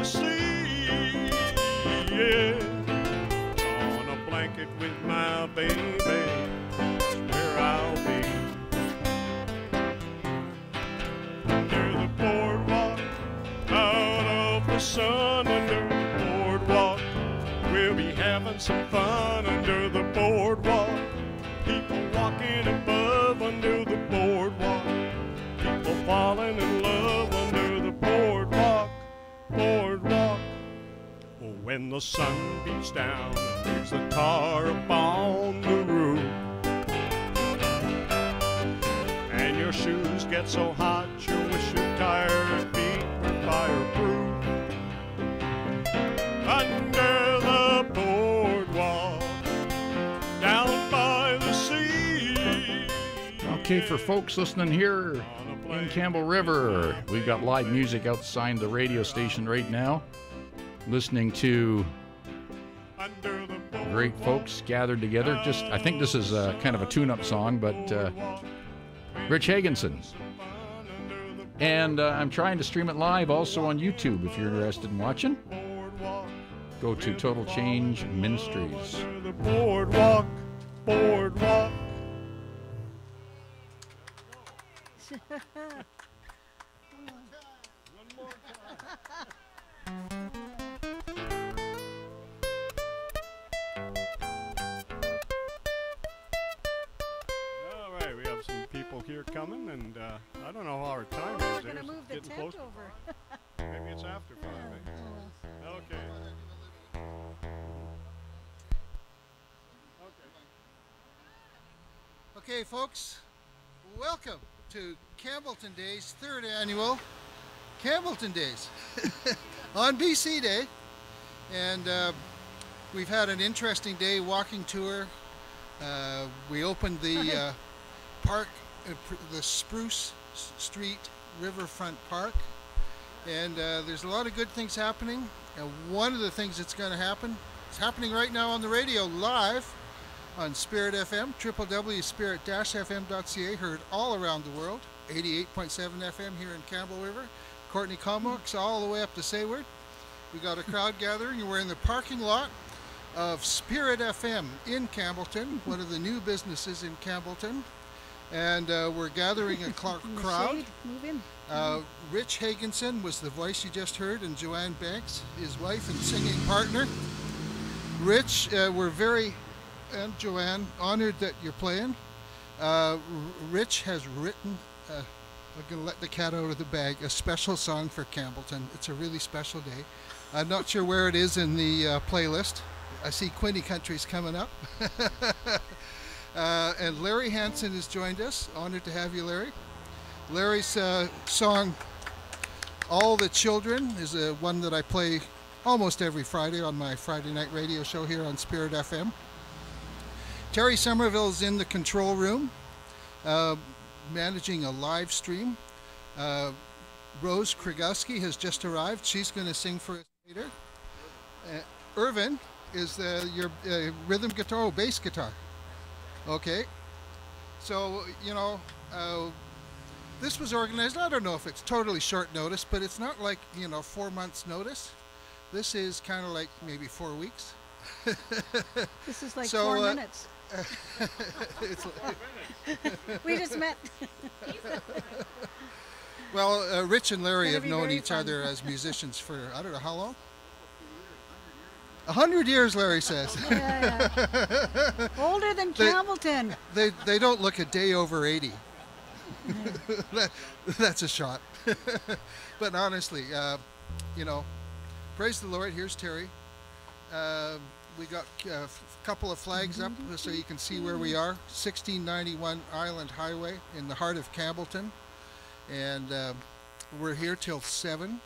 sea. Yeah, on a blanket with my baby, that's where I'll be. Under the boardwalk, out of the sun, under the boardwalk, we'll be having some fun under the boardwalk. People walking above under the boardwalk. People falling in love under the boardwalk, boardwalk. Oh, when the sun beats down and there's the tar upon the roof, and your shoes get so hot you wish your tired feet were fireproof. Under the boardwalk, down by the sea. Okay, for folks listening here in Campbell River, we've got live music outside the radio station right now, listening to great folks gathered together. Just, I think this is kind of a tune-up song, but Rich Hagensen. And I'm trying to stream it live also on YouTube if you're interested in watching. Go to Total Change Ministries. The boardwalk, boardwalk. All right, we have some people here coming, and I don't know how our time is. We're going to move the tent over. Maybe it's after 5. Eh? Okay. Okay, folks, welcome to Campbellton Days, 3rd annual Campbellton Days on BC Day. And we've had an interesting day walking tour. We opened the park, the Spruce Street Riverfront Park. And there's a lot of good things happening. And one of the things that's going to happen, it's happening right now on the radio live on Spirit FM, www.spirit-fm.ca, heard all around the world, 88.7 FM here in Campbell River, Courtney Comox all the way up to Sayward. We got a crowd gathering, and we're in the parking lot of Spirit FM in Campbellton, one of the new businesses in Campbellton. And we're gathering a crowd. Rich Hagensen was the voice you just heard, and Joanne Banks, his wife and singing partner. Rich, we're very, and Joanne, honored that you're playing. Rich has written, I'm going to let the cat out of the bag, a special song for Campbellton. It's a really special day. I'm not sure where it is in the playlist. I see Quinny Country's coming up. And Larry Hansen has joined us. Honored to have you, Larry. Larry's song, All the Children, is one that I play almost every Friday on my Friday night radio show here on Spirit FM. Terry Somerville is in the control room, managing a live stream. Rose Krigowski has just arrived. She's going to sing for us later. Irvin is your rhythm guitar, bass guitar. Okay. So, you know, this was organized, I don't know if it's totally short notice, but it's not like, you know, 4 months notice. This is kind of like maybe 4 weeks. This is like 4 minutes. It's We just met. Well, Rich and Larry have known each other as musicians for, I don't know how long? 100 years, Larry says. Yeah. Older than Campbellton. They don't look a day over 80. That's a shot. But honestly, you know, praise the Lord. Here's Terry. We got a couple of flags up so you can see where we are. 1691 Island Highway in the heart of Campbellton. And we're here till 7.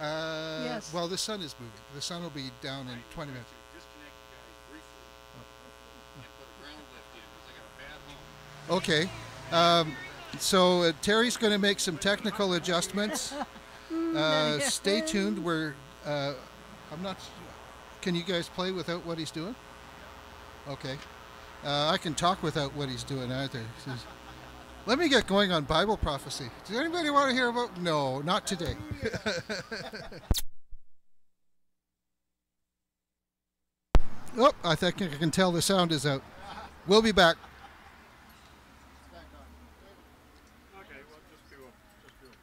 Yes. Well, the sun is moving. The sun will be down in 20 minutes. Okay. So Terry's going to make some technical adjustments. Stay tuned. We're. I'm not. Can you guys play without what he's doing? Okay. I can talk without what he's doing either. Let me get going on Bible prophecy. Does anybody want to hear about? No, not today. Oh, I think I can tell the sound is out. We'll be back. Okay, we'll just do a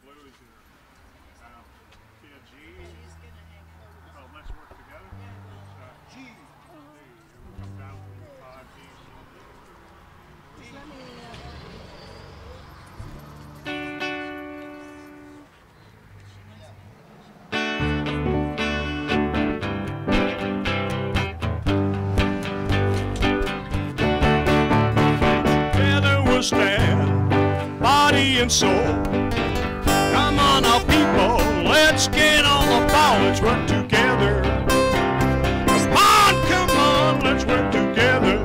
blues here. Key of G. Oh, let's work together. G. We'll come down from 5 G. Stand, body and soul. Come on now people, let's get on the ball, let's work together. Come on, let's work together.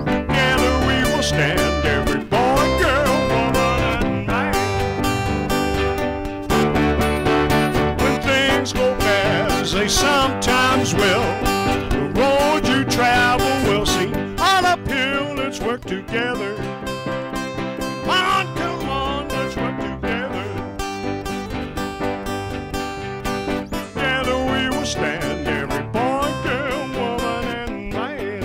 Together we will stand, every boy, girl, woman and man. When things go bad, as they sometimes will, the road you travel will seem uphill, let's work together. Come on, let's work together. Together we will stand, every boy, girl, woman, and man.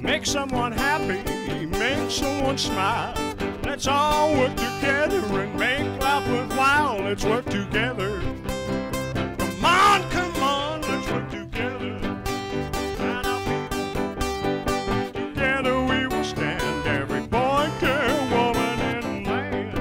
Make someone happy, make someone smile. Let's all work together and make life worthwhile. Let's work together. Come on, let's work together. Together we will stand, every boy, girl, woman, and man.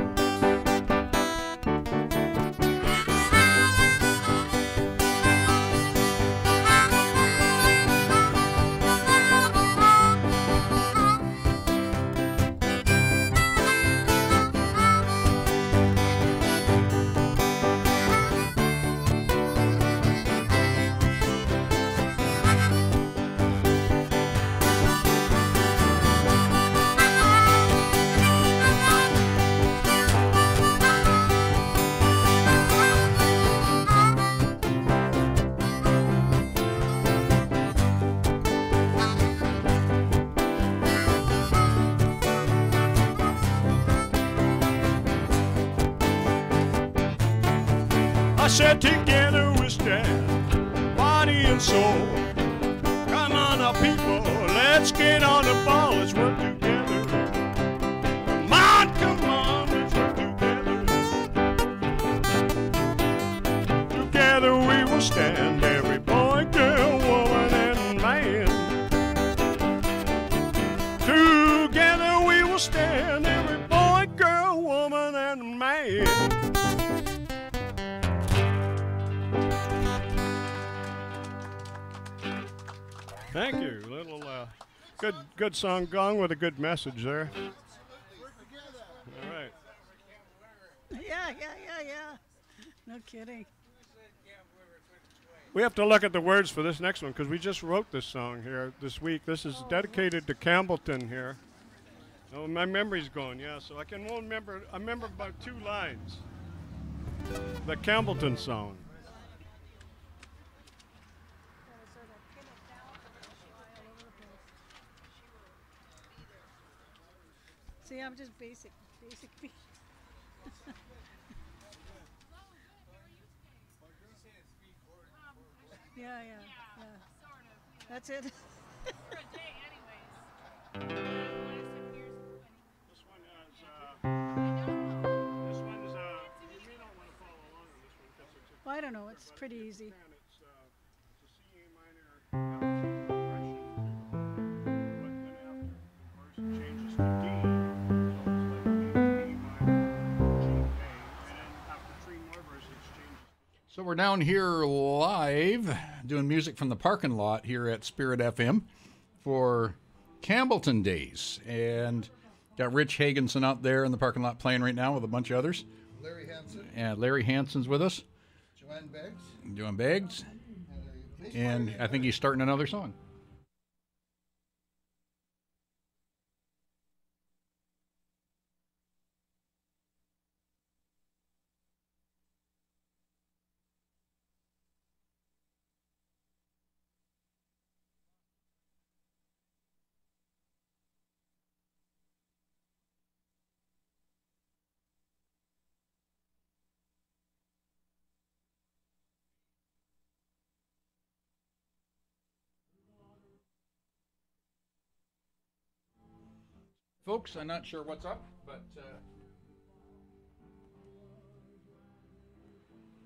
I said together we stand, body and soul. Come on now people, let's get on the ball, let's work together. Come on, let's work together. Together we will stand, every boy, girl, woman, and man. Together we will stand, every boy, girl, woman, and man. Thank you. Little good song gong with a good message there. All right. Yeah. No kidding. We have to look at the words for this next one because we just wrote this song here this week. This is dedicated to Campbellton here. Oh, my memory's going, yeah. So I remember about 2 lines. The Campbellton song. See, I'm just basic. Yeah. That's it. For a day, anyways. This one is, you may not want to follow along on this one because it's a, Well, I don't know. It's pretty easy. it's a C minor progression. we're down here live doing music from the parking lot here at Spirit FM for Campbellton Days. And got Rich Hagensen out there in the parking lot playing right now with a bunch of others. Larry Hansen. And Larry Hansen's with us. Joanne Beggs. Doing Beggs. And I think he's starting another song. Folks, I'm not sure what's up, but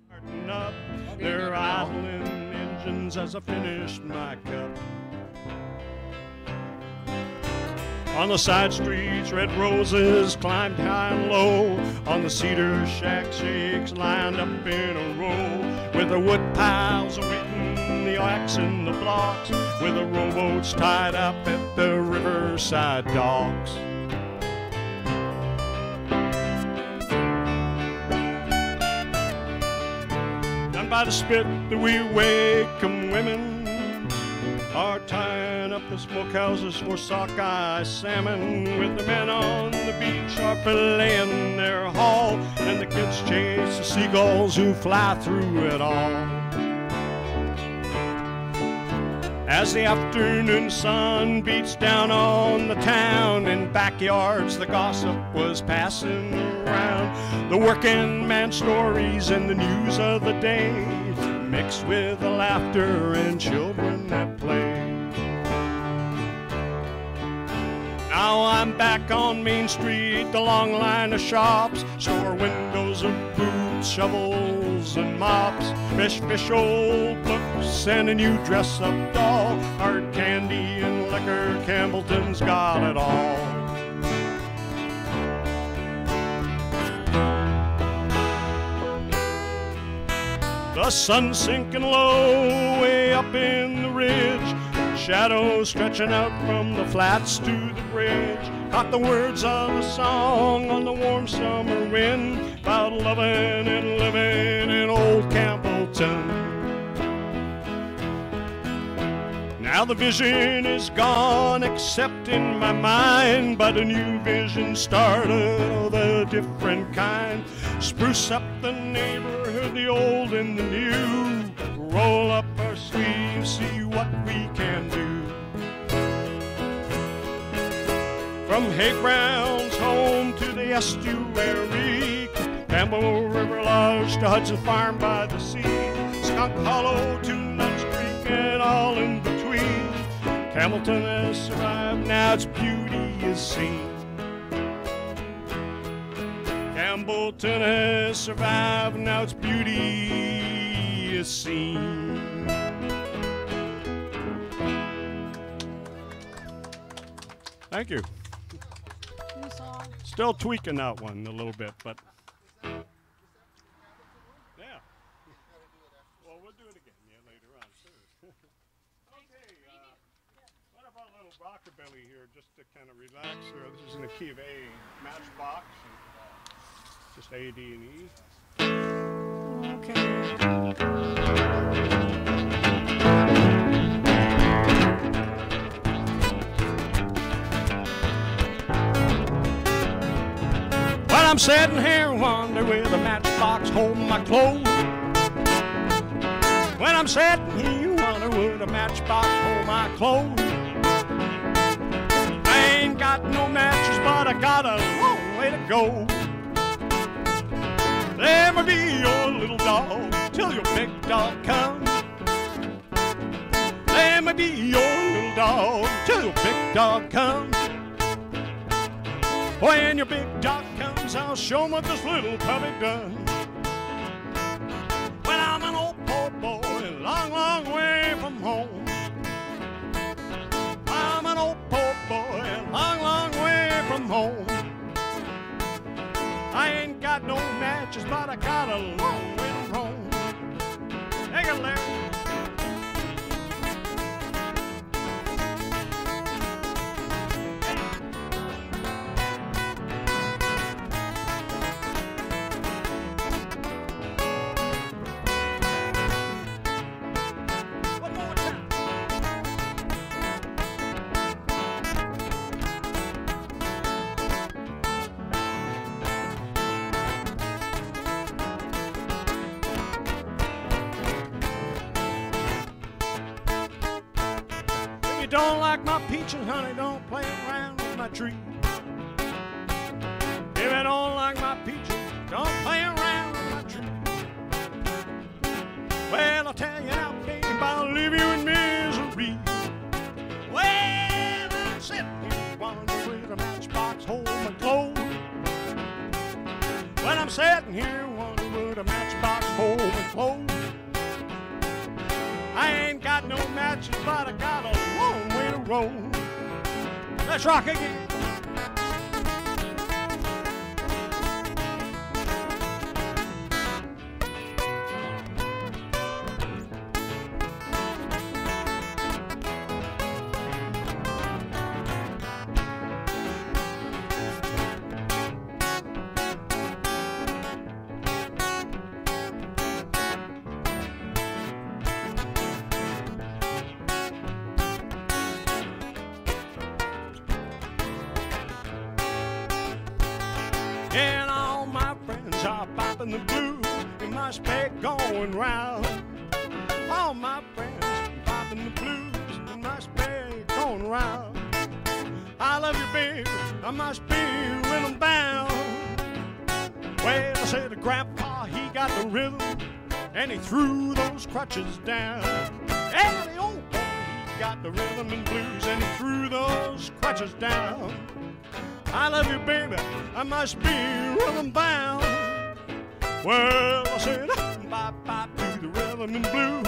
Starting up, they're idling engines as I finished my cup. On the side streets, red roses climbed high and low. On the cedar shack, shakes lined up in a row. With the wood piles awaiting the axe and the blocks. With the rowboats tied up at the riverside docks. Down by the spit, the wee Wakem women are tying up the smokehouses for sockeye salmon. With the men on the beach are filleting their haul, and the kids chase the seagulls who fly through it all. As the afternoon sun beats down on the town, in backyards the gossip was passing around. The working man stories and the news of the day, mixed with the laughter and children at play. Now I'm back on Main Street, the long line of shops, store windows of boots, shovels and mops, fish, old books, and a new dress-up doll, hard candy and liquor, Campbellton's got it all. The sun sinking low way up in the ridge, shadows stretching out from the flats to the bridge. Caught the words of a song on the warm summer wind about loving and living in old Campbellton. Now the vision is gone except in my mind, but a new vision started of a different kind. Spruce up the neighborhood, the old and the new. Roll up our sleeves, see what we can do. From Hay Brown's home to the estuary, Campbell River Lodge to Hudson Farm by the sea, Skunk Hollow to Nuts Creek and all in between. Campbellton has survived, now its beauty is seen. Campbellton has survived, now its beauty is seen. Thank you. New song. Still tweaking that one a little bit, but yeah. Well, we'll do it again later on too. Okay, what about a little rockabilly here, just to kind of relax here. This is in the key of A, matchbox, and just A, D, and E. Well, I'm sitting here wondering with a matchbox holding my clothes. When I'm sitting here wondering with a matchbox hold my clothes. I ain't got no matches, but I got a long way to go. Let me be your little dog till your big dog comes. Let me be your little dog till your big dog comes. When your big dog comes, I'll show him what this little puppy done. When I'm an old poor boy, long, long way from home. I'm an old poor boy, long, long way from home. I ain't got no matches, but I got a long way from home. it, Larry. One more time. If you don't like my peaches, honey, don't play around with my tree. If you don't like my peaches, don't play around with my tree. Well, I'll tell you now, babe, I'll leave you in misery. Well, I'm sitting here wondering with a matchbox hold my clothes. Well, I'm sitting here wondering with a matchbox hold my clothes. I ain't got no matches, but I got a long way to roll. Let's rock again. And all my friends are popping the blues in my spec going round. All my friends popping the blues in my spec going round. I love you, baby, I must be rhythm bound. Well, I said to Grandpa, he got the rhythm, and he threw those crutches down. And the old boy, he got the rhythm and blues, and he threw those crutches down. I love you, baby, I must be rhythm bound. Well, I said, bop, bop to the rhythm and blues.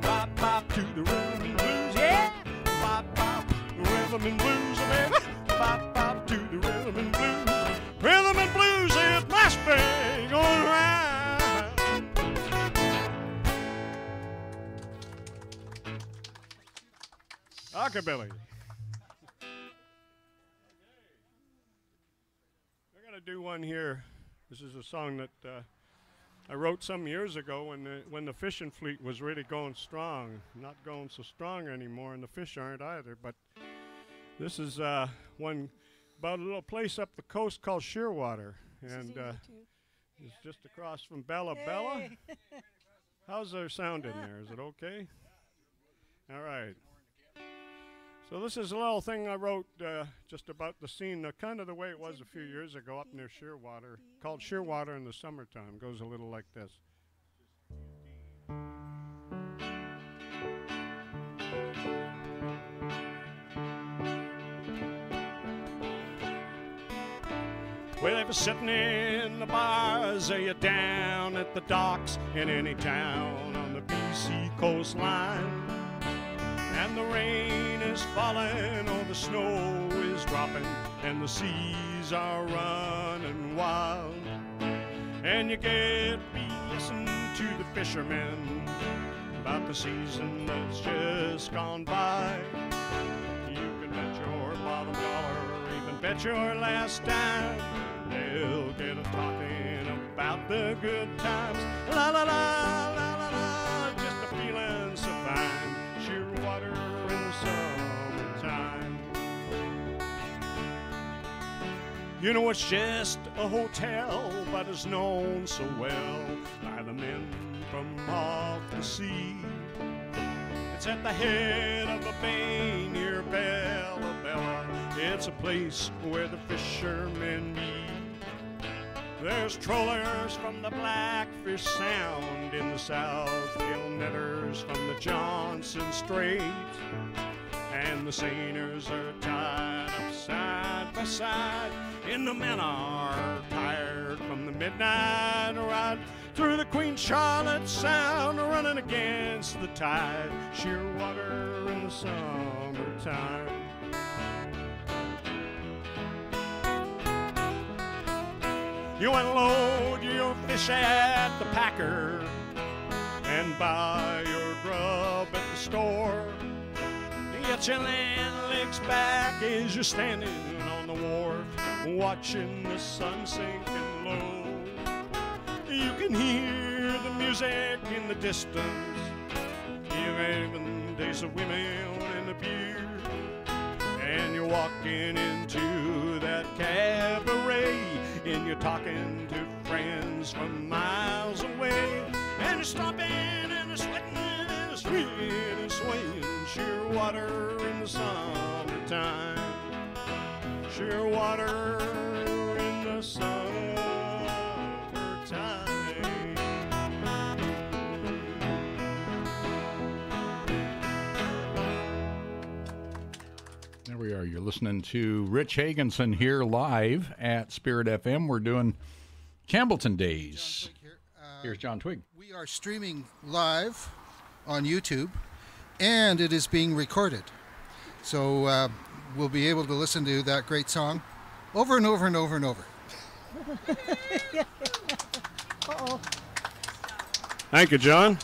Bop, bop to the rhythm and blues, yeah. Bop, bop, rhythm and blues, baby. Bop, bop to the rhythm and blues. Rhythm and blues is my spring on round. Rockabilly. Do one here. This is a song that I wrote some years ago when the fishing fleet was really going strong. Not going so strong anymore, and the fish aren't either. But this is one about a little place up the coast called Shearwater, and it's just across from Bella Bella. How's their sound in there? Is it okay? All right. So this is a little thing I wrote just about the scene, kind of the way it was a few years ago up near Shearwater, called Shearwater in the summertime. Goes a little like this. Well, if you're sitting in the bars or you're down at the docks in any town on the BC coastline, and the rain is falling or the snow is dropping and the seas are running wild, and you get listening to the fishermen about the season that's just gone by. You can bet your bottom dollar or even bet your last dime they'll get a talking about the good times. La la la la la la, just a feeling so fine. Shearwater in the summertime. You know, it's just a hotel, but it's known so well by the men from off the sea. It's at the head of a bay near Bella Bella. It's a place where the fishermen meet. There's trollers from the Blackfish Sound in the south, gill netters from the Johnson Strait, and the seiners are tied up side by side, and the men are tired from the midnight ride through the Queen Charlotte Sound, running against the tide. Shearwater in the summertime. You unload your fish at the packer, and buy your grub at the store. Yet your land licks back as you're standing on the wharf, watching the sun sinking low. You can hear the music in the distance, even days of women in the beer. And you're walking into that cabaret, and you're talking to friends from miles away. And you're stomping and you're sweating and you're swinging and swaying. Sheer water in the summertime. Sheer water in the summertime. There we are. You're listening to Rich Hagensen here live at Spirit FM. We're doing Campbellton Days. Here's John Twig. We are streaming live on YouTube, and it is being recorded. So we'll be able to listen to that great song over and over and over and over. Uh-oh. Thank you, John.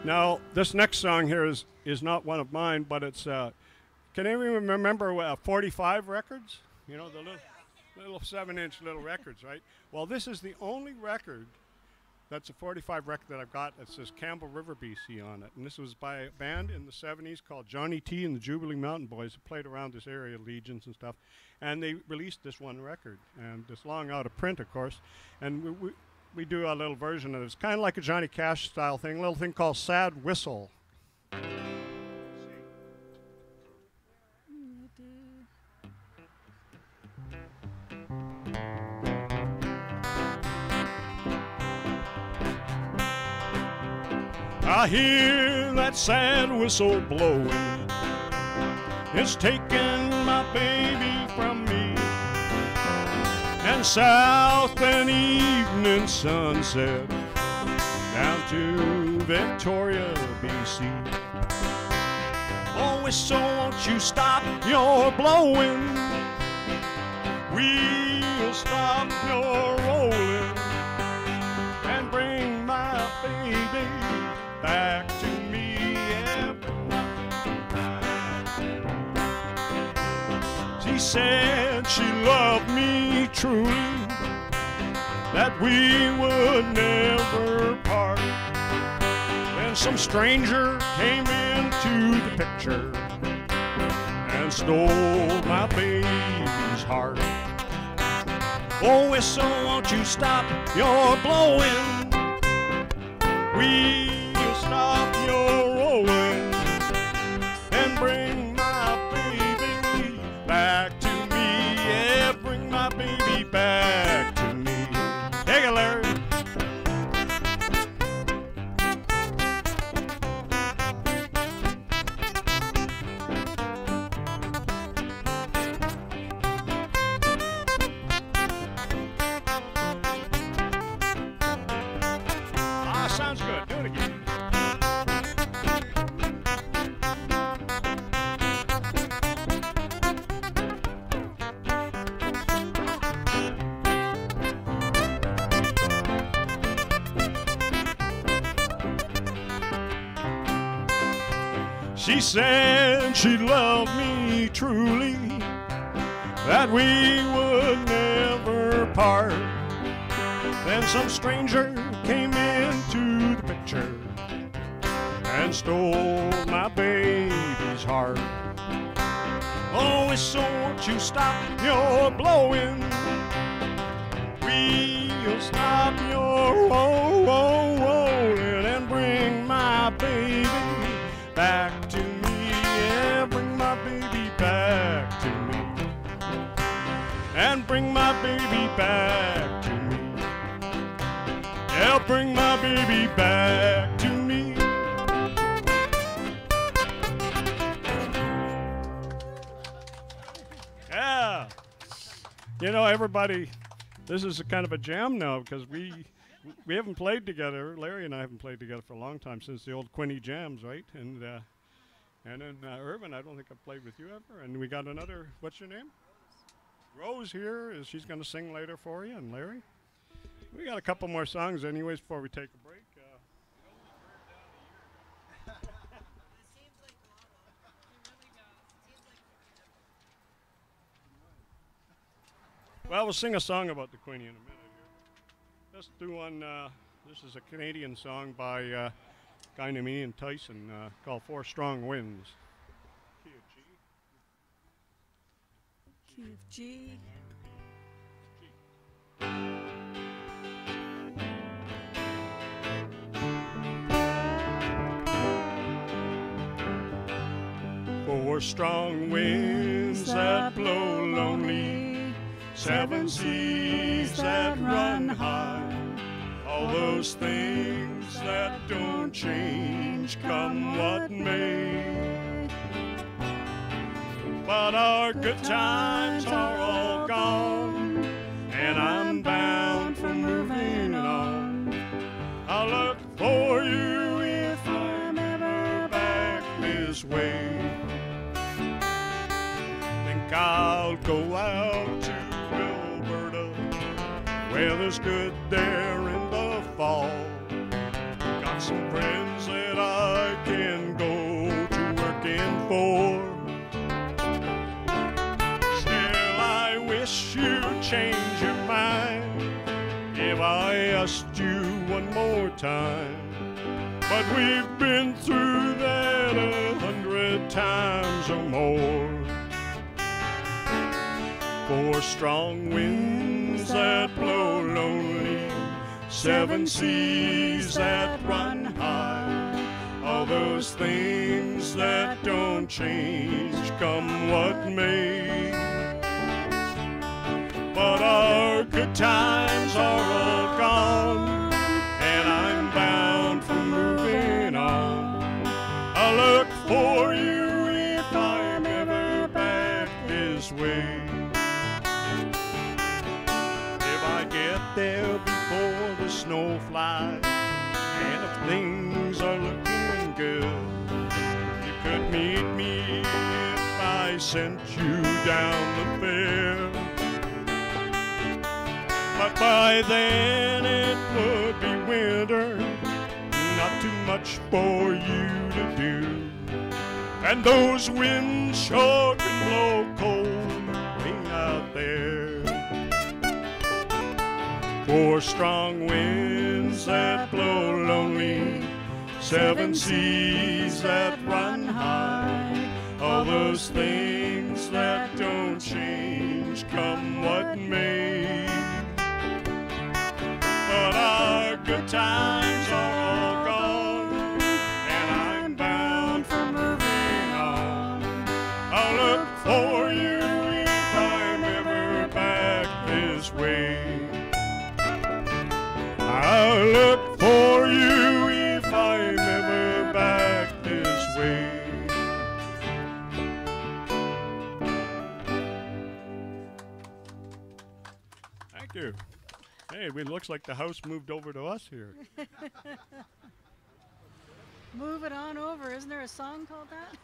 Now, this next song here is not one of mine, but it's, can anyone remember 45 records? You know, the little 7-inch little records, right? Well, this is the only record that's a 45 record that I've got that says Campbell River, BC on it. And this was by a band in the 70s called Johnny T and the Jubilee Mountain Boys, who played around this area, Legions and stuff. And they released this one record, and it's long out of print, of course. And we do a little version of it. It's kind of like a Johnny Cash style thing, a little thing called Sad Whistle. I hear that sad whistle blowing. It's taking my baby from me. And south an evening sunset down to Victoria, BC. Oh, whistle, won't you stop your blowing? We'll stop your rolling and bring my baby back to me. Yeah. She said she loved me truly, that we would never part. Then some stranger came into the picture and stole my baby's heart. Oh, whistle, won't you stop your blowing? We'll stop your rolling and bring my baby back to me. Yeah, bring my baby back to me. Take it, Larry. Sounds good. Do it again. She said she loved me truly, that we would never part. Then some stranger came into the picture and stole my baby's heart. Oh, whistle, won't you stop your blowing? We'll stop your rolling and bring my baby back to me. Yeah, bring my baby back to me. And bring my baby back to me. Yeah, bring my baby back to me. Yeah. You know, everybody, this is a kind of a jam now because we haven't played together. Larry and I haven't played together for a long time, since the old Quinny jams, right? And then Irvin, I don't think I've played with you ever. And we got another, what's your name? Rose here. She's going to sing later for you, and Larry. We got a couple more songs anyways before we take a break. Well, we'll sing a song about the Queenie in a minute here. Let's do one. This is a Canadian song by a guy named Ian Tyson called Four Strong Winds. Key of G. Four strong winds that blow lonely, seven seas that run high, all those things that don't change come what may. But our good times are all gone, and I'm bound for moving on. I'll look for you if I'm ever back this way. Think I'll go out to Alberta, weather's good there in the fall. Got some friends that I can go to working for. Wish you'd change your mind if I asked you one more time. But we've been through that 100 times or more. Four strong winds that blow lonely, seven seas that run high, all those things that don't change come what may. But our good times are all gone, and I'm bound for moving on. I'll look for you if I'm ever back this way. If I get there before the snow flies, and if things are looking good, you could meet me if I sent you down the fair. But by then it would be winter, not too much for you to do. And those winds sure can blow cold way out there. Four strong winds that blow lonely, seven seas that run high, all those things that don't change come what may. But our good times are all gone, and I'm bound for moving on. I'll look for you if I'm ever back this way. I'll look for you if I'm ever back this way. Thank you. Hey, it looks like the house moved over to us here. Move it on over. Isn't there a song called that?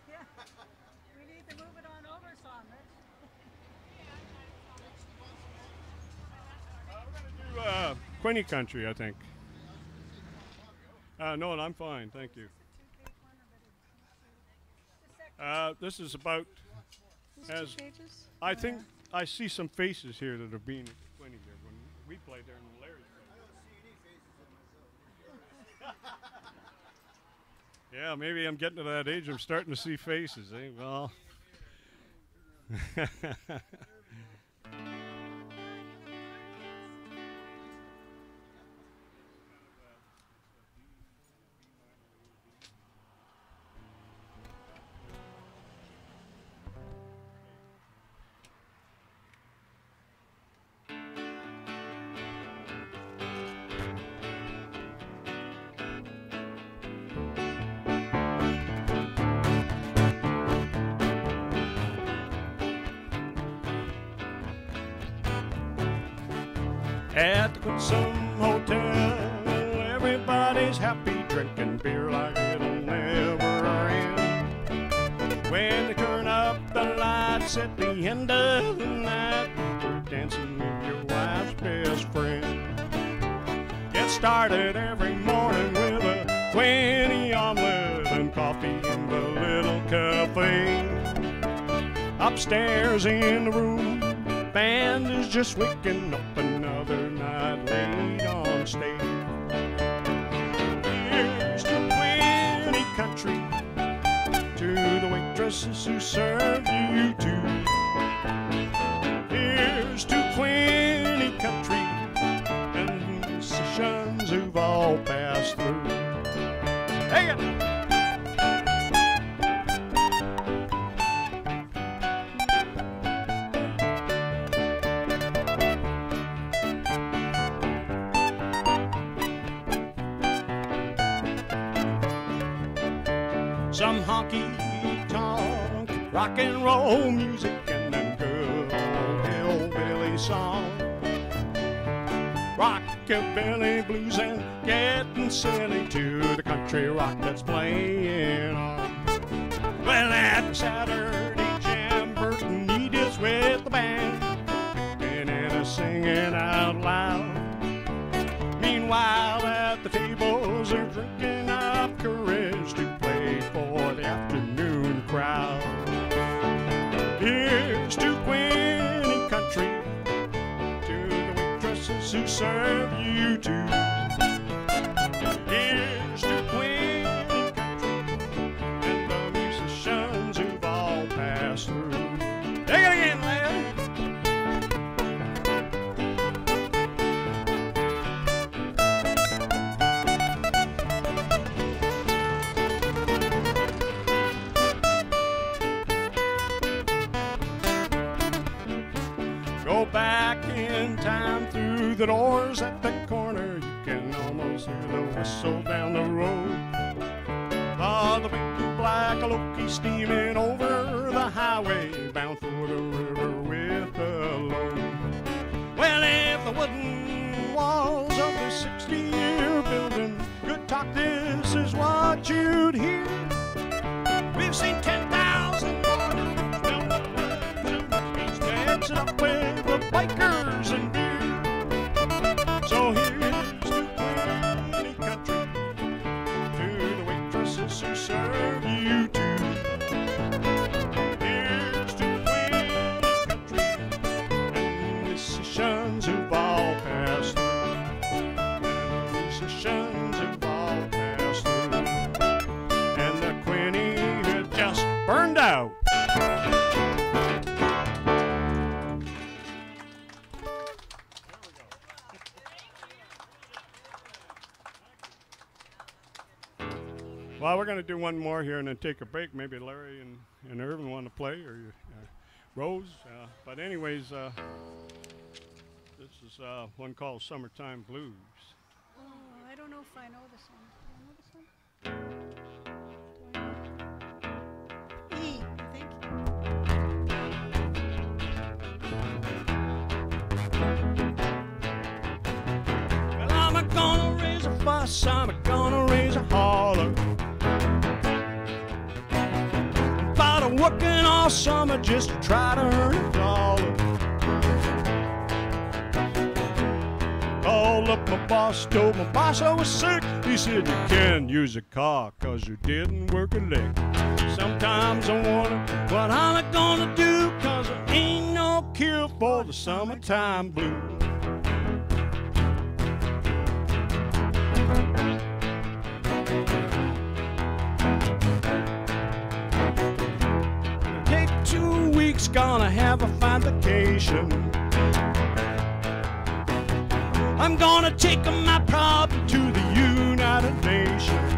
Yeah. We need the Move It On Over song, Rich. We're going to do Queenie Country, I think. No, I'm fine. Thank you. This is about, as I think, I see some faces here that have been at Queenie there when we played there in Larry's place. Yeah, maybe I'm getting to that age. I'm starting to see faces. Eh? Well. At the Hagensen Hotel, everybody's happy, drinking beer like it'll never end. When they turn up the lights at the end of the night, you're dancing with your wife's best friend. Get started every morning with a Queenie omelet and coffee in the little cafe. Upstairs in the room band is just waking up, another night late on stage. Here's to Queenie Country, to the waitresses who serve you too. Here's to Queenie Country and musicians who've all passed through. Hey! Some honky-tonk rock and roll music and them good old hillbilly songs. Rockabilly blues and getting silly to the country rock that's playing on. Well, at the Saturday Jam, Bert and Edith's with the band, and a singing out loud. Meanwhile, at the tables, they're drinking up courage to play for the afternoon crowd. Here's to Queenie Country, to the waitresses who serve you too. Here's to Queenie Country and the musicians who've all passed through. Take it again, lad. Go back in time through the doors at the corner. You can almost hear the whistle down the road. Oh, the big black Loki steaming over the highway, bound for the river with a load. Well, if the wooden walls of the 60-year building could talk, this is what you'd hear. We've seen 10,000 waters melt the legs and monkeys dancing up with the bikers and beer. So here's to Queenie Country, to the waitresses who serve you too. Here's to Queenie Country and musicians who've all passed through. And musicians who've all passed through. And the Queenie had just burned out. Well, we're going to do one more here and then take a break. Maybe Larry and Irvin want to play, or Rose. But anyways, this is one called Summertime Blues. Oh, I don't know if I know this one. Do I know this one? E, I think. Well, I'm gonna raise a fuss, I'm gonna raise a holler about working all summer just to try to earn a dollar. Called up my boss, told my boss I was sick. He said, you can't use a car 'cause you didn't work a lick. Sometimes I wonder what I'm gonna do, 'cause there ain't no cure for the summertime blues. Take 2 weeks, gonna have a fine vacation. I'm gonna take my problem to the United Nations.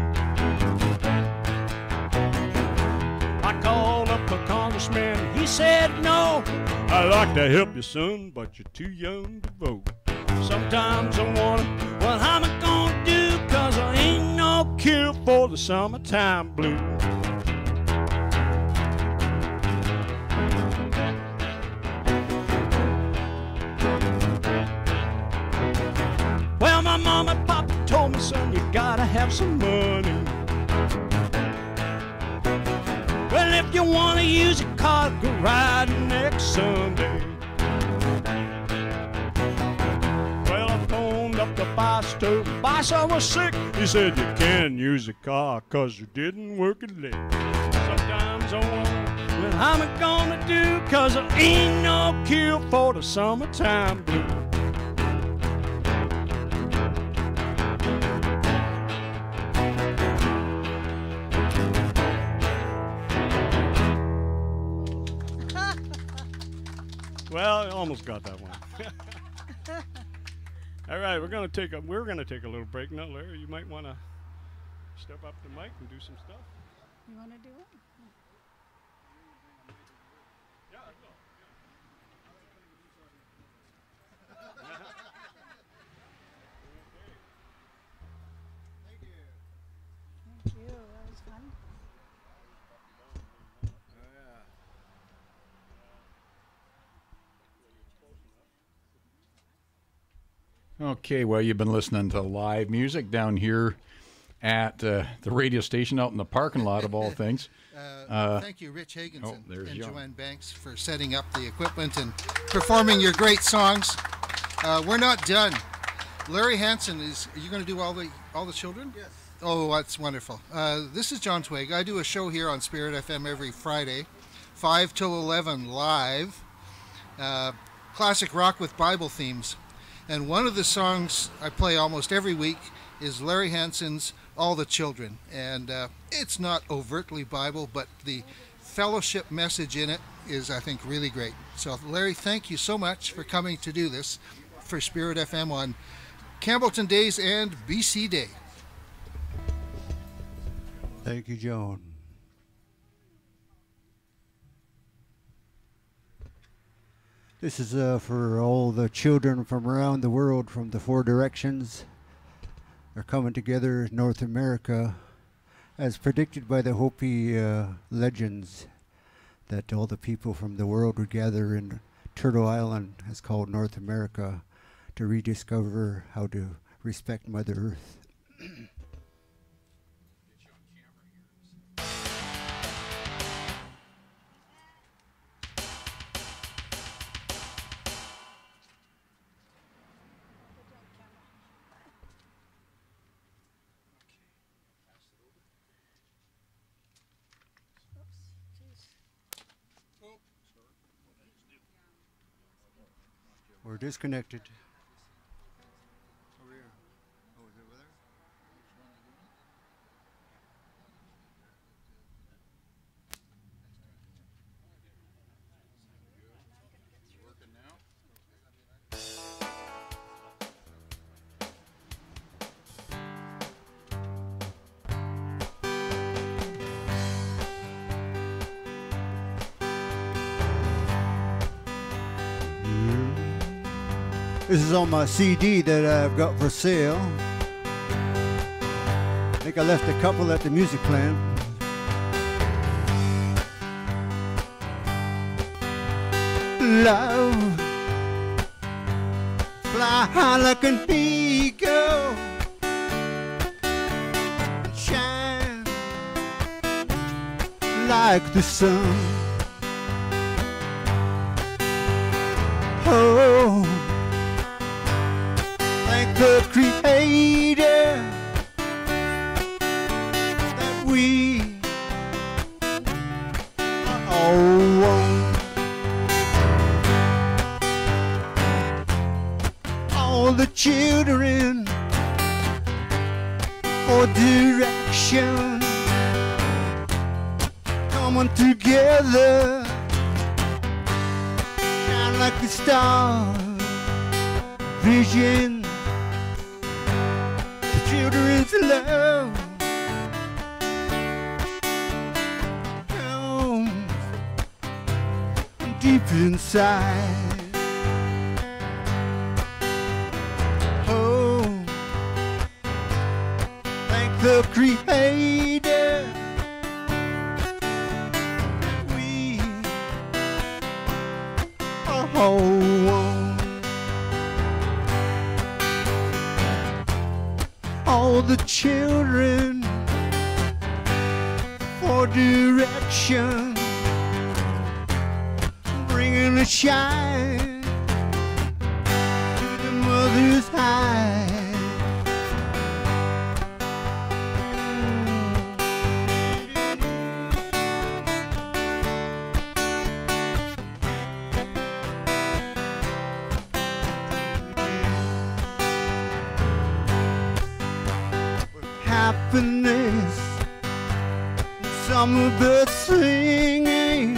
I called up a congressman, he said no. I'd like to help you, son, but you're too young to vote. Sometimes I wonder what I'm gonna do, 'cause there ain't no cure for the summertime blues. Well, my mom and papa told me, son, you gotta have some money. Well, if you wanna use a car, go riding next Sunday. Well, I phoned up the boss, told the boss I was sick. He said, you can use a car 'cause you didn't work a lick. sometimes I wonder what I'm gonna do, 'cause there ain't no cure for the summertime blues. Well, I almost got that one. All right, we're gonna take a little break now, Larry. You might want to step up to the mic and do some stuff. You want to do it? Yeah, I will. Thank you. That was fun. Okay, well, you've been listening to live music down here at the radio station out in the parking lot, of all things. Thank you, Rich Hagensen there's and John. Joanne Banks, for setting up the equipment and performing your great songs. We're not done. Larry Hansen are you going to do all the children? Yes. Oh, that's wonderful. This is John Twigg. I do a show here on Spirit FM every Friday, 5 till 11 live. Classic rock with Bible themes. And one of the songs I play almost every week is Larry Hansen's All the Children. And it's not overtly Bible, but the fellowship message in it is, I think, really great. So, Larry, thank you so much for coming to do this for Spirit FM on Campbellton Days and BC Day. Thank you, John. This is for all the children from around the world, from the four directions. They're coming together in North America, as predicted by the Hopi legends, that all the people from the world would gather in Turtle Island, as called North America, to rediscover how to respect Mother Earth. We're disconnected. Over here. Oh, is it over there? Working now? This is on my CD that I've got for sale. I think I left a couple at the music plant. Love, fly high like an eagle, shine like the sun. Oh, thank the Creator that we are all one. All the children for direction, coming together, shine like the stars. Vision, the children's love comes deep inside. Oh, thank the Creator that we are all one. All the children for direction, bringing a shine to the mother's eye. happiness, summer birds singing,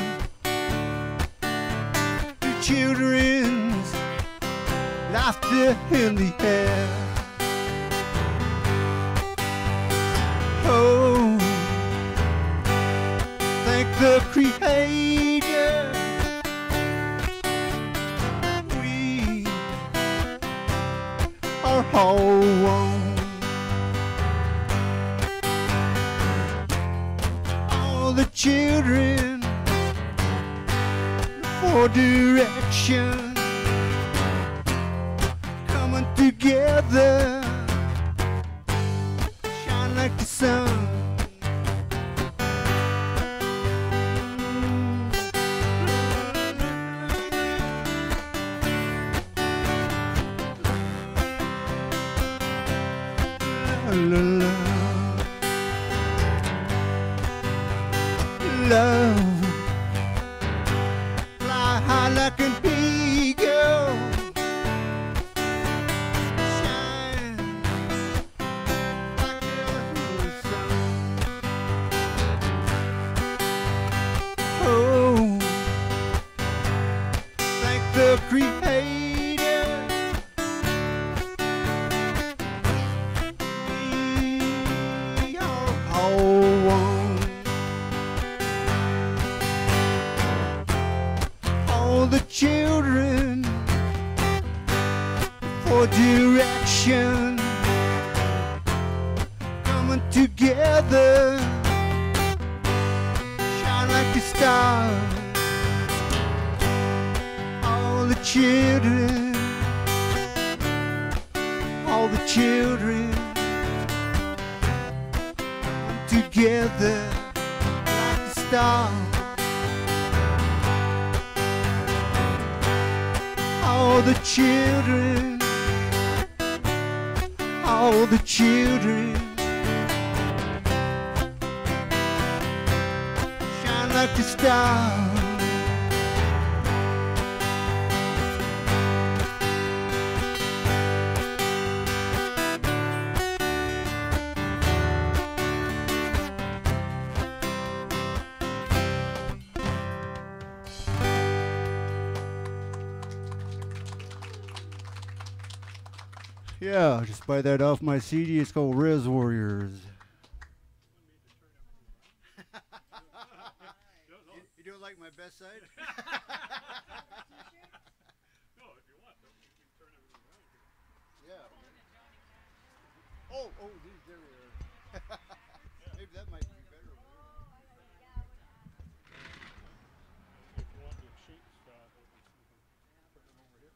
the children's laughter in the air. Oh, thank the Creator. We are all one. All the children for direction, coming together, shine like the sun. Love, fly high like an eagle, shine like the sun. Oh, thank the Creator. We are all one. All the children for direction, coming together, shine like the stars. All the children, all the children, together like the stars. All the children, all the children, shine like the stars. Yeah, just buy that off my CD. It's called Res Warriors. You don't like my best side? Yeah. Oh, there we are. Maybe that might be better. If you want the sheet stuff, put them over here.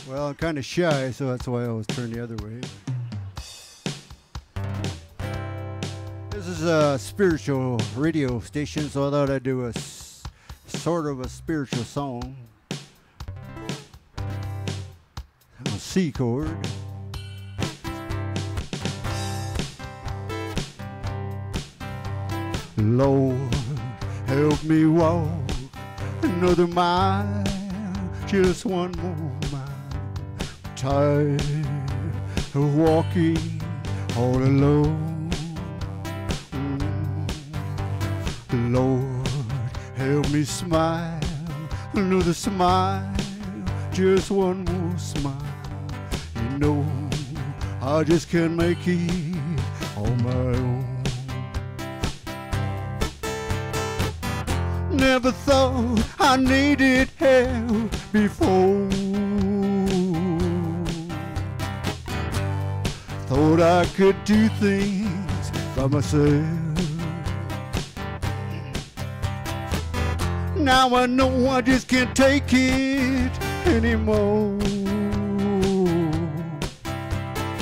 Well, I'm kind of shy, so that's why I always turn the other way. This is a spiritual radio station, so I thought I'd do a sort of a spiritual song. A C chord. Lord, help me walk another mile, just one more mile. Tired of walking all alone. Lord, Help me smile, another smile, just one more smile. You know, I just can't make it on my own. Never thought I needed help before. Thought I could do things by myself. Now I know I just can't take it anymore.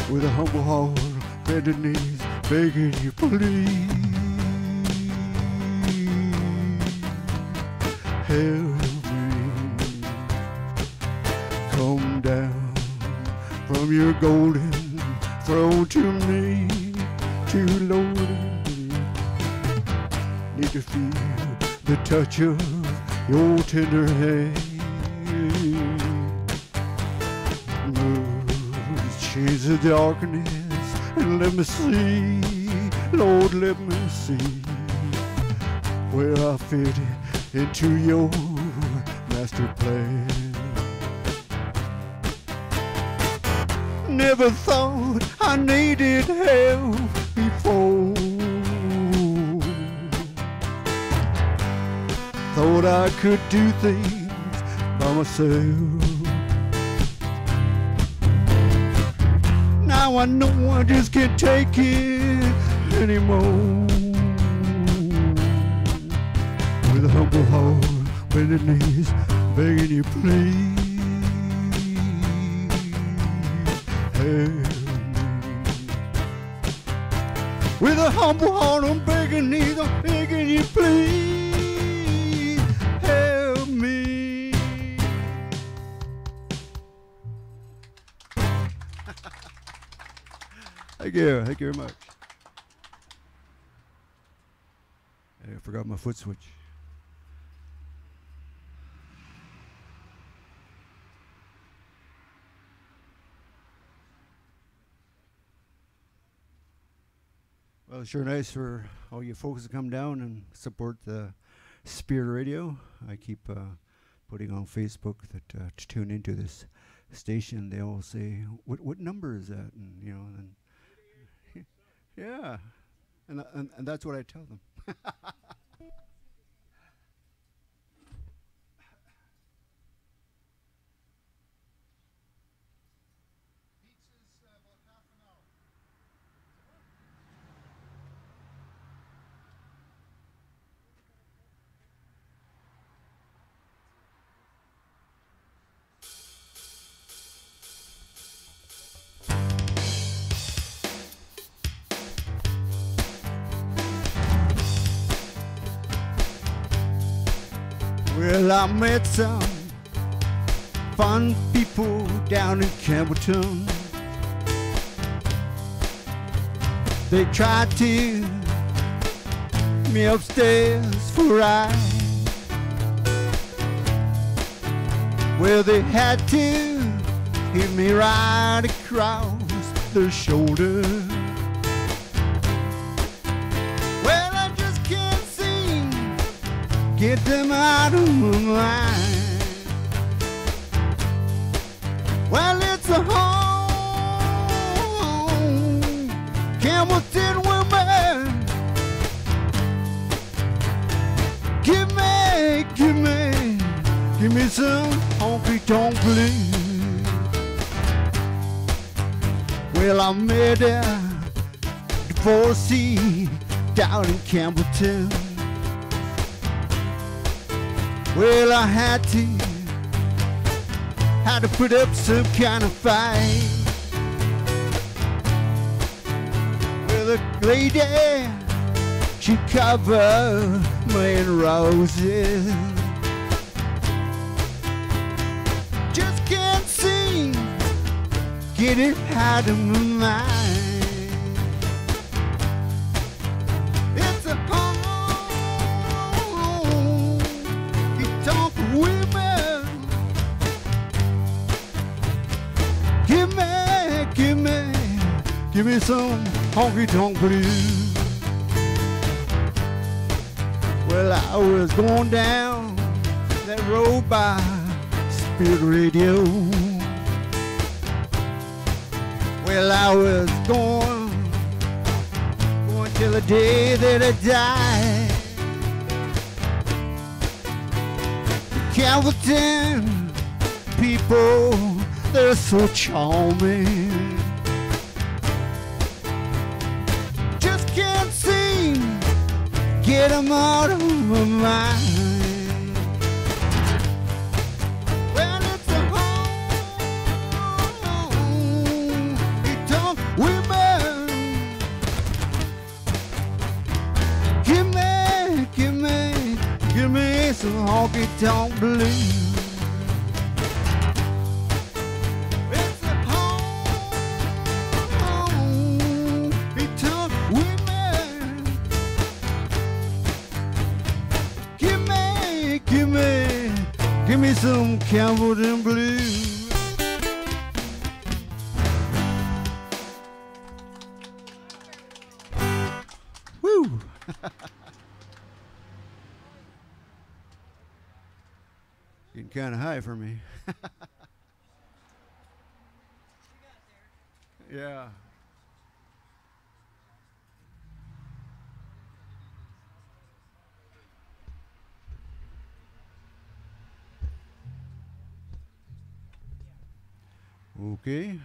With a humble heart, bending knees, begging you please, help me. Come down from your golden throne to me, too lonely. Need to feel the touch of your tender hand. Move the shades of darkness and let me see, Lord, let me see where I fit into your master plan. Never thought I needed help before. Thought I could do things by myself. Now I know I just can't take it anymore. With a humble heart, bending knees, begging you please, help me. With a humble heart, I'm begging knees, I'm begging you please, help me. Thank you very much. I forgot my foot switch. Well, it's sure nice for all you folks to come down and support the Spirit Radio. I keep putting on Facebook that to tune into this station. They all say, "What number is that?" And you know, and yeah, and that's what I tell them. Well, I met some fun people down in Campbellton. They tried to me upstairs for a ride. Well, they had to hit me right across the shoulder. Well, I just can't seem get them out of my mind. Well, it's a home, Campbellton woman. Give me some honky-tonk blues. Well, I met a divorcee down in Campbellton. Well, I had to put up some kind of fight. Well, the lady, she covered me in roses. Just can't seem get it out of my mind. It's a home, you talk women. Give me some honky-tonk blues. Well, I was going down that road by Spirit Radio. Well, I was going till the day that I died. Campbellton people, they're so charming. Just can't seem get them out of my mind. Well, it's a home, it don't women. Give me some honky-tonk blues. It's a home, it don't women. Give me some Campbellton blues. Woo! Getting kind of high for me. Yeah. Okay.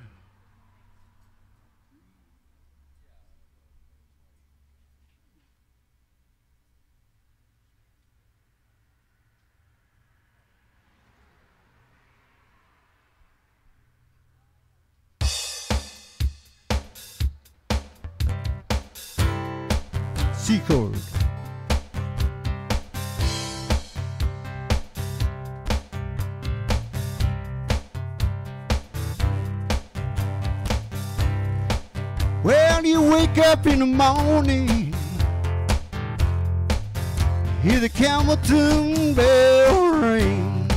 C chord. Well, you wake up in the morning, hear the Campbellton bell ring,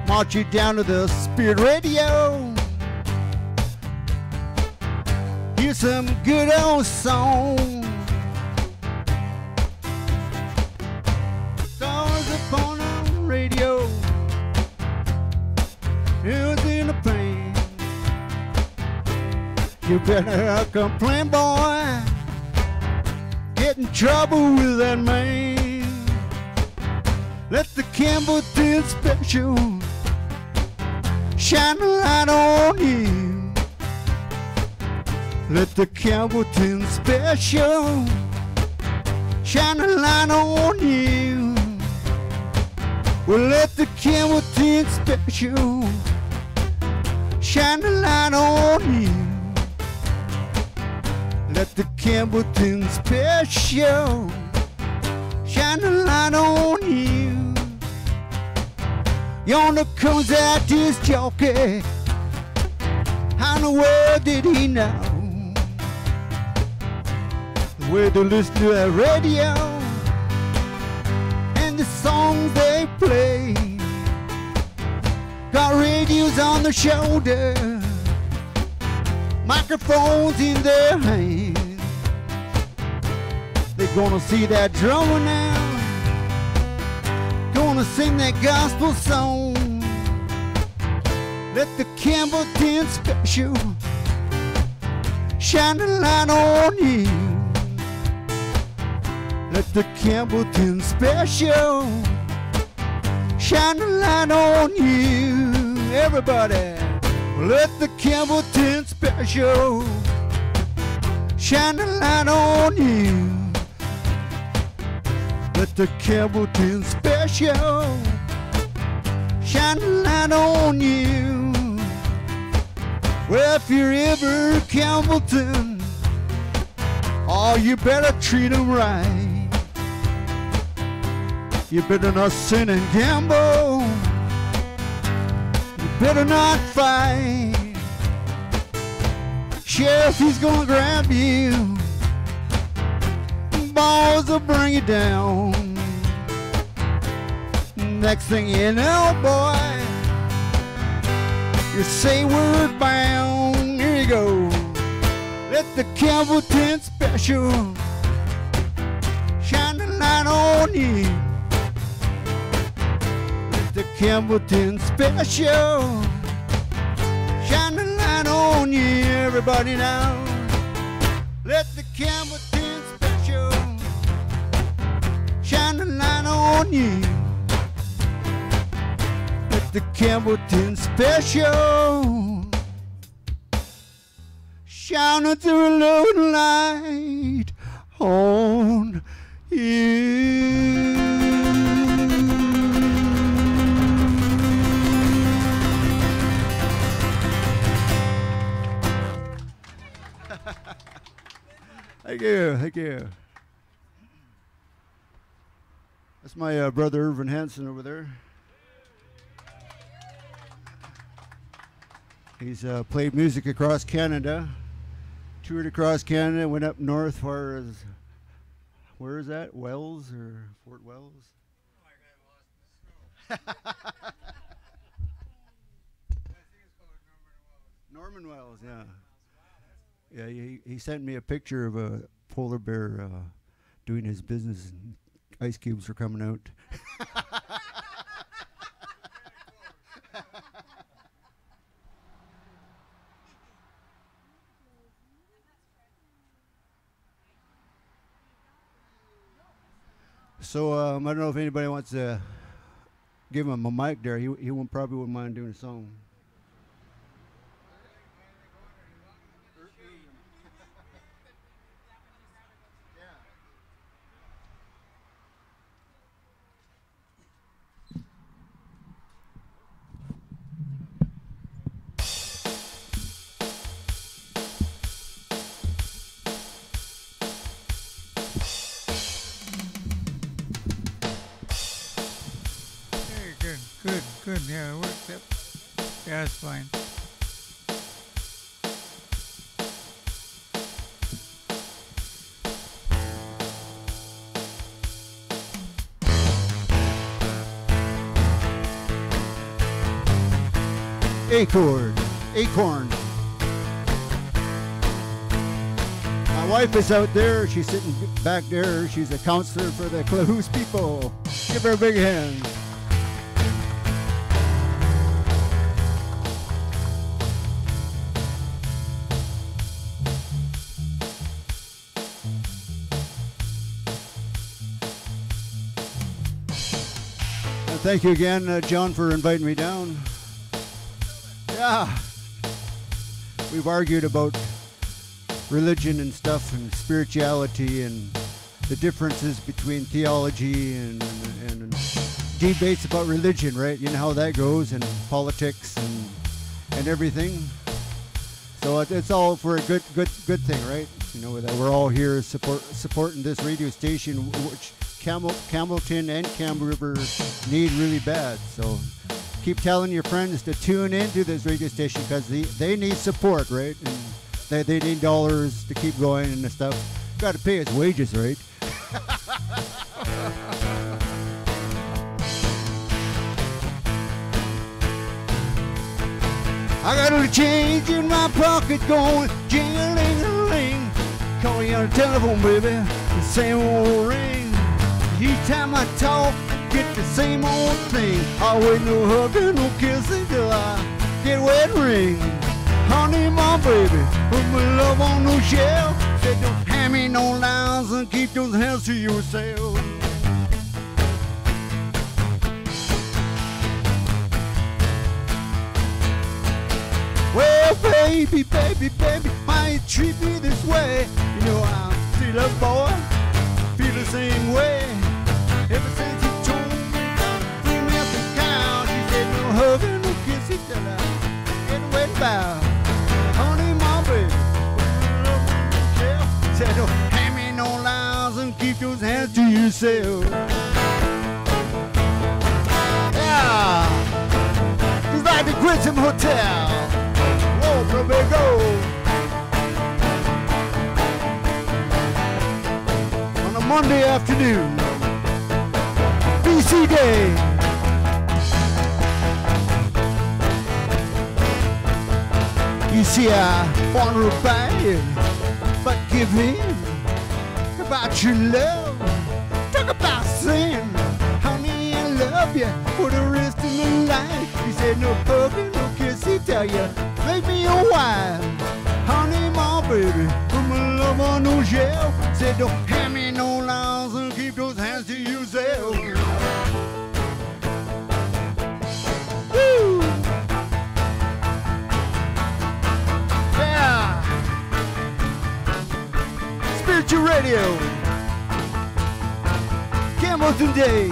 march you down to the Spirit Radio, hear some good old song. Stars upon the radio, who's in the pain? You better complain, boy, get in trouble with that man. Let the Campbellton special shine a light on you. Let the Campbellton special shine a light on you. Well, let the Campbellton special shine a light on you. Let the Campbellton special shine a light on you. Yonder comes out this jockey. How in the world did he know the way to listen to that radio and the songs they play? Got radios on their shoulder, microphones in their hands. They're gonna see that drummer now, gonna sing that gospel song. Let the Campbellton special shine a light on you. Let the Campbellton special shine a light on you. Everybody, let the Campbellton special shine a light on you. Let the Campbellton special shine a light on you. Well, if you're ever Campbellton, oh, you better treat 'em right. You better not sin and gamble. You better not fight. Sheriff, he's gonna grab you. Balls will bring you down. Next thing you know, boy, you're Sayward bound. Here you go. Let the Campbellton special a light on you. It's the Campbellton special. Shine a light on you, everybody now. Let the Campbellton special shine a light on you. Let the Campbellton special shine through a little light on you. Thank you, thank you. That's my brother Irvin Hansen over there. He's played music across Canada, toured across Canada, went up north far as, where is that, Wells or Fort Wells? Norman Wells, yeah. Yeah, he sent me a picture of a polar bear doing his business, and ice cubes were coming out. So I don't know if anybody wants to give him a mic there. He probably wouldn't mind doing a song. Good, yeah, it works. Yep. Yeah, it's fine. Acorn. My wife is out there. She's sitting back there. She's a counselor for the Clahoose people. Give her a big hand. Thank you again, John, for inviting me down. Yeah, we've argued about religion and stuff and spirituality and the differences between theology and debates about religion, right? You know how that goes, and politics and everything. So it's all for a good thing, right? You know, that we're all here supporting this radio station, which Campbellton and Campbell River need really bad. So keep telling your friends to tune into this radio station because they need support, right? And they need dollars to keep going and stuff. Got to pay his wages, right? I got a little change in my pocket going jing-a-ling-a-ling. Call you on the telephone, baby, the same old ring. Each time I talk, get the same old thing. Always no hugging, no kissing till I get wet ring. Honey, my baby, put my love on no shelf. Said don't hand me no lines and keep those hands to yourself. Well, baby, why you treat me this way? You know I'm still a boy, feel the same way. Ever since you told me bring me up to town, she said no hugging, no kissing till I get wet bow. Honey, my baby, said don't hand me no lines and keep those hands to yourself. Yeah, just like the Grissom Hotel. Whoa, baby, go. On a Monday afternoon. BC Day. You see, I want to buy it, but give in about your love. Talk talk about sin. Honey, I love you for the rest of my life. He said, no hugging, no kiss, he tell you, make me your wife. Honey, my baby, put my love on no shelf. Said, don't hand me no lines and keep those hands to yourself. Woo! Yeah! Spiritual Radio. Campbellton Day.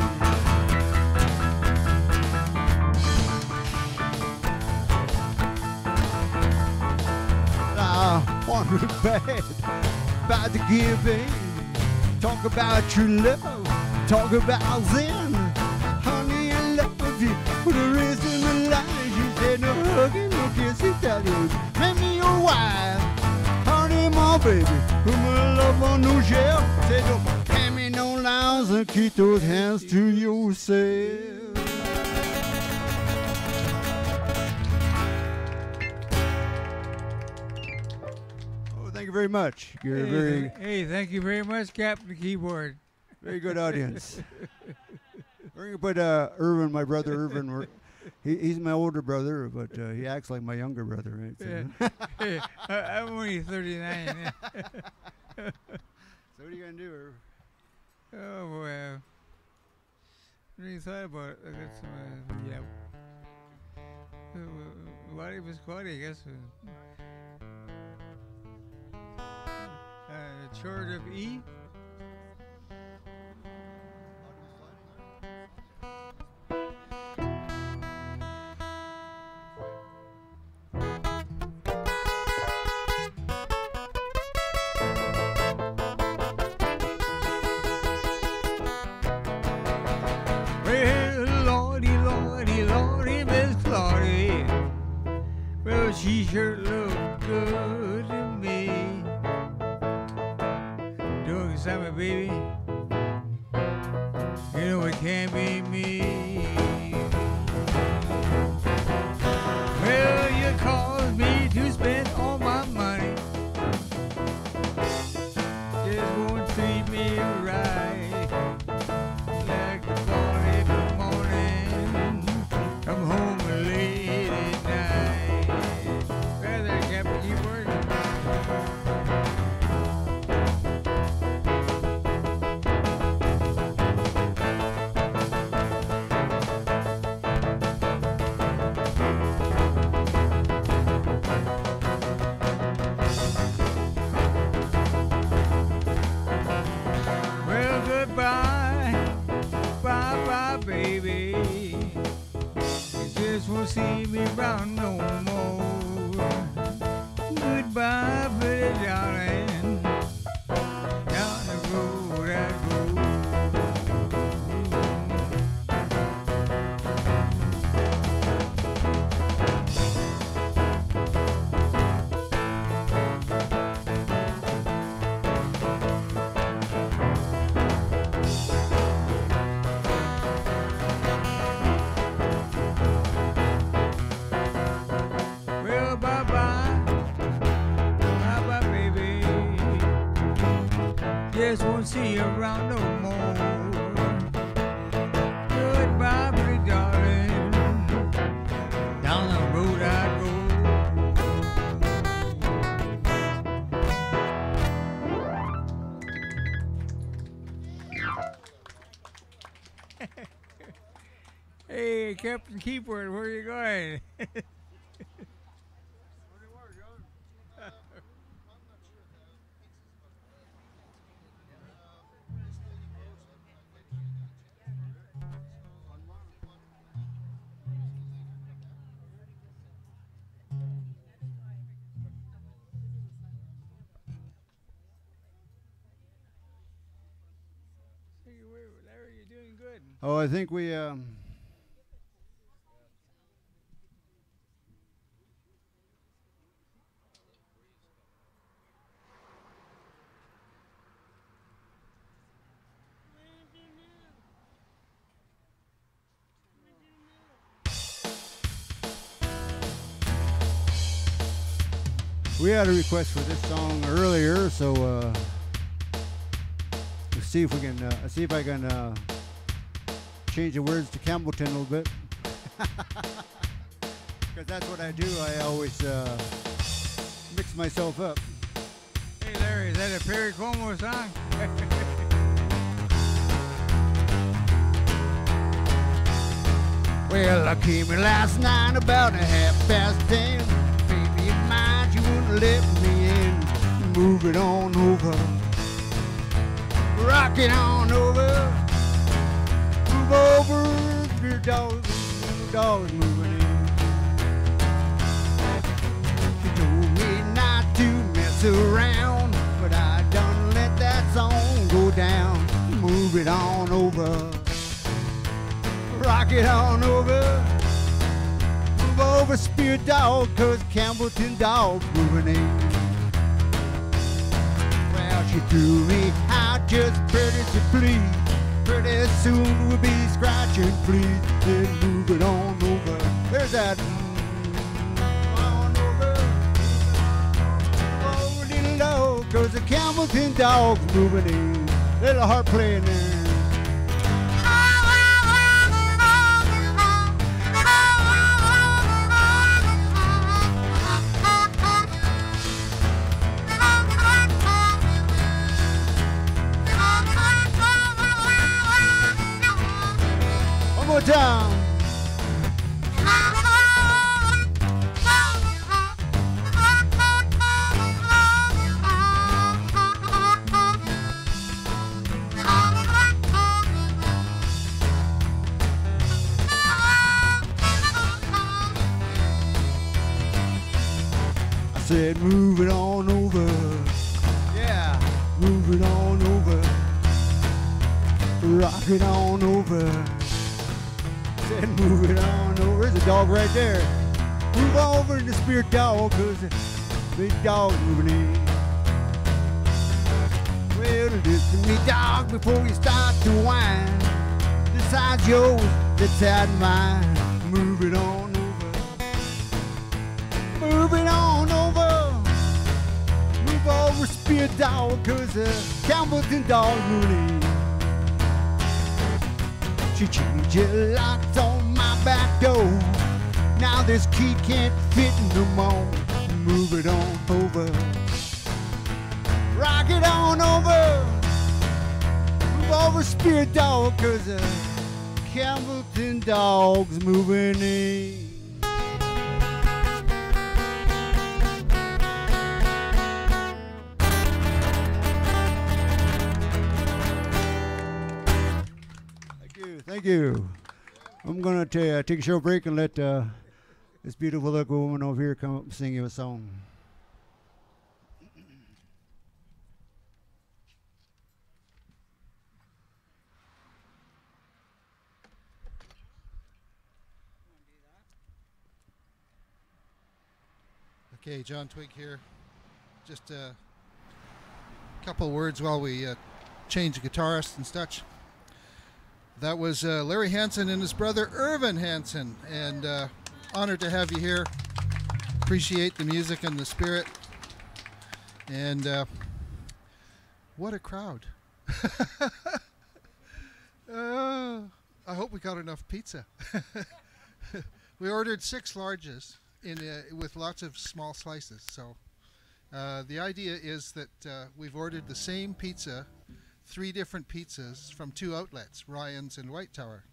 I wonder bad about the giving. Talk about true love. Talk about Zen. Honey, I love you for the rest of my life. You said no hugging, no kissing, tell you, make me your wife. Honey, my baby, put my love on no shelf. Said don't hand me no lines and keep those hands to yourself. Thank you very much. You're very Hey, thank you very much, Captain Keyboard. very good audience. We're going to put Irvin, my brother Irvin. He's my older brother, but he acts like my younger brother. Right? So. Hey, I'm only 39. So what are you going to do, Irvin? Oh, boy. I really thought about it. I got some, Wadi Biscotti, I guess. Chord of E. Well, Lordy, Lordy, Lordy, Miss Lordy. Well, she sure looked good to me. Doing something, baby. You know it can't be me. Well, you caused me to spend all my money. Just won't treat me right. Like the morning, good morning. Come home late at night. Well, there, Captain Keyboard. Well, goodbye, bye-bye, baby. You just won't see me round no more. Goodbye, pretty darling. Down the road I go. Well, bye-bye, bye-bye, baby. Just won't see you around no more. Goodbye, pretty darling. Down the road I go. Hey, Captain Keyboard, where are you going? Larry, you're doing good. Oh, I think we we had a request for this song earlier, so see if we can. See if I can change the words to Campbellton a little bit. Because that's what I do. I always mix myself up. Hey Larry, is that a Perry Como song? Well, I came in last night about 10:30. Baby of mine, you wouldn't let me in. Move it on over. Rock it on over. Move over. Your dog's moving in. She told me not to mess around, but I done let that song go down. Move it on over. Rock it on over. Move over, Spirit Dog, 'cause Campbellton dog's moving in. Well, she threw me out just pretty to please. Pretty soon we'll be scratching, please. Then move it on over. There's that. On over. Oh, little dog, 'cause the Campbellton dog's moving in. Little harp playing there. Down. I said, move it on over. Yeah, move it on over. Rock it on over. Said move it on over. There's a dog right there. Move over the Spirit Dog, 'cause the big dog's moving in. Well, listen to me, dog, before you start to whine. This side's yours, this side mine. Move it on over. Move it on over. Move over, Spirit Dog, 'cause the Campbellton dog's moving in. She changed your locks on my back door. Now this key can't fit no more. Move it on over. Rock it on over. Move over, Spirit Dog, 'cause the Campbellton dog's moving in. Thank you. I'm going to take a short break and let this beautiful little woman over here come up and sing you a song. Okay, John Twig here. Just a couple words while we change the guitarist and such. That was Larry Hansen and his brother Irvin Hansen, and honored to have you here. Appreciate the music and the spirit, and what a crowd. I hope we got enough pizza. We ordered 6 larges with lots of small slices, so the idea is that we've ordered the same pizza, 3 different pizzas from 2 outlets, Ryan's and White Tower.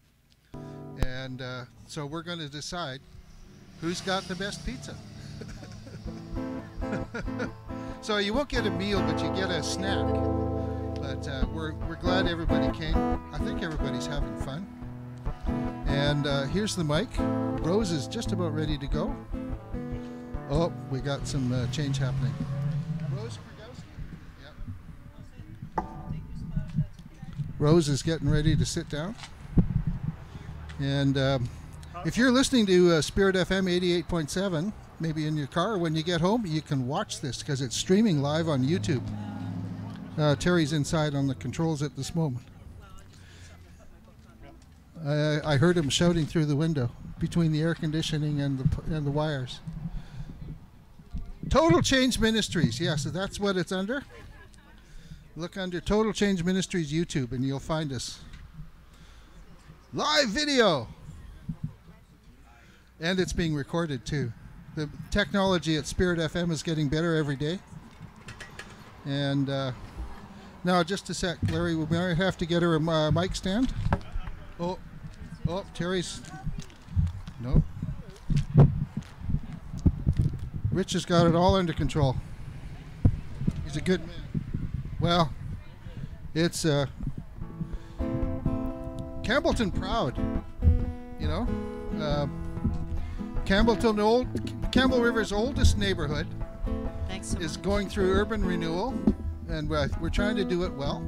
And so we're going to decide who's got the best pizza. So you won't get a meal, but you get a snack. But we're glad everybody came. I think everybody's having fun. And here's the mic. Rose is just about ready to go. Oh, we got some change happening. Rose is getting ready to sit down. And if you're listening to Spirit FM 88.7, maybe in your car, when you get home, you can watch this because it's streaming live on YouTube. Terry's inside on the controls at this moment. I heard him shouting through the window between the air conditioning and the wires. Total Change Ministries, yes, so that's what it's under. Look under Total Change Ministries YouTube and you'll find us. Live video! And it's being recorded too. The technology at Spirit FM is getting better every day. And now just a sec, Larry, we might have to get her a mic stand. Oh, Terry's, no. Rich has got it all under control. He's a good man. Well, it's Campbellton proud, you know. Campbell River's oldest neighborhood is going through urban renewal, and we're trying to do it well.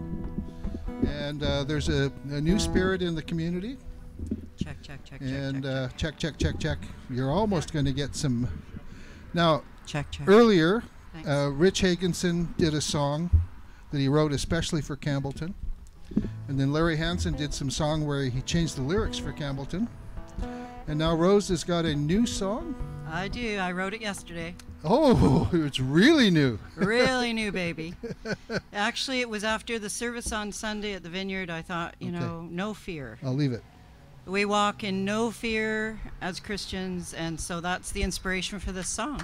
And there's a new spirit in the community. Check. Check. You're almost going to get some. Now, Check. earlier, Rich Hagensen did a song that he wrote especially for Campbellton. And then Larry Hansen did some song where he changed the lyrics for Campbellton. And now Rose has got a new song. I do. I wrote it yesterday. Oh, it's really new. Really new, baby. Actually, it was after the service on Sunday at the Vineyard. I thought, you know, no fear. I'll leave it. We walk in no fear as Christians, and so that's the inspiration for this song.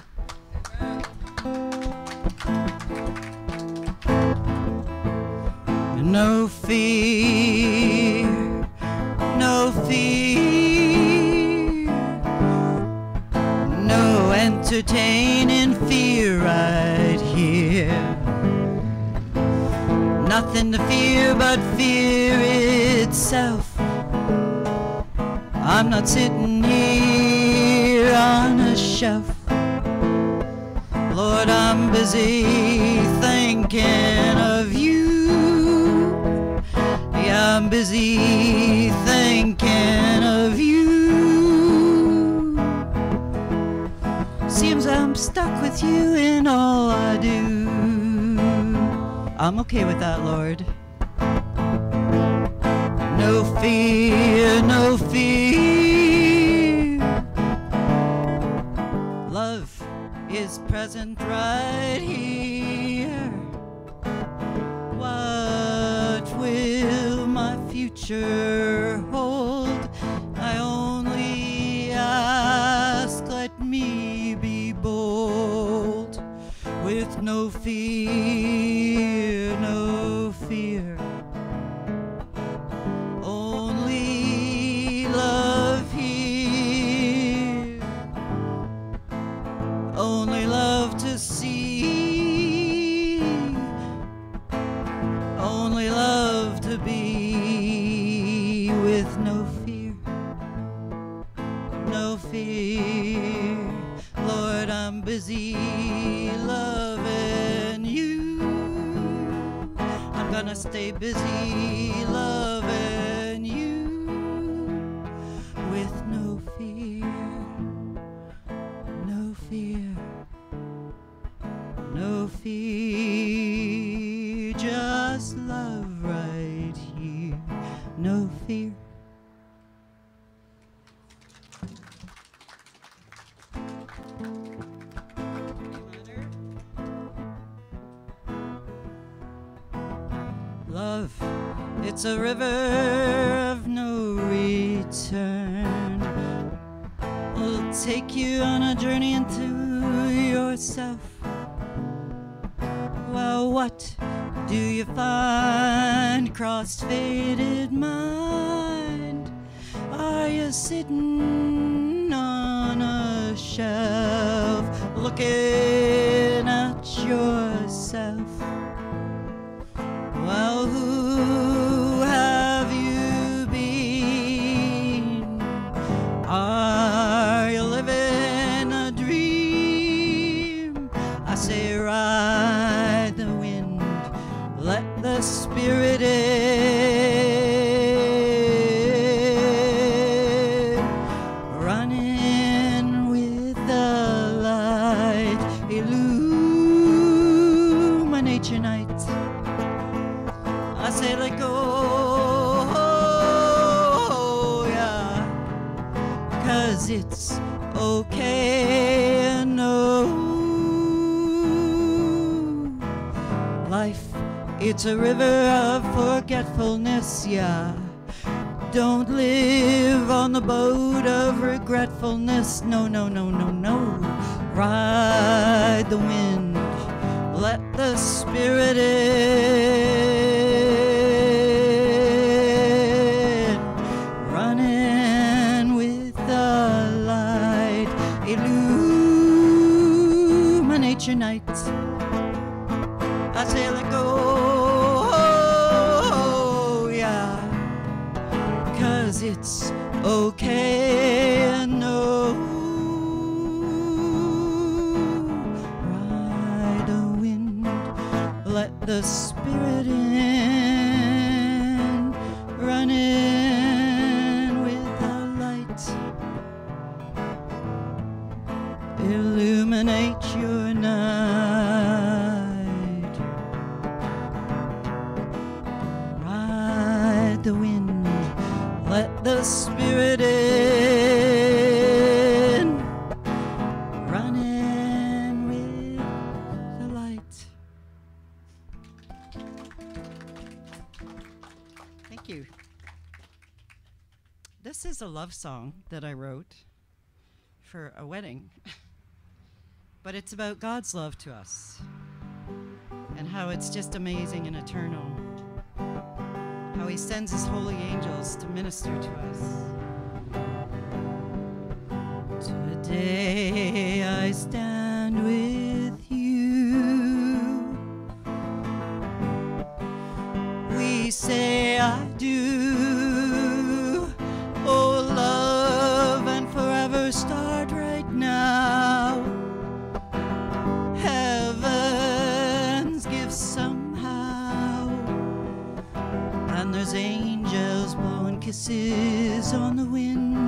No fear, no fear, no entertaining fear right here. Nothing to fear but fear itself. I'm not sitting here on a shelf. Lord, I'm busy thinking of you. Yeah, I'm busy thinking of you. Seems I'm stuck with you in all I do. I'm okay with that, Lord. No fear, no fear. Love is present right here. What will my future hold? I only ask, let me be bold. With no fear, no fear. Only love here. Only love to see. Only love to be. With no fear. No fear. Lord, I'm busy loving you. I'm gonna stay busy loving you. With no fear. No fear. No fear. Just love right here. No fear. Love, it's a river of no return. Will take you on a journey into yourself. Well, what do you find? Cross-faded mind. Are you sitting on a shelf looking at yourself? Well, who have you been? Are you living a dream? I say ride the wind, let the spirit in. Running with the light, illuminate your night. I say let go, yeah, 'cause it's okay and no. Life It's a river of forgetfulness, yeah. Don't live on the boat of regretfulness. No, no, no, no, no. Ride the wind. Let the spirit in. Running with the light. Illuminate your night. I say let go. It's okay and no. Ride the wind, let the spirit in. Run in with the light. Illuminate your night. Ride the wind. Let the spirit in. Run in with the light. Thank you. This is a love song that I wrote for a wedding. But it's about God's love to us and how it's just amazing and eternal. How he sends his holy angels to minister to us. Today I stand with you. We say I do. Oh, love and forever start right now. Heaven's gift somehow. And there's angels blowing kisses on the wind.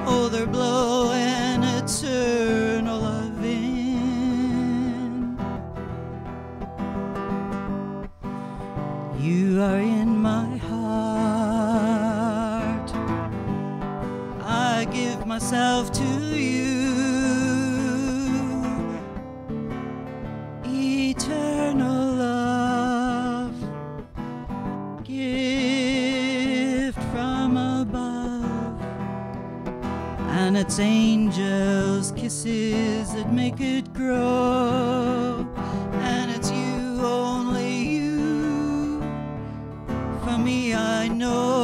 Oh, they're blowing eternal love in. You are in my heart. I give myself to you. Eternal love, gift from above, and it's angels' kisses that make it grow. And it's you, only you, for me I know.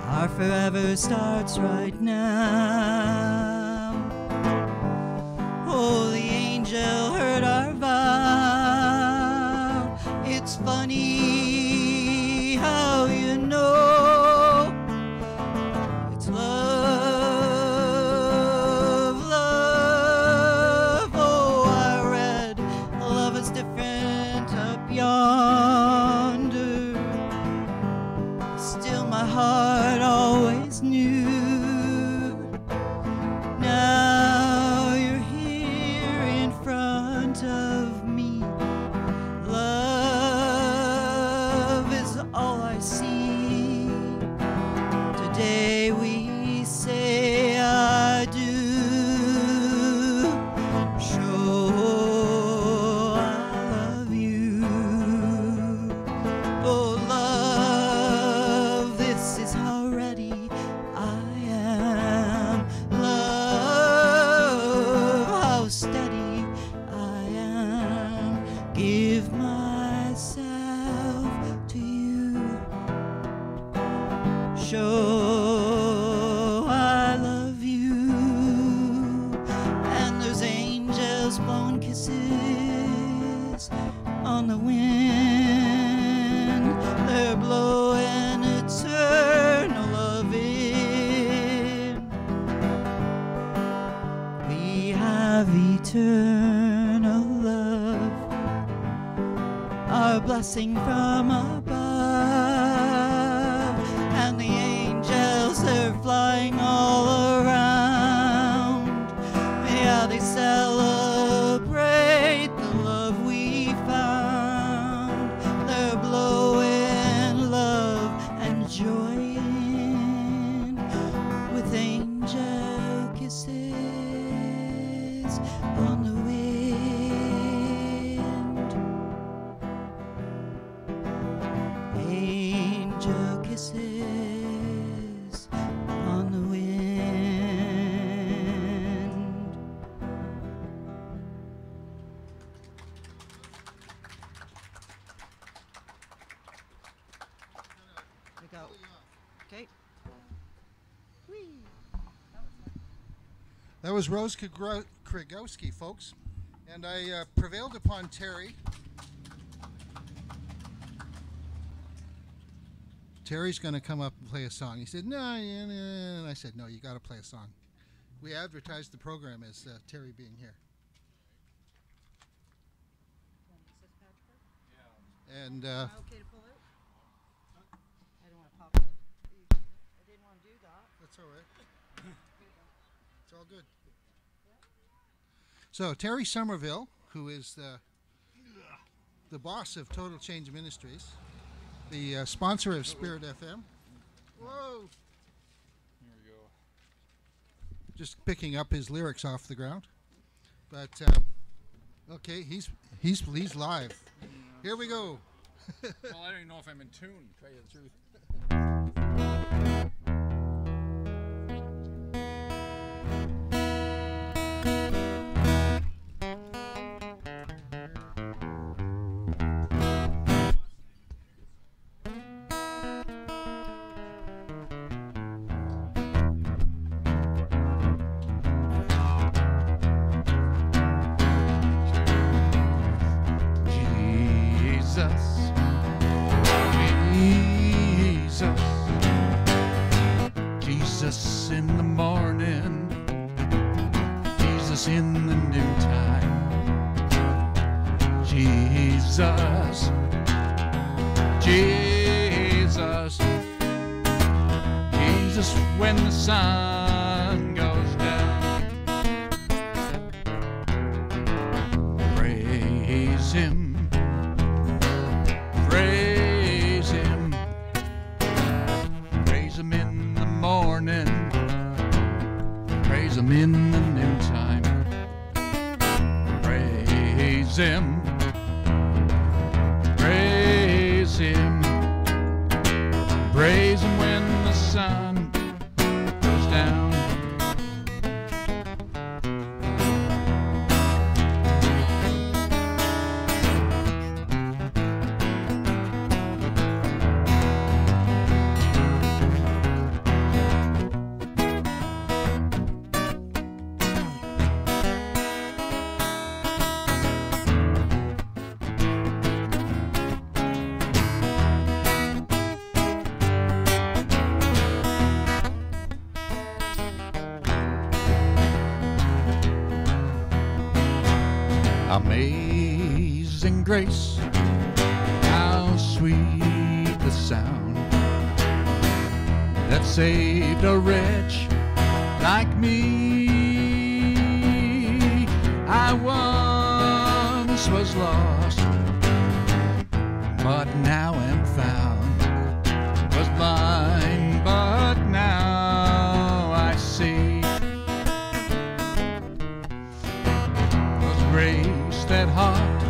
Our forever starts right now. Oh, the angel heard our vow. It's funny how you know. It's love, love. Oh, I read love is different up yonder. Still my heart always knew. Now you're here in front of me. Love is all I see. Today we say I do. Show I love you. Oh, love, this is how ready I am. Love, how steady I am. Give myself to you. Show I love you. And there's angels blowing kisses on the wind. They're blowing eternal love in. We have eternal love, our blessing from above. And the angels, they're flying all around. Yeah, they celebrate the love we found. They're blowing love and joy in with angel kisses on the wind. That was Rose Krigowski, folks. And I prevailed upon Terry. Terry's going to come up and play a song. He said, no, and I said, no, you got to play a song. We advertised the program as Terry being here. And Am I okay to pull out? I don't want to pop out. I didn't want to do that. that's all right. It's all good. So Terry Somerville, who is the boss of Total Change Ministries, the sponsor of Spirit FM. Whoa! Here we go. Just picking up his lyrics off the ground. But okay, he's live. Here we go. Well, I don't even know if I'm in tune, to tell you the truth. Jesus in the morning, Jesus in the noontime, Jesus, Jesus, Jesus when the sun goes down. Praise Him, praise Him, praise Him in the morning, praise Him in the noontime, praise Him, praise Him, praise Him when the sun goes down. Amazing grace, how sweet the sound that saved a wretch like me. I once was lost, but now am found. Was blind, but now I see. Was grace that heart,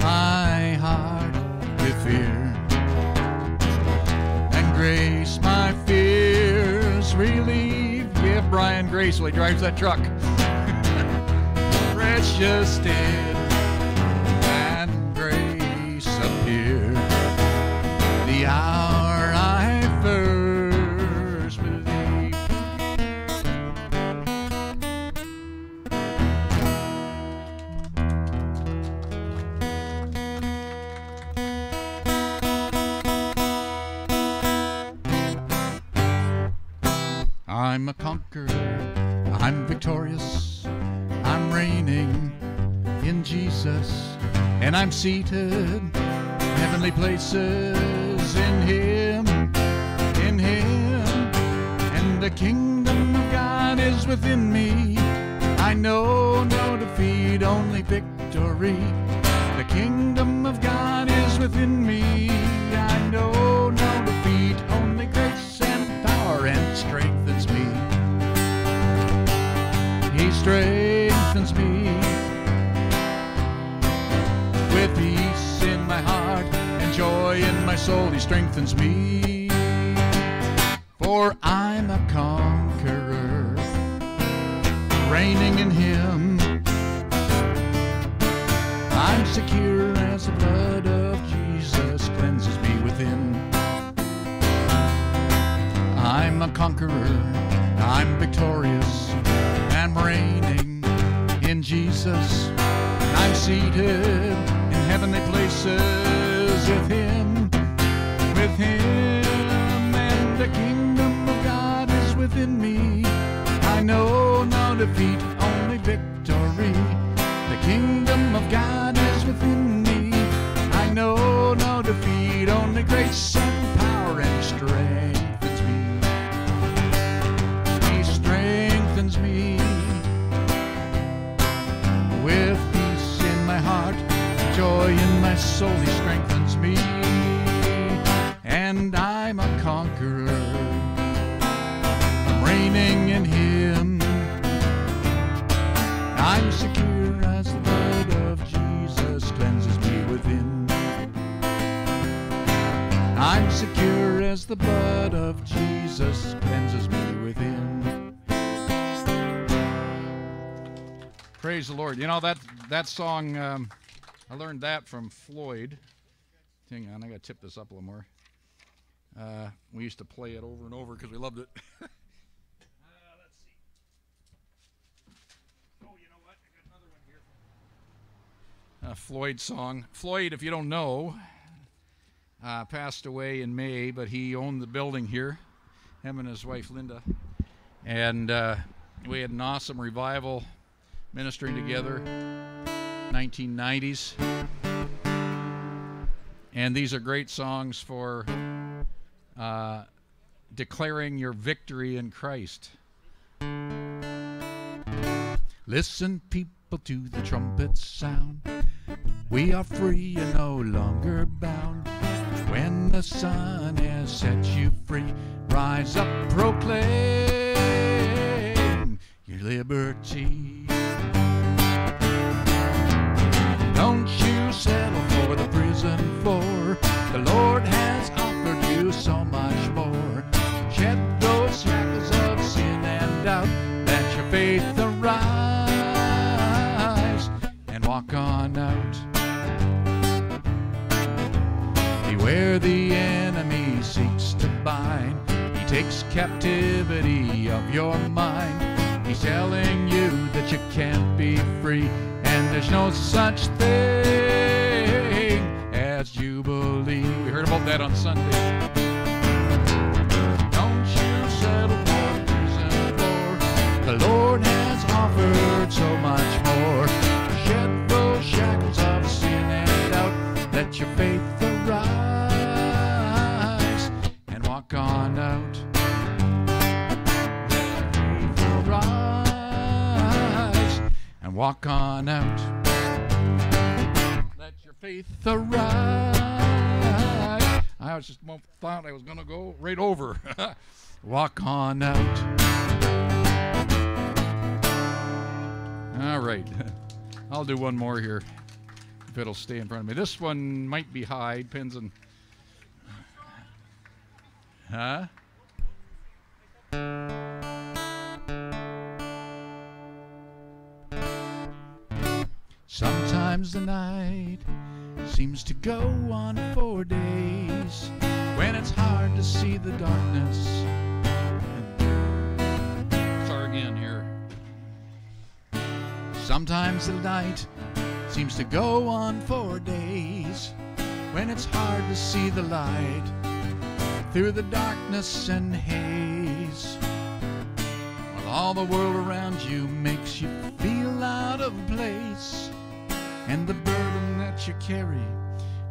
my heart with fear, and grace my fears relieved. Give Brian grace while he drives that truck. Precious did, and grace appeared the hour I first believed. I'm a conqueror, I'm victorious, I'm reigning in Jesus, and I'm seated heavenly places in Him, and the kingdom of God is within me. I know no defeat, only victory. The kingdom of God is within me. I know no defeat, only grace and power, and strengthens me. He strengthens me with peace in my heart and joy in my soul. He strengthens me, for I'm a conqueror, reigning in Him. I'm secure as the blood of Jesus cleanses me within. I'm a conqueror, I'm victorious, I'm reigning in Jesus. I'm seated in heavenly places with Him, and the kingdom of God is within me. I know no defeat, only victory. The kingdom of God is within me. I know no defeat, only grace and power, and He strengthens me. He strengthens me with peace in my heart, joy in my soul. He strengthens me, and I'm a conqueror. I'm reigning in Him. I'm secure as the blood of Jesus cleanses me within. I'm secure as the blood of Jesus cleanses me within. Praise the Lord. You know, that song, I learned that from Floyd. Hang on, I got to tip this up a little more. We used to play it over and over because we loved it. Let's see. Oh, you know what? I got another one here. Floyd song. Floyd, if you don't know, passed away in May, but he owned the building here, him and his wife Linda. And we had an awesome revival ministering together, 1990s. And these are great songs for declaring your victory in Christ. Listen, people, to the trumpet sound. We are free and no longer bound. When the sun has set you free, rise up, proclaim your liberty. Don't you settle for the prison floor. The Lord has offered you so much more. Shed those shackles of sin and doubt. Let your faith arise and walk on out. Beware the enemy seeks to bind. He takes captivity of your mind. He's telling you that you can't be free, and there's no such thing as Jubilee. We heard about that on Sunday. Don't you settle for the prison floor. The Lord has offered so much more. Shed those shackles of sin and doubt. Let your faith arise and walk on out. And walk on out. Let your faith arise. I was just thought I was going to go right over. Walk on out. All right. I'll do one more here if it'll stay in front of me. This one might be high. Depends on. Huh? Sometimes the night seems to go on for days, when it's hard to see the darkness. Start again here. Sometimes the night seems to go on for days, when it's hard to see the light through the darkness and haze. While all the world around you makes you feel out of place, and the burden that you carry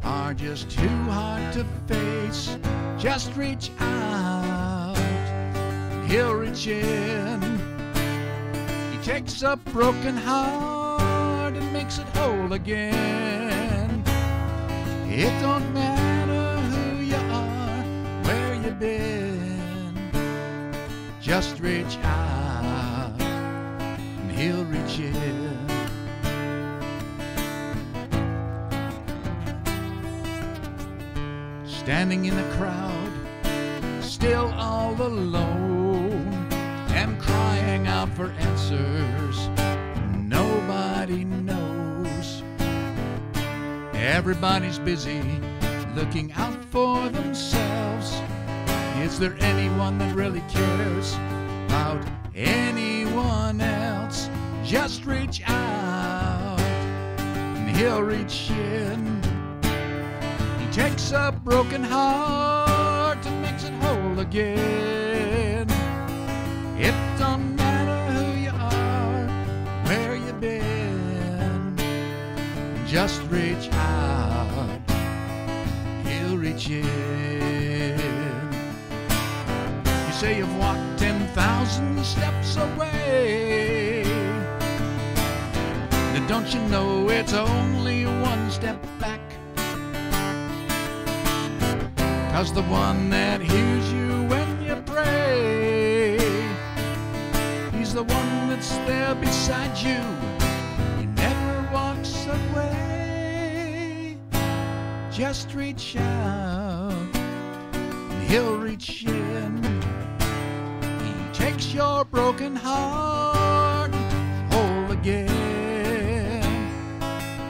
are just too hard to face. Just reach out, He'll reach in. He takes a broken heart and makes it whole again. It don't matter who you are, where you've been. Just reach out and He'll reach in. Standing in a crowd, still all alone, and crying out for answers nobody knows. Everybody's busy looking out for themselves. Is there anyone that really cares about anyone anyone else. Just reach out and he'll reach in. He takes a broken heart and makes it whole again. It don't matter who you are, where you've been. Just reach out, he'll reach in. You say you've walked 10,000 steps away. Then don't you know it's only one step back? 'Cause the one that hears you when you pray, he's the one that's there beside you. He never walks away. Just reach out, and he'll reach in. He takes your broken heart whole again.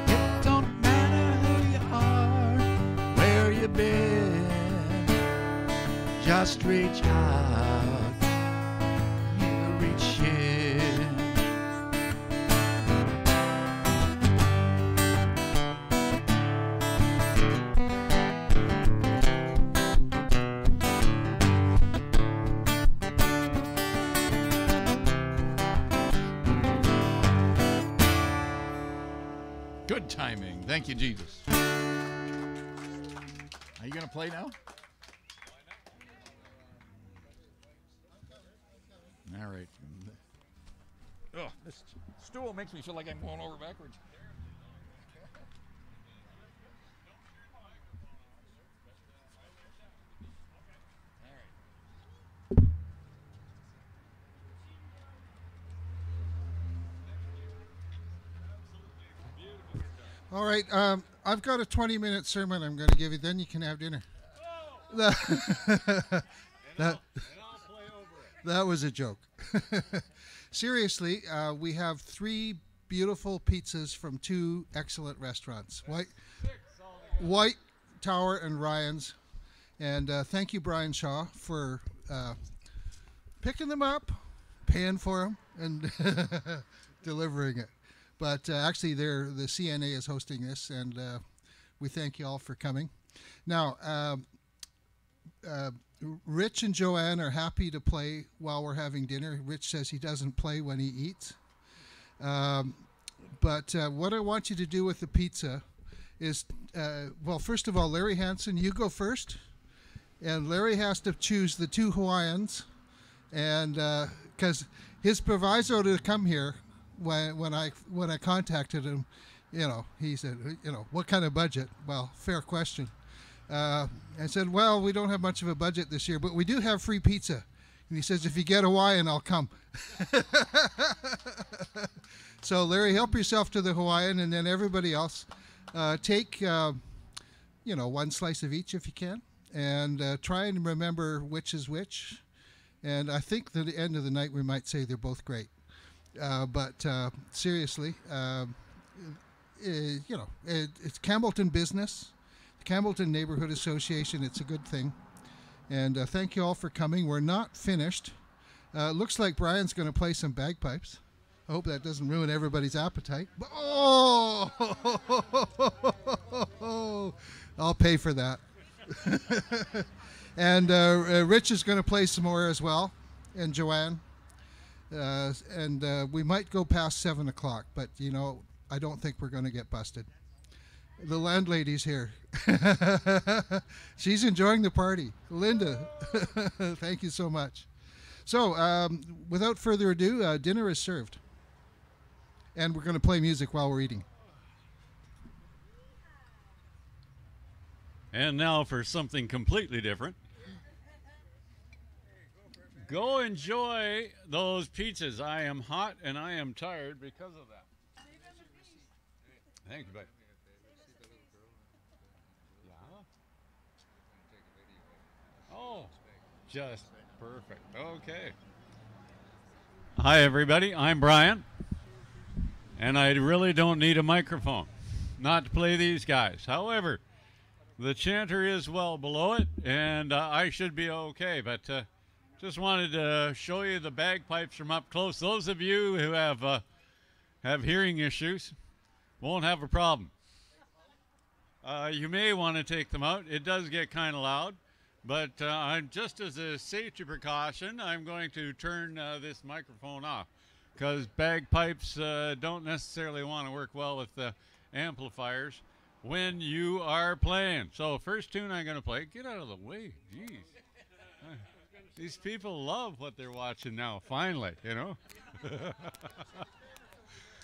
It don't matter who you are, where you've been. Just reach out, he'll reach in. Good timing. Thank you, Jesus. Are you going to play now? All right. Oh, this stool makes me feel like I'm going over backwards. All right, I've got a 20-minute sermon I'm going to give you. Then you can have dinner. That was a joke. Seriously, we have 3 beautiful pizzas from 2 excellent restaurants, White Tower and Ryan's. And thank you, Brian Shaw, for picking them up, paying for them, and delivering it. But actually, the CNA is hosting this, and we thank you all for coming. Now, Rich and Joanne are happy to play while we're having dinner. Rich says he doesn't play when he eats. But what I want you to do with the pizza is, well, first of all, Larry Hansen, you go first. And Larry has to choose the 2 Hawaiians. And because his proviso to come here, when I contacted him, he said, what kind of budget? Well, fair question. I said, well, we don't have much of a budget this year, but we do have free pizza. And he says, if you get Hawaiian, I'll come. So, Larry, help yourself to the Hawaiian, and then everybody else, take, 1 slice of each if you can, and try and remember which is which. And I think at the end of the night, we might say they're both great. But seriously, it's Campbellton business. Campbellton Neighborhood Association, it's a good thing. And thank you all for coming. We're not finished. Looks like Brian's going to play some bagpipes. I hope that doesn't ruin everybody's appetite. Oh! I'll pay for that. And Rich is going to play some more as well, and Joanne. And we might go past 7 o'clock, but, I don't think we're going to get busted. The landlady's here. She's enjoying the party. Linda, thank you so much. So, without further ado, dinner is served. And we're going to play music while we're eating. And now for something completely different. Go enjoy those pizzas. I am hot and I am tired because of that. Thank you, buddy. Oh, just perfect. Okay. Hi, everybody. I'm Brian, and I really don't need a microphone not to play these guys. However, the chanter is well below it, and I should be okay. But Just wanted to show you the bagpipes from up close. Those of you who have hearing issues won't have a problem. You may want to take them out. It does get kind of loud, but I'm just as a safety precaution, I'm going to turn this microphone off because bagpipes don't necessarily want to work well with the amplifiers when you are playing. So first tune I'm going to play, get out of the way, jeez. These people love what they're watching now, finally, you know.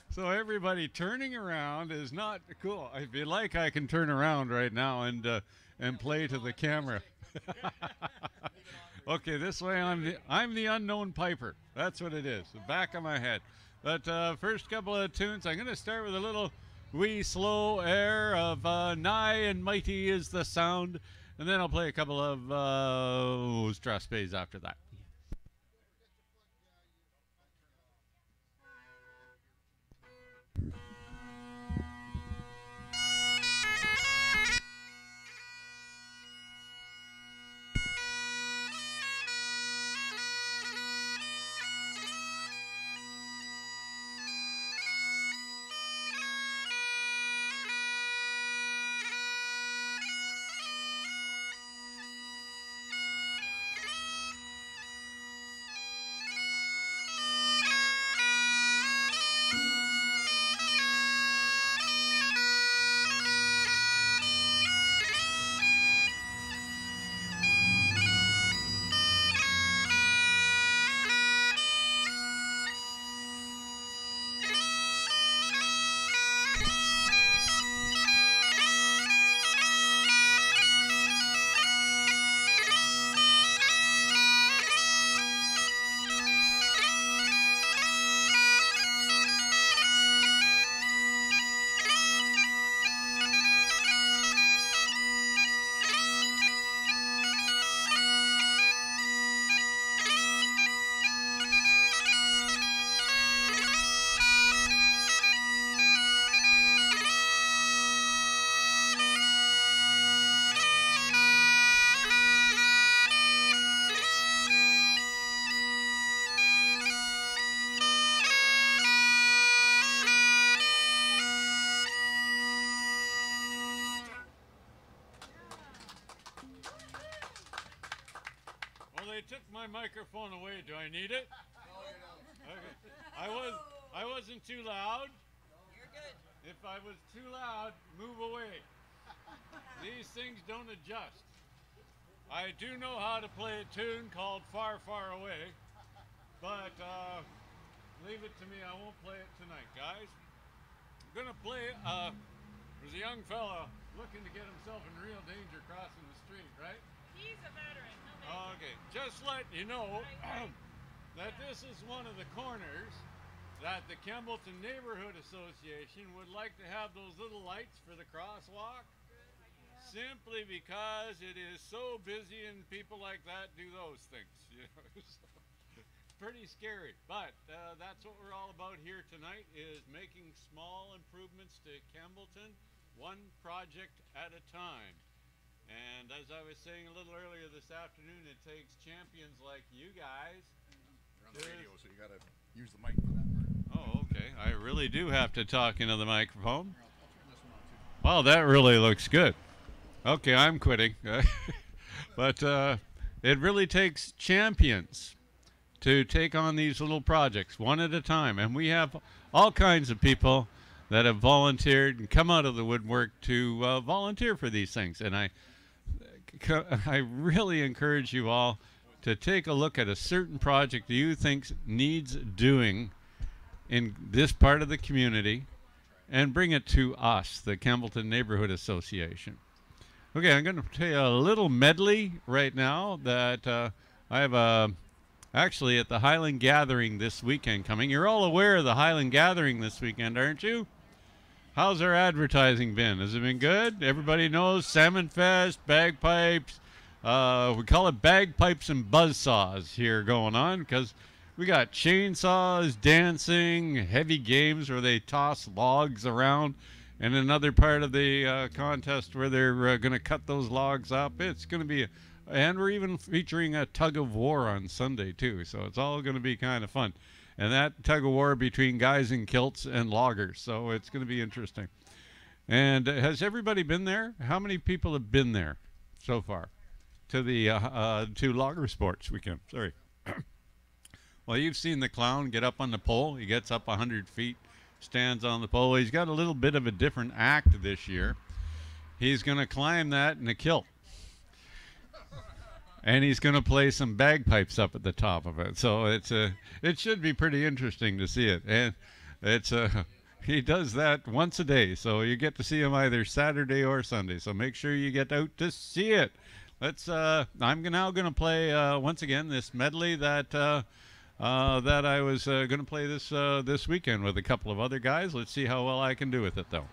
So everybody turning around is not cool. If you like, I can turn around right now and play to the camera. Okay, this way I'm the unknown piper. That's what it is, the back of my head. But first couple of tunes, I'm going to start with a little wee slow air of Nigh and Mighty is the Sound, and then I'll play a couple of Strasbays after that. They took my microphone away. Do I need it? No, you don't. Okay. I wasn't too loud. You're good. If I was too loud, move away. These things don't adjust. I do know how to play a tune called Far, Far Away, but leave it to me. I won't play it tonight, guys. I'm going to play, there's a young fella looking to get himself in real danger crossing the street, right? He's a veteran. Okay, just letting you know that this is one of the corners that the Campbellton Neighborhood Association would like to have those little lights for the crosswalk, simply because it is so busy and people like that do those things. You know? Pretty scary, but that's what we're all about here tonight, is making small improvements to Campbellton, one project at a time. And as I was saying a little earlier this afternoon, it takes champions like you guys. You're on the radio, so you got to use the mic for that part. Oh, okay. I really do have to talk into the microphone. Wow, that really looks good. Okay, I'm quitting. But it really takes champions to take on these little projects one at a time. And we have all kinds of people that have volunteered and come out of the woodwork to volunteer for these things. And I really encourage you all to take a look at a certain project you think needs doing in this part of the community and bring it to us, the Campbellton Neighborhood Association. Okay, I'm going to play a little medley right now that I have actually at the Highland Gathering this weekend coming. You're all aware of the Highland Gathering this weekend, aren't you? How's our advertising been? Has it been good? Everybody knows Salmon Fest, bagpipes. We call it bagpipes and buzzsaws here going on because we got chainsaws, dancing, heavy games where they toss logs around, and another part of the contest where they're going to cut those logs up. It's going to be And we're even featuring a tug of war on Sunday, too. So it's all going to be kind of fun. And that tug of war between guys in kilts and loggers. So it's going to be interesting. And has everybody been there? How many people have been there so far to the to Logger Sports weekend? Sorry. Well, you've seen the clown get up on the pole. He gets up 100 feet, stands on the pole. He's got a little bit of a different act this year. He's going to climb that in a kilt. And he's going to play some bagpipes up at the top of it. So it should be pretty interesting to see it. And it's he does that once a day. So you get to see him either Saturday or Sunday. So make sure you get out to see it. I'm now going to play once again this medley that I was going to play this weekend with a couple of other guys. Let's see how well I can do with it, though.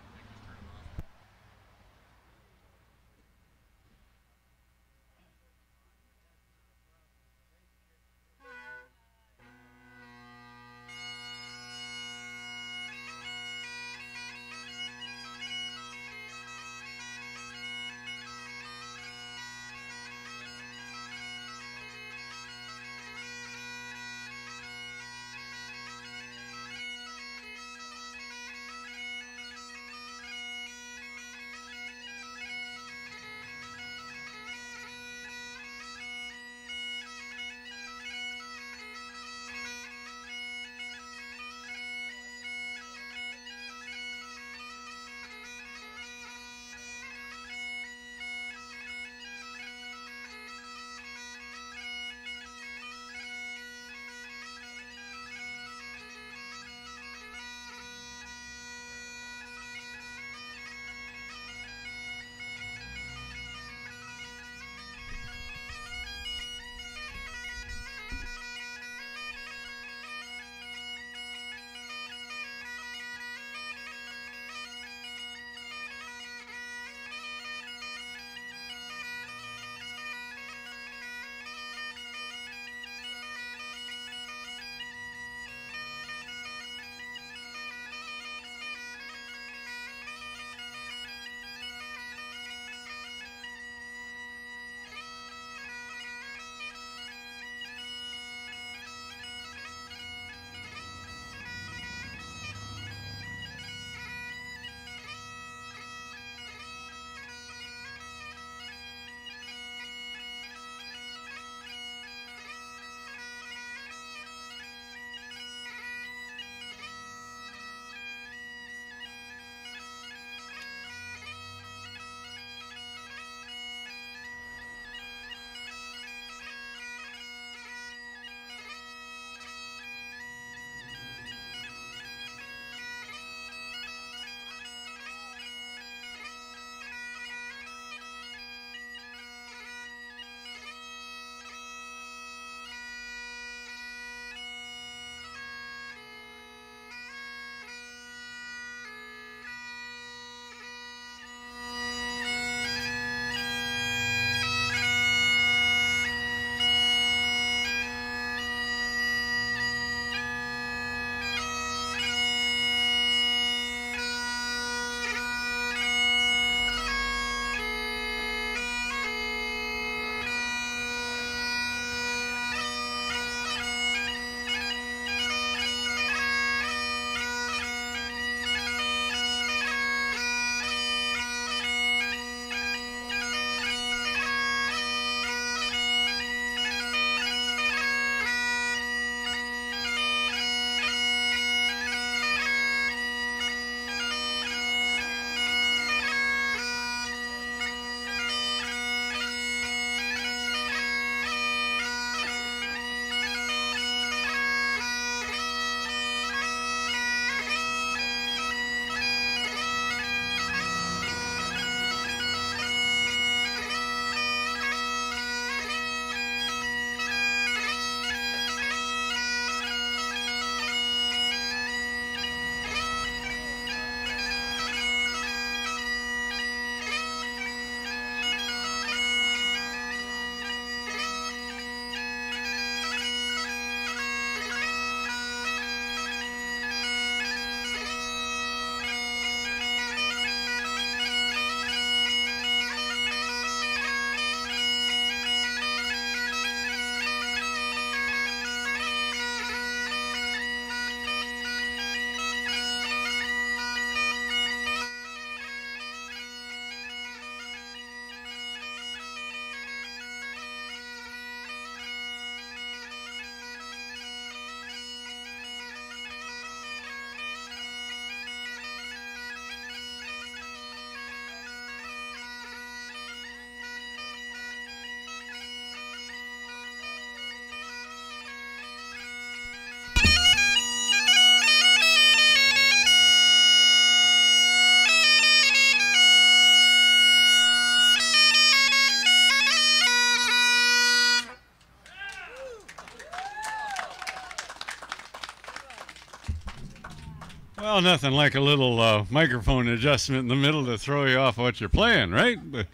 Well, nothing like a little microphone adjustment in the middle to throw you off what you're playing, right? But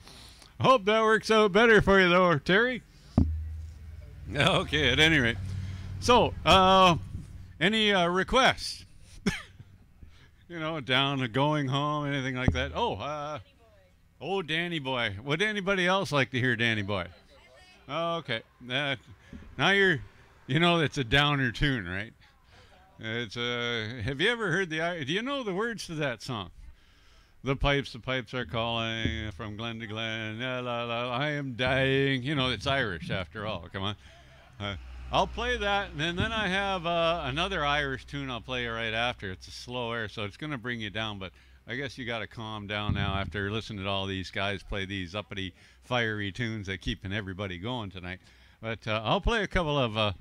I hope that works out better for you, though, Terry. Okay, at any rate. So, any requests? You know, down, going home, anything like that? Oh, Danny Boy. Would anybody else like to hear Danny Boy? Oh, okay. Now you know, it's a downer tune, right? It's have you ever heard do you know the words to that song? The pipes are calling from glen to glen. La, la, la, I am dying. You know, it's Irish after all. Come on. I'll play that, and then I have another Irish tune I'll play right after. It's a slow air, so it's going to bring you down, but I guess you got to calm down now after listening to all these guys play these uppity, fiery tunes that keeping everybody going tonight. But I'll play a couple of...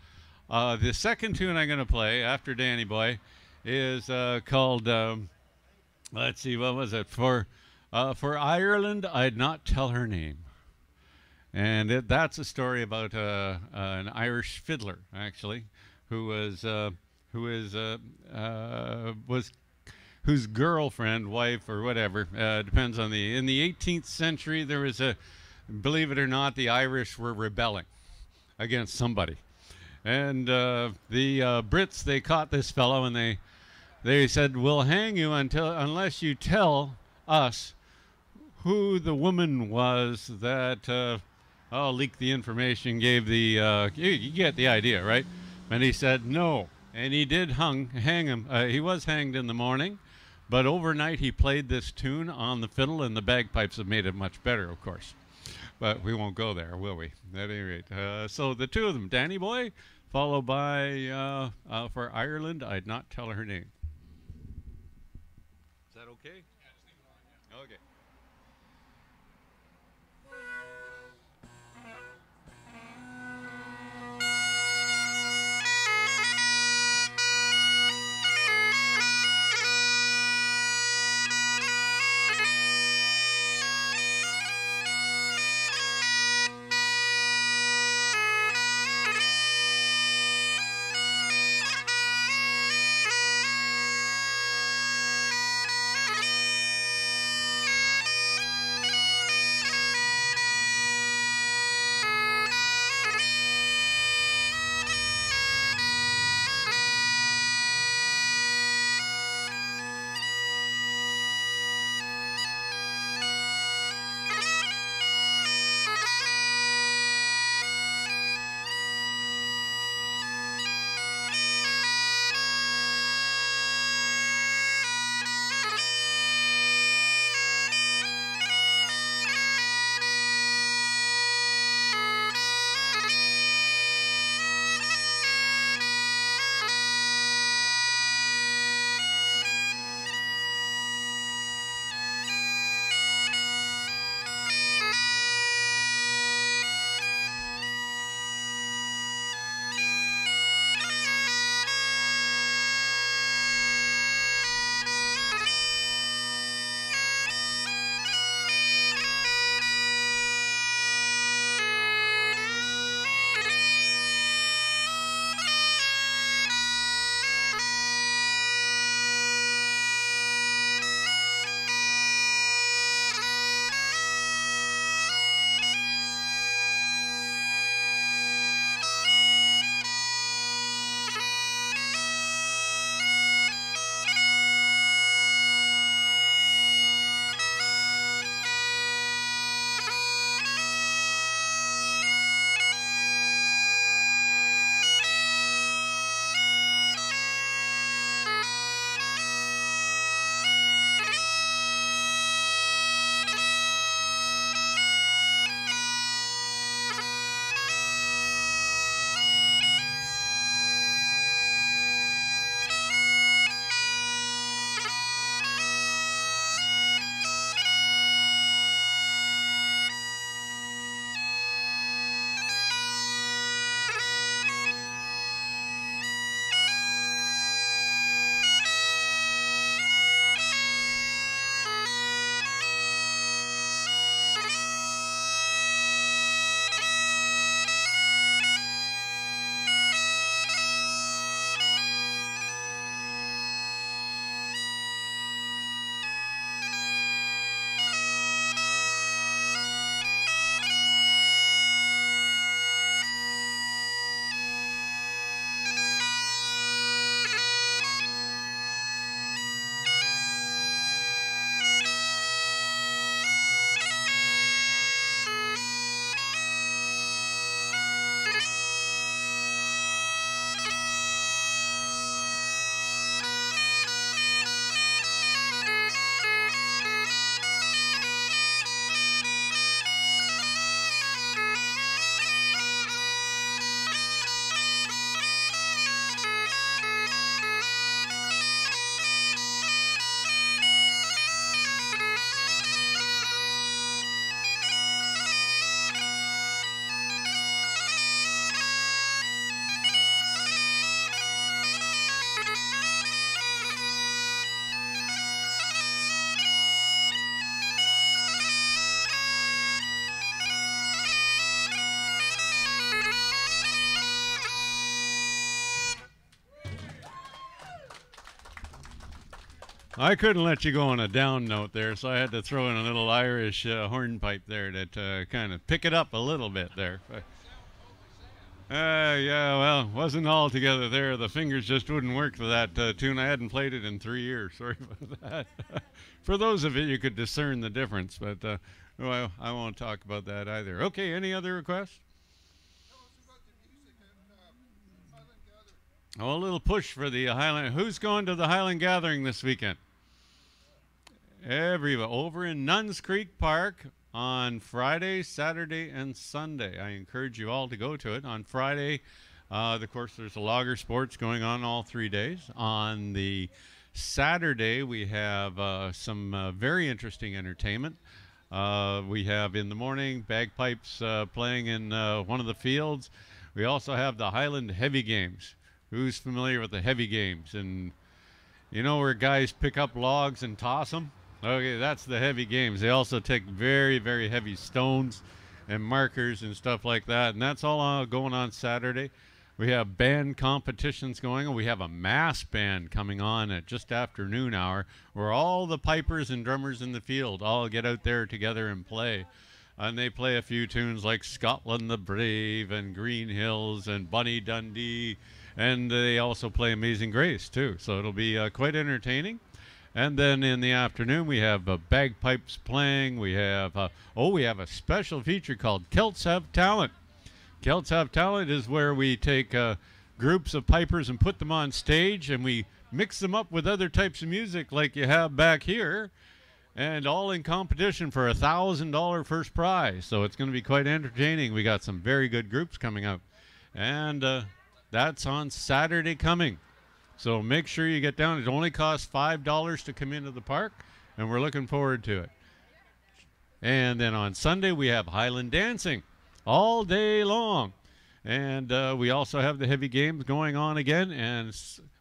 the second tune I'm going to play after Danny Boy is called, let's see, what was it? For Ireland, I'd Not Tell Her Name. And that's a story about an Irish fiddler, actually, whose girlfriend, wife, or whatever, depends on in the 18th century, there was believe it or not, the Irish were rebelling against somebody. And the Brits, they caught this fellow, and they said, we'll hang you unless you tell us who the woman was that leaked the information, gave the you get the idea, right? And he said no, and he did hang him. He was hanged in the morning, but overnight he played this tune on the fiddle, and the bagpipes have made it much better, of course. But we won't go there, will we? At any rate. So the two of them, Danny Boy, followed by, for Ireland, I'd Not Tell Her Name. Is that okay? Okay. I couldn't let you go on a down note there, so I had to throw in a little Irish hornpipe there to kind of pick it up a little bit there. Yeah, well, wasn't all together there. The fingers just wouldn't work for that tune. I hadn't played it in 3 years. Sorry about that. For those of you could discern the difference, but well, I won't talk about that either. Okay, any other requests? Oh, a little push for the Highland. Who's going to the Highland Gathering this weekend? Everybody over in Nuns Creek Park on Friday, Saturday, and Sunday. I encourage you all to go to it. On Friday, of course, there's a logger sports going on all 3 days. On the Saturday, we have some very interesting entertainment. We have in the morning bagpipes playing in one of the fields. We also have the Highland Heavy Games. Who's familiar with the heavy games? And you know where guys pick up logs and toss them? Okay, that's the heavy games. They also take very, very heavy stones and markers and stuff like that. And that's all going on Saturday. We have band competitions going on. We have a mass band coming on at just after noon hour where all the pipers and drummers in the field all get out there together and play. And they play a few tunes like Scotland the Brave and Green Hills and Bunny Dundee. And they also play Amazing Grace, too. So it'll be quite entertaining. And then in the afternoon, we have bagpipes playing. We have, we have a special feature called Celts Have Talent. Celts Have Talent is where we take groups of pipers and put them on stage, and we mix them up with other types of music like you have back here, and all in competition for a $1,000 first prize. So it's going to be quite entertaining. We got some very good groups coming out. And that's on Saturday coming. So make sure you get down. It only costs $5 to come into the park, and we're looking forward to it. And then on Sunday, we have Highland dancing all day long. And we also have the heavy games going on again. And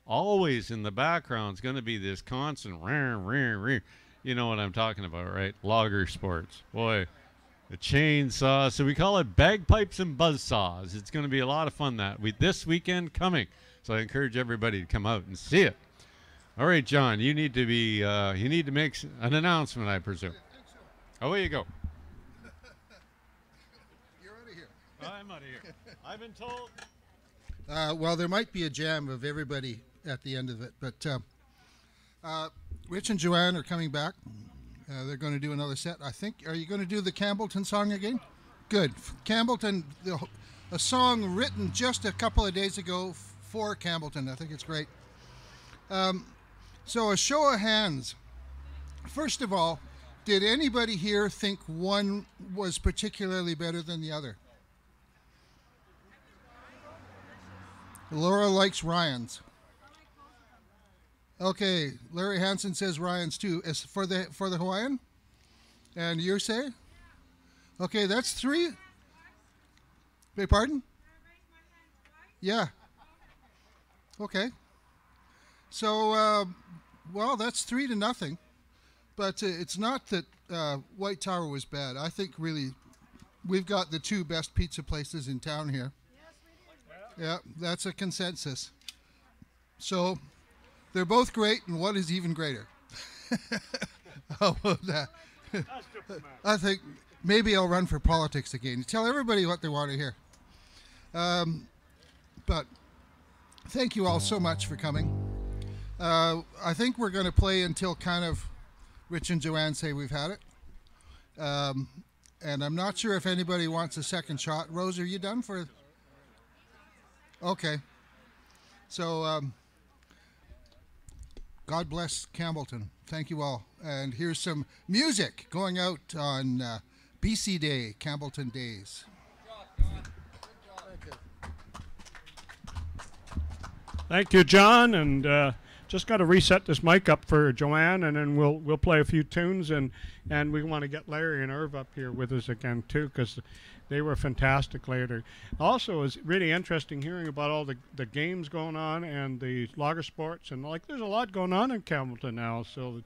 always in the background is going to be this constant, you know what I'm talking about, right? Logger sports. Boy, the chainsaw. So we call it bagpipes and buzzsaws. It's going to be a lot of fun this weekend coming. So I encourage everybody to come out and see it. All right, John, you need to be you need to make an announcement, I presume. Away you go. You're out of here. I'm out of here. I've been told. Well, there might be a jam of everybody at the end of it, but Rich and Joanne are coming back. They're going to do another set. I think. Are you going to do the Campbellton song again? Good. Campbellton, a song written just a couple of days ago for Campbellton. I think it's great. So a show of hands. First of all, did anybody here think one was particularly better than the other? Laura likes Ryan's. Okay, Larry Hansen says Ryan's too. As for the Hawaiian? And you say? Okay, that's 3. Beg pardon? Yeah. Okay. So, well, that's 3-0. But it's not that White Tower was bad. I think really we've got the 2 best pizza places in town here. Yeah, that's a consensus. So they're both great, and one is even greater. How about that? I think maybe I'll run for politics again. Tell everybody what they want to hear. But thank you all so much for coming. I think we're going to play until kind of Rich and Joanne say we've had it. And I'm not sure if anybody wants a second shot. Rose, are you done for? Okay. So God bless Campbellton. Thank you all. And here's some music going out on BC Day, Campbellton Days. Thank you, John. And just got to reset this mic up for Joanne, and then we'll play a few tunes, and we want to get Larry and Irv up here with us again too, because they were fantastic later. Also, it's really interesting hearing about all the games going on and the logger sports, and there's a lot going on in Campbellton now. So,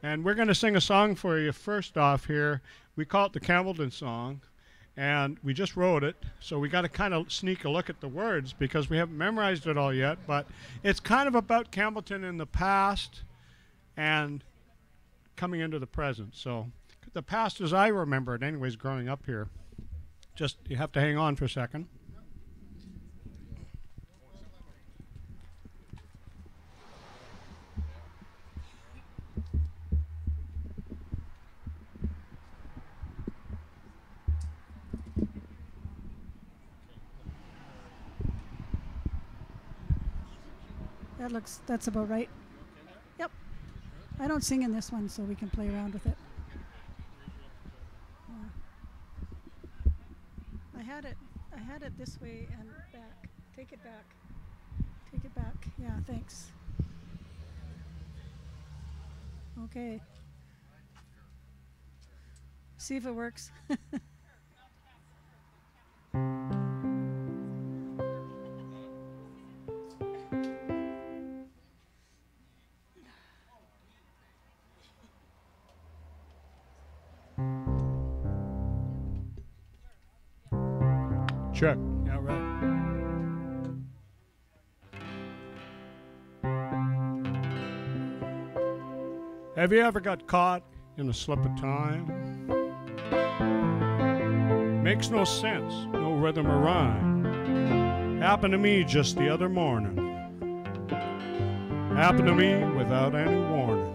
and we're going to sing a song for you first off here. We call it the Campbellton song, and we just wrote it, so we got to kind of sneak a look at the words because we haven't memorized it all yet. But it's kind of about Campbellton in the past, and coming into the present. So the past as I remember it, anyways, growing up here. Just, you have to hang on for a second. That's about right. Yep. I don't sing in this one, so we can play around with it. Yeah. I had it this way and back. Take it back. Take it back. Yeah, thanks. Okay. See if it works. Check. Yeah, right. Have you ever got caught in a slip of time? Makes no sense, no rhythm or rhyme. Happened to me just the other morning. Happened to me without any warning.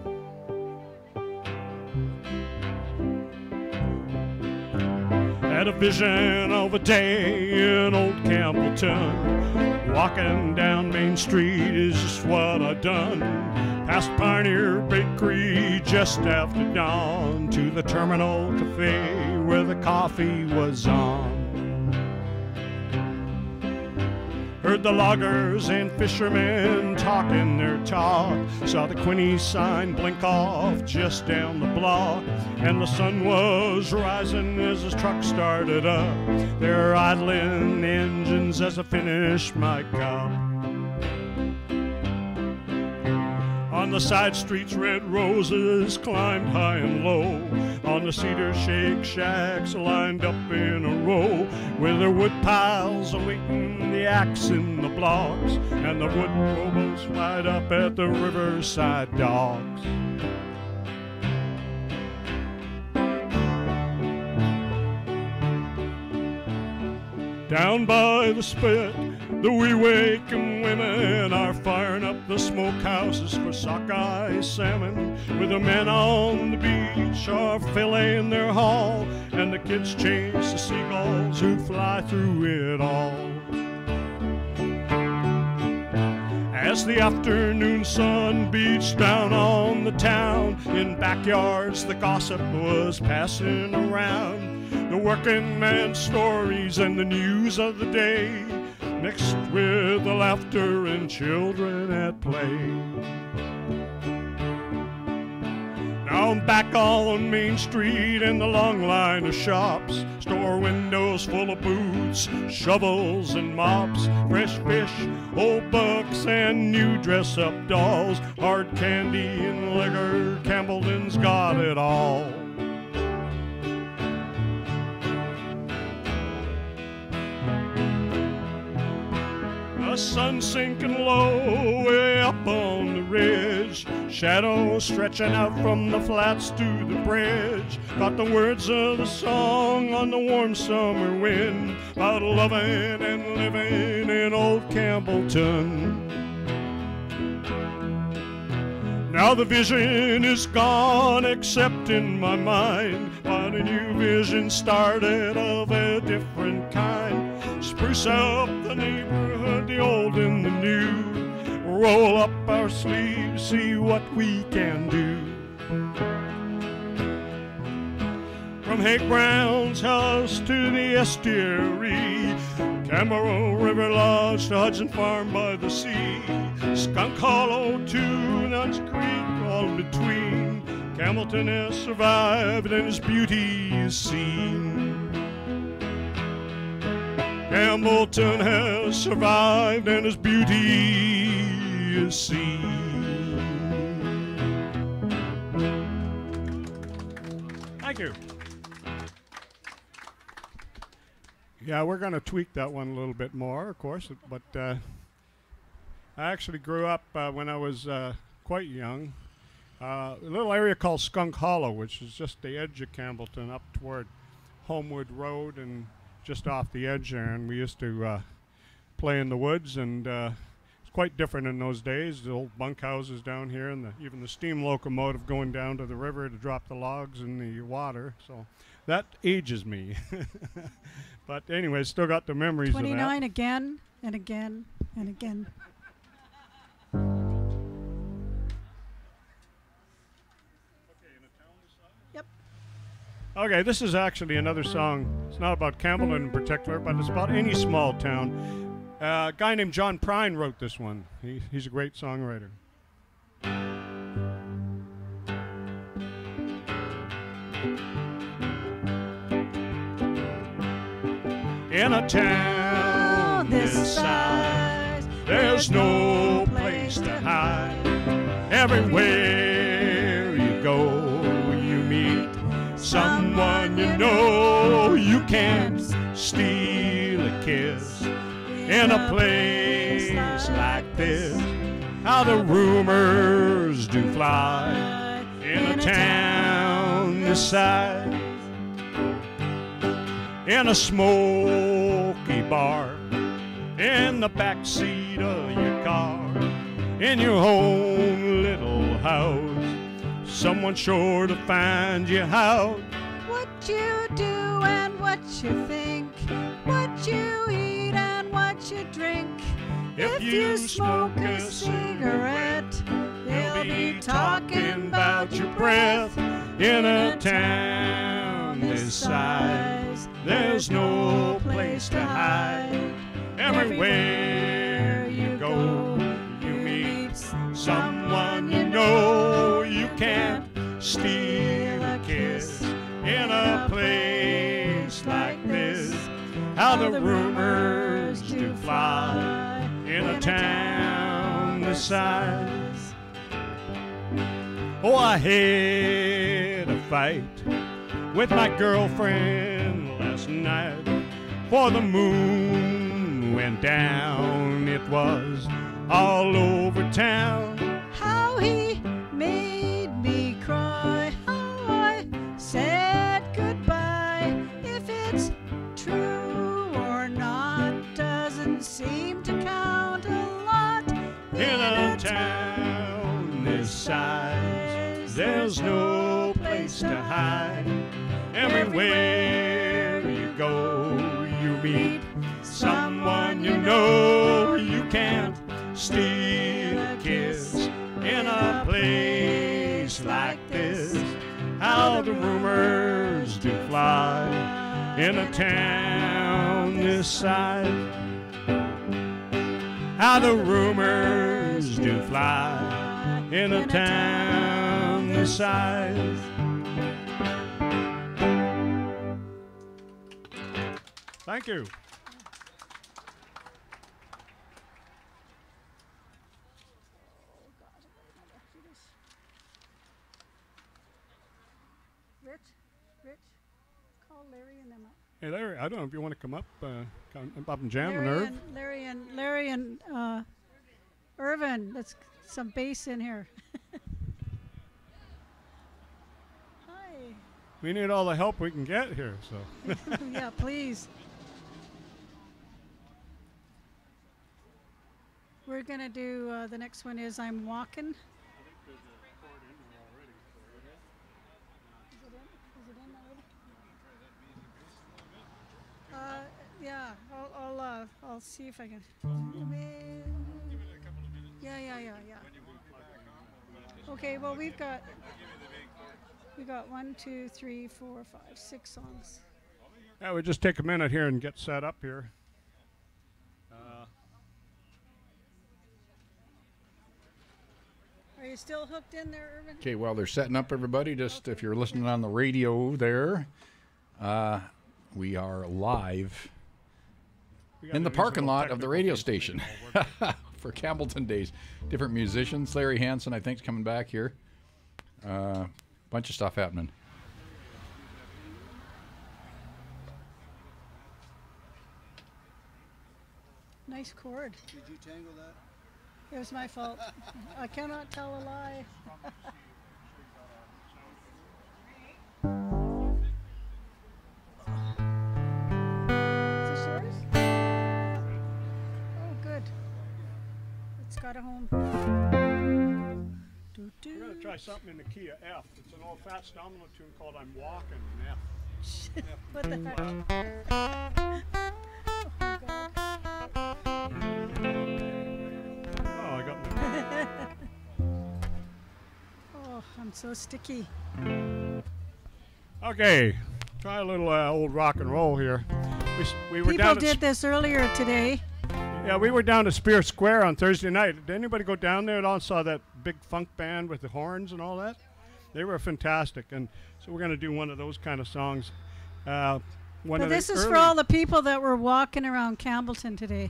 Had a vision of a day in old Campbellton. Walking down Main Street is just what I done. Past Pioneer Bakery just after dawn to the Terminal Cafe where the coffee was on. Heard the loggers and fishermen talking their talk. Saw the Quinny sign blink off just down the block. And the sun was rising as the truck started up. They're idling engines as I finished my cup. On the side streets, red roses climbed high and low. On the cedar shake shacks lined up in a row, with their wood piles awaiting the axe in the blocks, and the wood rowboats wide up at the riverside docks. Down by the spit, the wee waking women are firing up the smokehouses for sockeye salmon, with the men on the beach are filleting their haul, and the kids chase the seagulls who fly through it all. As the afternoon sun beats down on the town, in backyards the gossip was passing around. The working man's stories and the news of the day, mixed with the laughter and children at play. Now I'm back on Main Street in the long line of shops, store windows full of boots, shovels and mops, fresh fish, old bucks and new dress-up dolls, hard candy and liquor, Campbellton's got it all. The sun sinking low way up on the ridge, shadows stretching out from the flats to the bridge. Got the words of the song on the warm summer wind, about loving and living in old Campbellton. Now the vision is gone except in my mind, but a new vision started of a different kind. Spruce up the neighborhood, the old and the new, roll up our sleeves, see what we can do. From Hank Brown's house to the estuary, Campbell River Lodge to Hudson Farm by the sea, Skunk Hollow to Nuts Creek, all in between, Campbellton has survived and his beauty is seen. Campbellton has survived and his beauty is seen. Thank you. Yeah, we're going to tweak that one a little bit more, of course, but I actually grew up when I was quite young A little area called Skunk Hollow, which is just the edge of Campbellton up toward Homewood Road and just off the edge there. And we used to play in the woods, and it's quite different in those days. The old bunkhouses down here, and even the steam locomotive going down to the river to drop the logs in the water. So that ages me. But anyway, still got the memories of that. 29 again and again and again. Yep. Okay, this is actually another song. It's not about Campbellton in particular, but it's about any small town. A guy named John Prine wrote this one. He's a great songwriter. In a town this size, there's no place to hide. Everywhere you go, you meet someone you know. You can't steal a kiss in a place like this. How the rumors do fly in a town this size. In a smoky bar, in the backseat of your car, in your own little house, someone's sure to find you out. What you do and what you think, what you eat and what you drink. If you smoke a cigarette, they'll be talking about your breath. In a town this size, there's no place to hide. Everywhere you go, you meet someone you know. You can't steal a kiss in a place like this. How the rumors do fly in a town this size. Oh, I had a fight with my girlfriend last night, for the moon went down. It was all over town. How he made me cry, how I said goodbye. If it's true or not doesn't seem to count a lot. In a town this size, there's no place to hide. Everywhere you go, you meet someone you know. You can't steal a kiss in a place like this. How the rumors do fly in a town this size. How the rumors do fly in a town this size. Thank you. Rich, call Larry and them up. Hey, Larry, I don't know if you want to come up and jam and Irv. Larry and Irvin, let's some bass in here. Hi. We need all the help we can get here, so. Yeah, please. We're going to do, the next one is I'm Walking. Yeah, I'll see if I can. Yeah. Okay, well we got 1, 2, 3, 4, 5, 6 songs. Yeah, we just take a minute here and get set up here. Are you still hooked in there, Irvin? Okay, while they're setting up, everybody, just if you're listening on the radio there, we are live in the parking lot of the radio station for Campbellton Days. Different musicians. Larry Hansen, I think, is coming back here. Bunch of stuff happening. Nice chord. Did you tangle that? It was my fault. I cannot tell a lie. got a home. We're going to try something in the key of F. It's an old Fats Domino tune called I'm Walking in F. What the heck? Oh, I got Oh, I'm so sticky. Okay, try a little old rock and roll here. We were People down did this earlier today. Yeah, we were down to Spear Square on Thursday night. Did anybody go down there and all saw that big funk band with the horns and all that? They were fantastic, and so we're going to do one of those kind of songs. But this is for all the people that were walking around Campbellton today.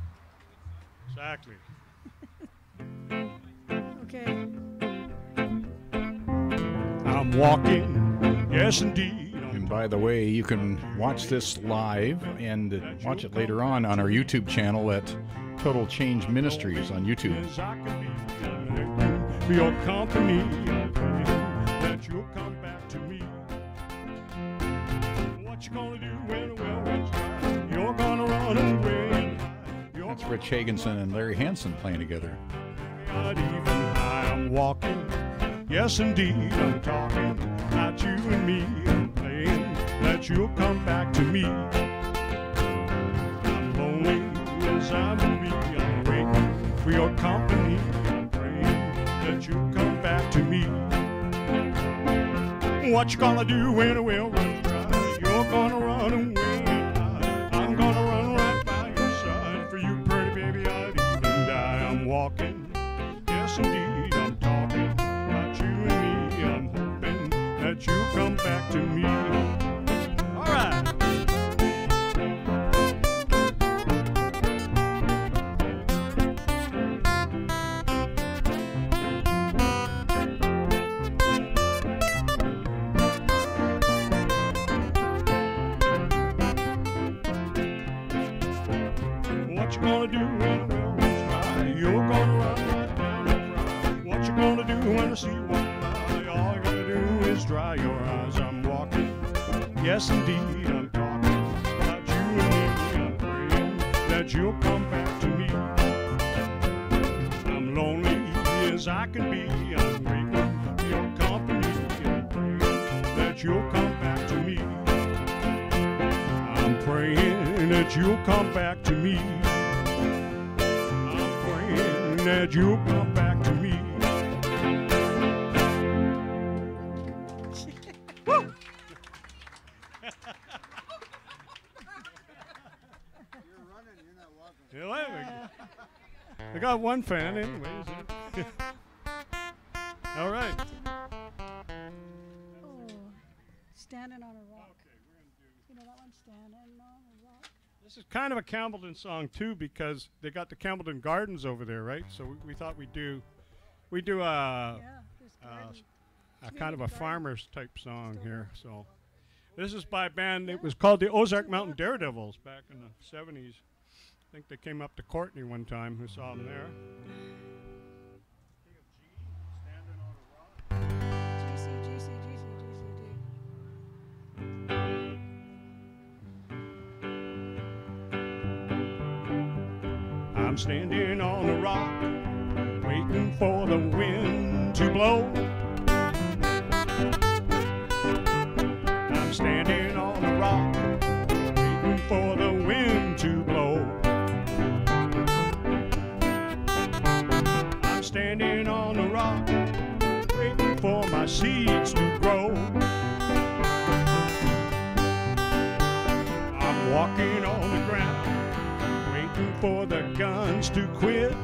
Exactly. Okay. I'm walking, yes indeed. And by the way, you can watch this live and watch it later on our YouTube channel at Total Change Ministries on YouTube. For your company, that you'll come back to me. What you gonna do when the well runs dry? You're gonna run away. That's Rich Hagensen and Larry Hansen playing together. I'm walking, yes indeed, I'm talking, not you and me. I'm playing that you'll come back to me. I'm lonely as I'm me. I'm waiting for your company. I'm praying that you'll come back to me. What you gonna do when the well runs dry? You're gonna run away. I'm gonna run right by your side. For you, pretty baby, I'd even die. I'm walking, yes indeed, I'm talking, not you and me. I'm hoping that you'll come back to me. All right. What you gonna do when the well runs dry? You're gonna run right down the drive. What you gonna do when the sea won't lie? All you gotta do is dry your eyes. I'm walking, yes indeed, I'm talking about you and me. I'm praying that you'll come back to me. I'm lonely as I can be. I'm waiting for your company. I'm praying that you'll come back to me. I'm praying that you'll come back to me. I'm praying that you'll come back to me. Woo! You're running, I got one fan anyways. All right. Oh, standing on a rock. You know that one, standing on a rock. This is kind of a Campbellton song too, because they got the Campbellton Gardens over there, right? So we thought we'd do a kind of a farmer's type song here. So this is by a band. It was called the Ozark Mountain Daredevils back in the 70s. I think they came up to Courtney one time. We saw them there. I'm standing on a rock, waiting for the wind to blow. I'm standing on a rock, waiting for the wind to blow. I'm standing on a rock, waiting for my seeds to grow. I'm walking on the ground, waiting for the guns to quit.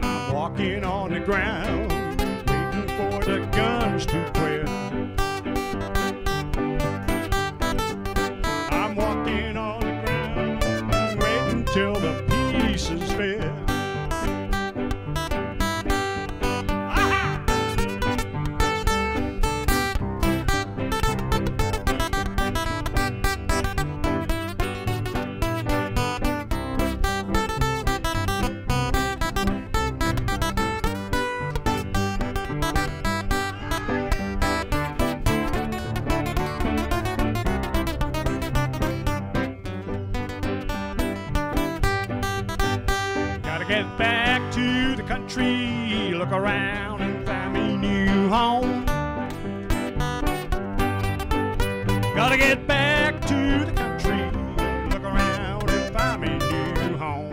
I'm walking on the ground, waiting for the guns to quit. I'm walking on the ground, waiting till the pieces fit. get back to the country, look around and find me a new home. Gotta get back to the country, look around and find me a new home.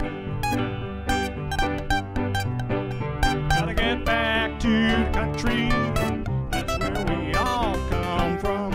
Gotta get back to the country, that's where we all come from.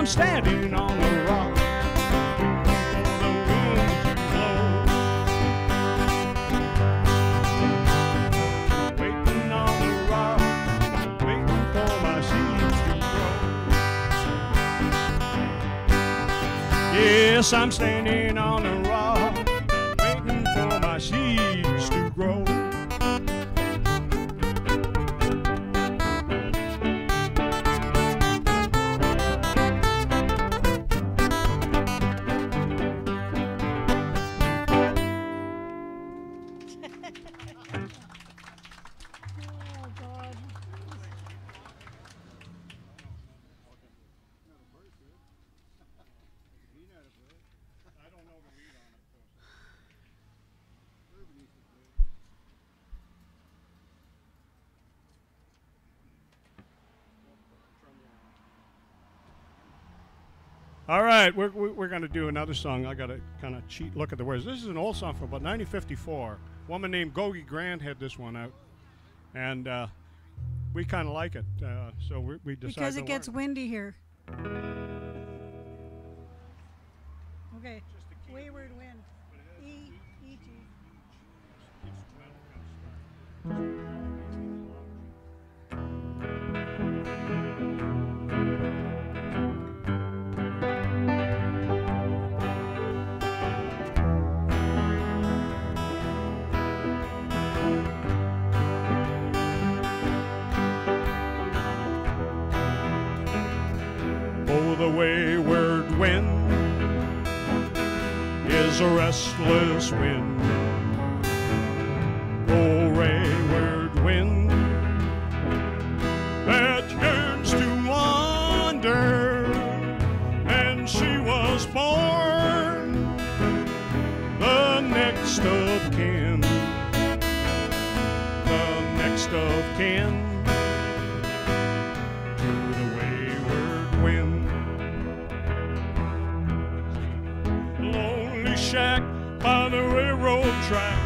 Standing on the rock for the wind to blow. Waiting on the rock, waiting for my seeds to grow. Yes, I'm standing on the rock, waiting for my seeds to grow. All right, we're going to do another song. I got to kind of cheat look at the words. This is an old song from about 1954. A woman named Gogi Grant had this one out, and we kind of like it. So we decided because it gets windy here. Okay, wayward wind. E, E, G. Oh, the wayward wind is a restless wind. Oh, wayward wind that yearns to wander, and she was born the next of kin, the next of kin. Shack by the railroad track,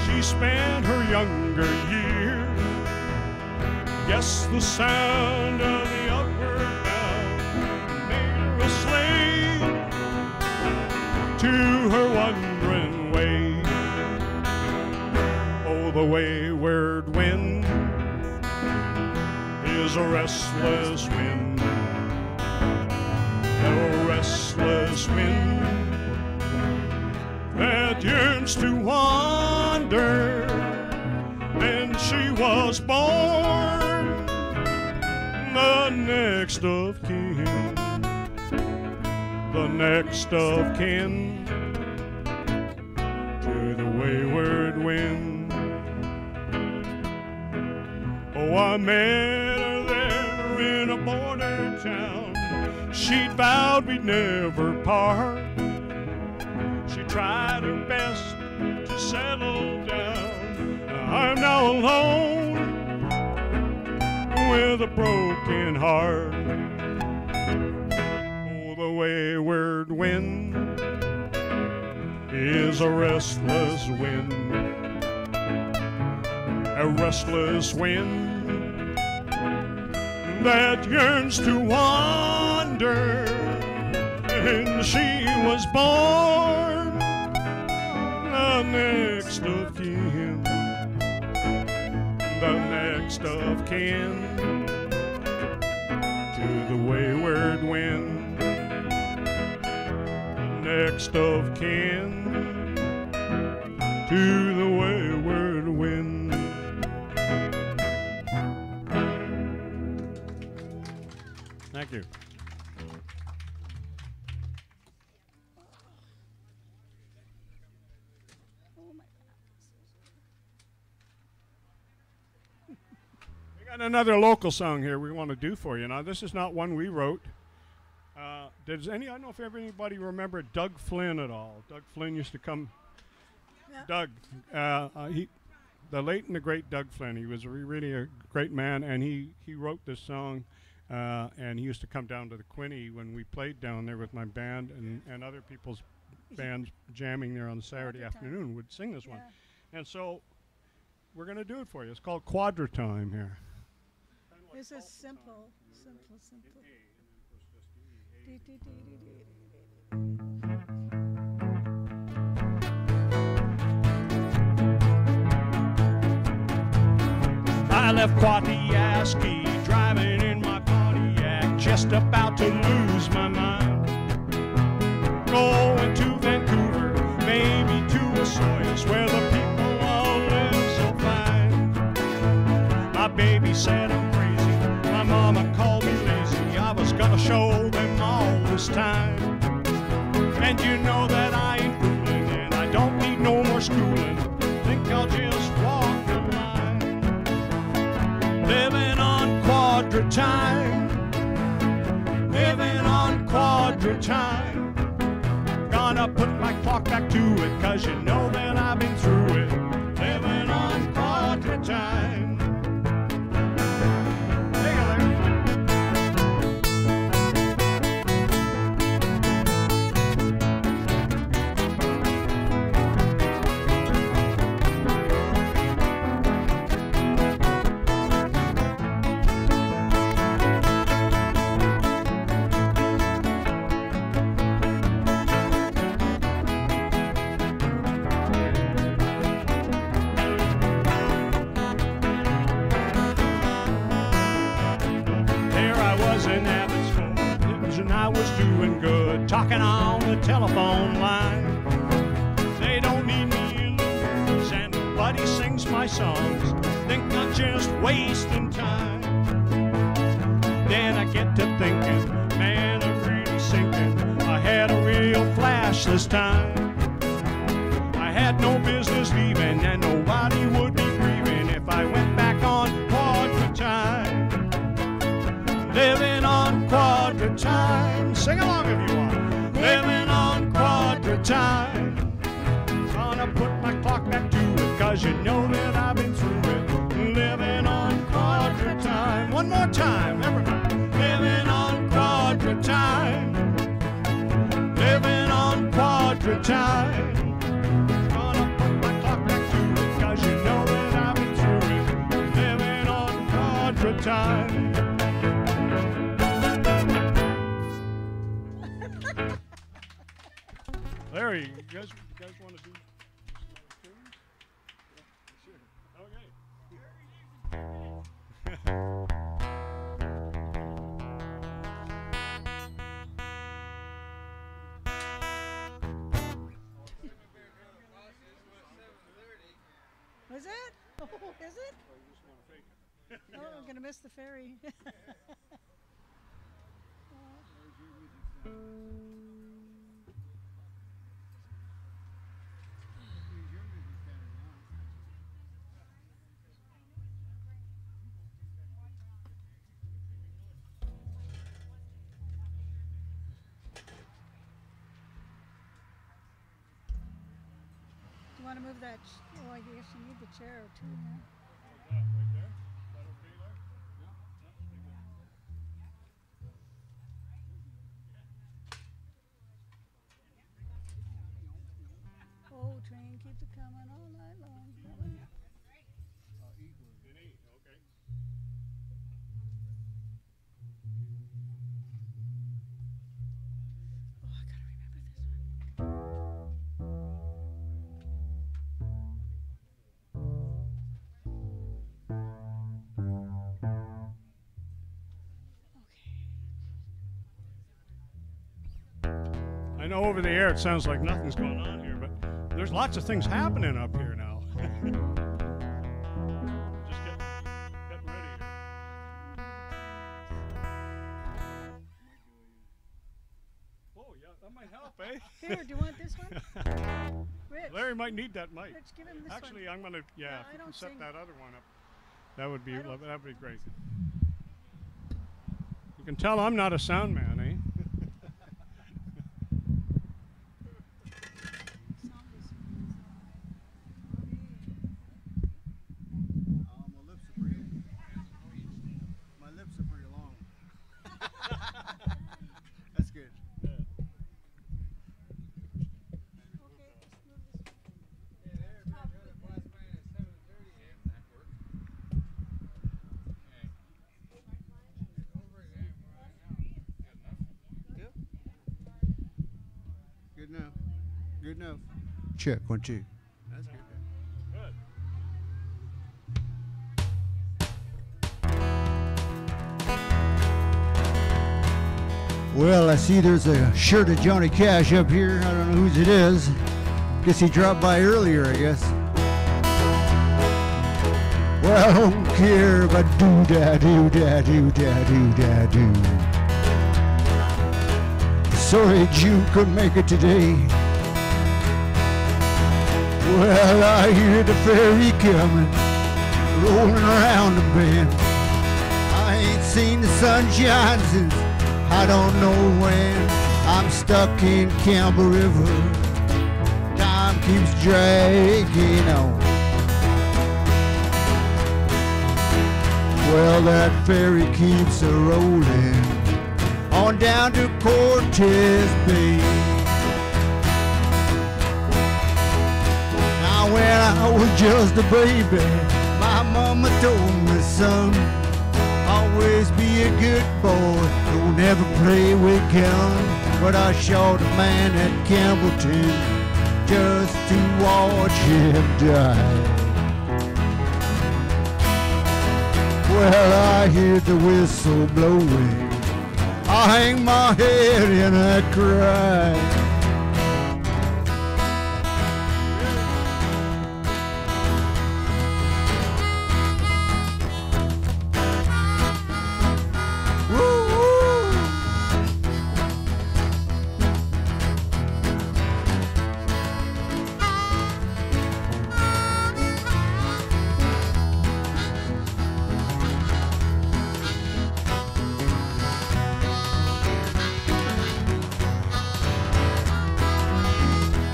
she spent her younger years. Yes, the sound of the upward bound made her a slave to her wandering ways. Oh, the wayward wind is a restless wind, a restless wind that yearns to wander, and she was born the next of kin, the next of kin to the wayward wind. Oh, I met her there in a border town. She'd vowed we'd never part. She tried her best to settle down. I'm now alone with a broken heart. Oh, the wayward wind is a restless wind, a restless wind that yearns to wander, and she was born the next of kin, the next of kin the wayward wind. Next of kin to the wayward wind. Thank you. We got another local song here we want to do for you. Now, this is not one we wrote. I don't know if anybody remember Doug Flynn at all. Doug Flynn used to come. Yeah. Doug, the late and the great Doug Flynn. He was really a great man, and he wrote this song, and he used to come down to the Quinny when we played down there with my band and other people's bands jamming there on the Saturday afternoon. Would sing this one, and so we're going to do it for you. It's called Quadratime here. This is simple, simple, simple. Dee, dee, dee, dee, dee, I left Quatiaski driving in my Pontiac, just about to lose my mind. Going to Vancouver, maybe to Osoyoos, where the people all live so fine. My baby said I'm crazy, my mama called me lazy. I was gonna show them all this time. And you know that I ain't fooling, and I don't need no more schooling. Think I'll just walk the line. Living on Quadratime, living on Quadratime. Gonna put my clock back to it, 'cause you know that I've been through it. Living on Quadratime. Talking on the telephone line. They don't need me in the movies, and nobody sings my songs. Think I'm just wasting time. Then I get to thinking, man, I'm really sinking. I had a real flash this time. I had no business leaving, and nobody would be grieving if I went back on Quadratime. Living on Quadratime. Sing along if you want. Living on Quadratime. Gonna put my clock back to it, 'cause you know that I've been through it. Living on Quadratime. One more time, everybody. Living on Quadratime. Living on Quadratime. Gonna put my clock back to it, 'cause you know that I've been through it. Living on Quadratime. Larry, you guys want to do okay. Was it? Oh, is it? Oh, I'm going to miss the ferry. You want to move that? Oh, I guess you need the chair too. Yeah. Oh, train keeps it coming all night long. I know over the air it sounds like nothing's going on here, but there's lots of things happening up here now. Just getting ready here. Oh, yeah, that might help, eh? Here, do you want this one? Rich. Larry might need that mic. Rich, give him this Actually, one. I'm going to, No, if I you can don't set sing. that other one up, that would be great. You can tell I'm not a sound man, eh? My lips are pretty long. That's good. Good enough. Good enough. Check 1 2. That's good. Well, I see there's a shirt of Johnny Cash up here. I don't know whose it is. Guess he dropped by earlier, I guess. Well, I don't care if I do-da-do-da-do-da-do-da-do. Sorry June couldn't make it today. Well, I hear the ferry coming, rolling around the bend. I ain't seen the sunshine since I don't know when. I'm stuck in Campbell River. Time keeps dragging on. Well, that ferry keeps a-rolling on down to Cortez Bay. Now when I was just a baby, my mama told me, son, always be a good boy, don't ever play with guns. But I shot a man at Campbellton just to watch him die. Well, I hear the whistle blowing, I hang my head and I cry.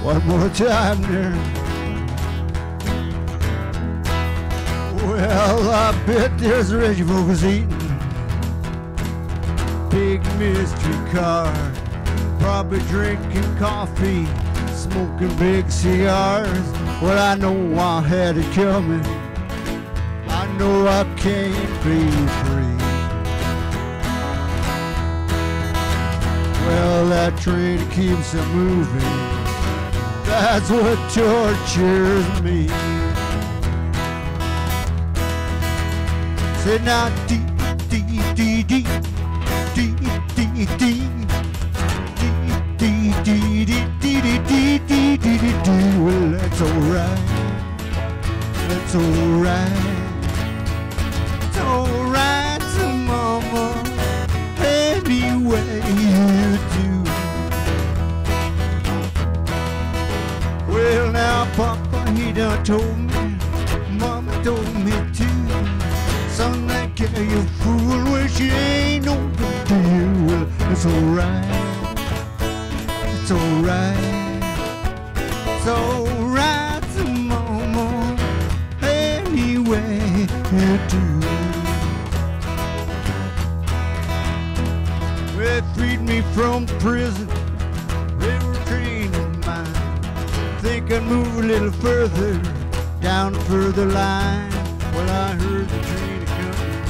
One more time there. Well, I bet there's Reggie folks eating. Big mystery car, probably drinking coffee, smoking big cigars. Well, I know I had it coming. I know I can't be free. Well, that train keeps it moving. That's what tortures me. Say now, dee dee dee dee dee dee dee dee dee dee dee. Well, that's alright. That's alright. It's alright to mama any way you do. Well, now, Papa, he done told me, Mama told me too. Son, that girl, you fool, well, she ain't no big deal. Well, it's alright. It's alright. It's alright to Mama any way you do. Well, they freed me from prison. They were training mine. Think I'd move a little further down the further line. Well, I heard the train coming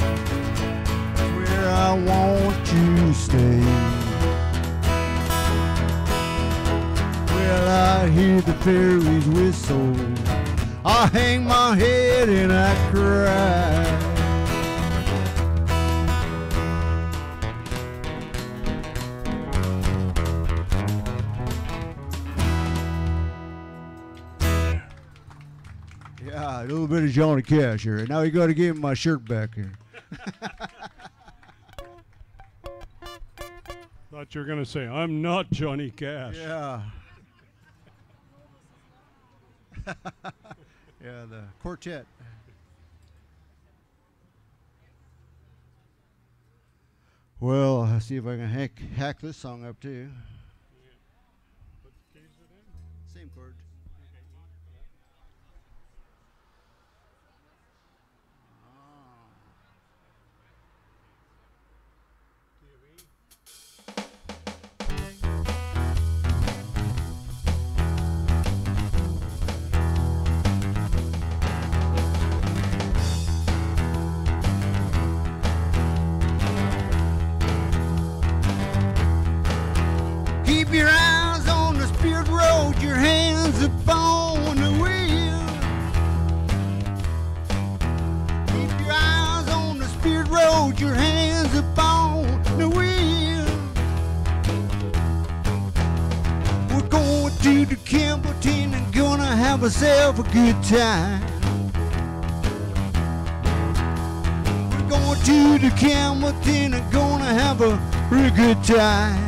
where I want to stay. Well, I hear the ferry's whistle, I hang my head and I cry. Yeah, a little bit of Johnny Cash here. Now you got to give him my shirt back here. Thought you were going to say, I'm not Johnny Cash. Yeah. Yeah, the quartet. Well, I'll see if I can hack this song up too. Same chord. Keep your eyes on the spirit road, your hands upon the wheel. Keep your eyes on the spirit road, your hands upon the wheel. We're going to the Campbellton and gonna have ourselves a good time. We're going to the Campbellton and gonna have a real good time.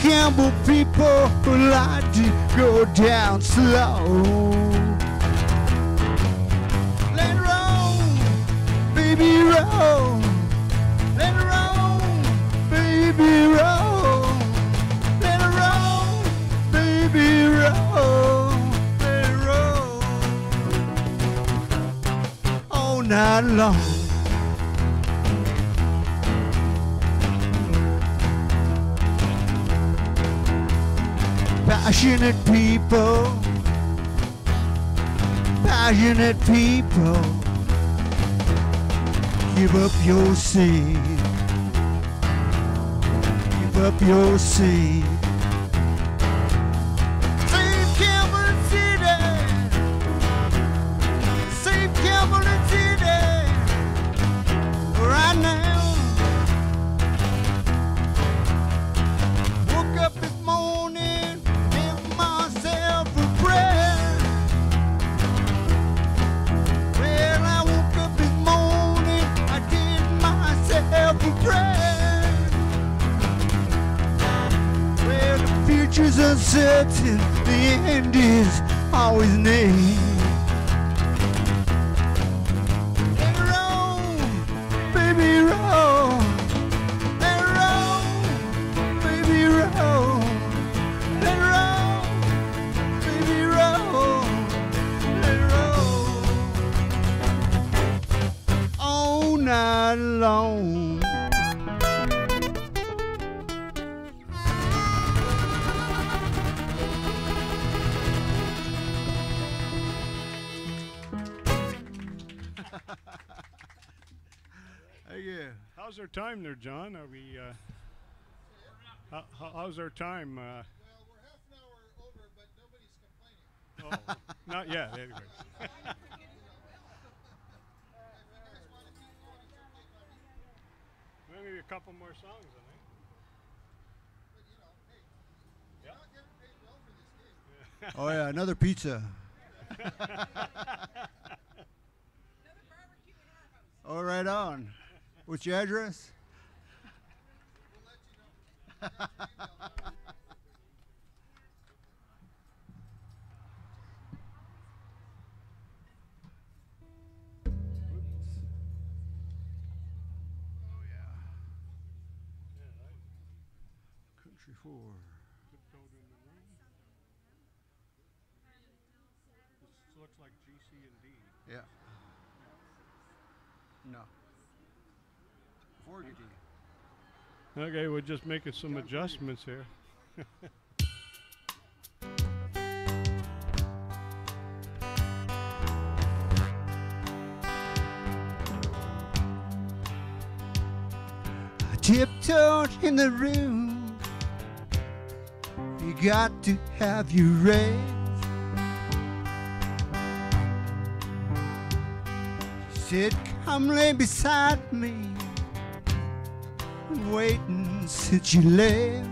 Campbell people who like to go down slow. Let it roll, baby roll. Let it roll, baby roll. Let it roll, baby roll. Let it roll all night long. Passionate people, passionate people, give up your seat, give up your seat. Save Campbell City, save Campbell City, right now. Woke up this morning, myself a prayer. Well, I woke up this morning, I did myself a prayer. Well, the future's uncertain, the end is always near. Let it roll, baby roll. Let it roll, baby roll. Let it roll. Baby roll, let it roll all night long. Hey, yeah. How's our time there, John? Are we, how's our time? Well, we're half an hour over, but nobody's complaining. Oh, not yet, anyways. Maybe a couple more songs, I think. But you know, hey, you're not getting paid well for this gig. Oh yeah, another pizza. Oh, right on. What's your address? We'll let you know. Country 4. This looks like GC and D. Yeah. No. 40D. Okay, we're just making some adjustments here. I tiptoed in the room. You got to have you raised. She said, come lay beside me. Been waiting since you left.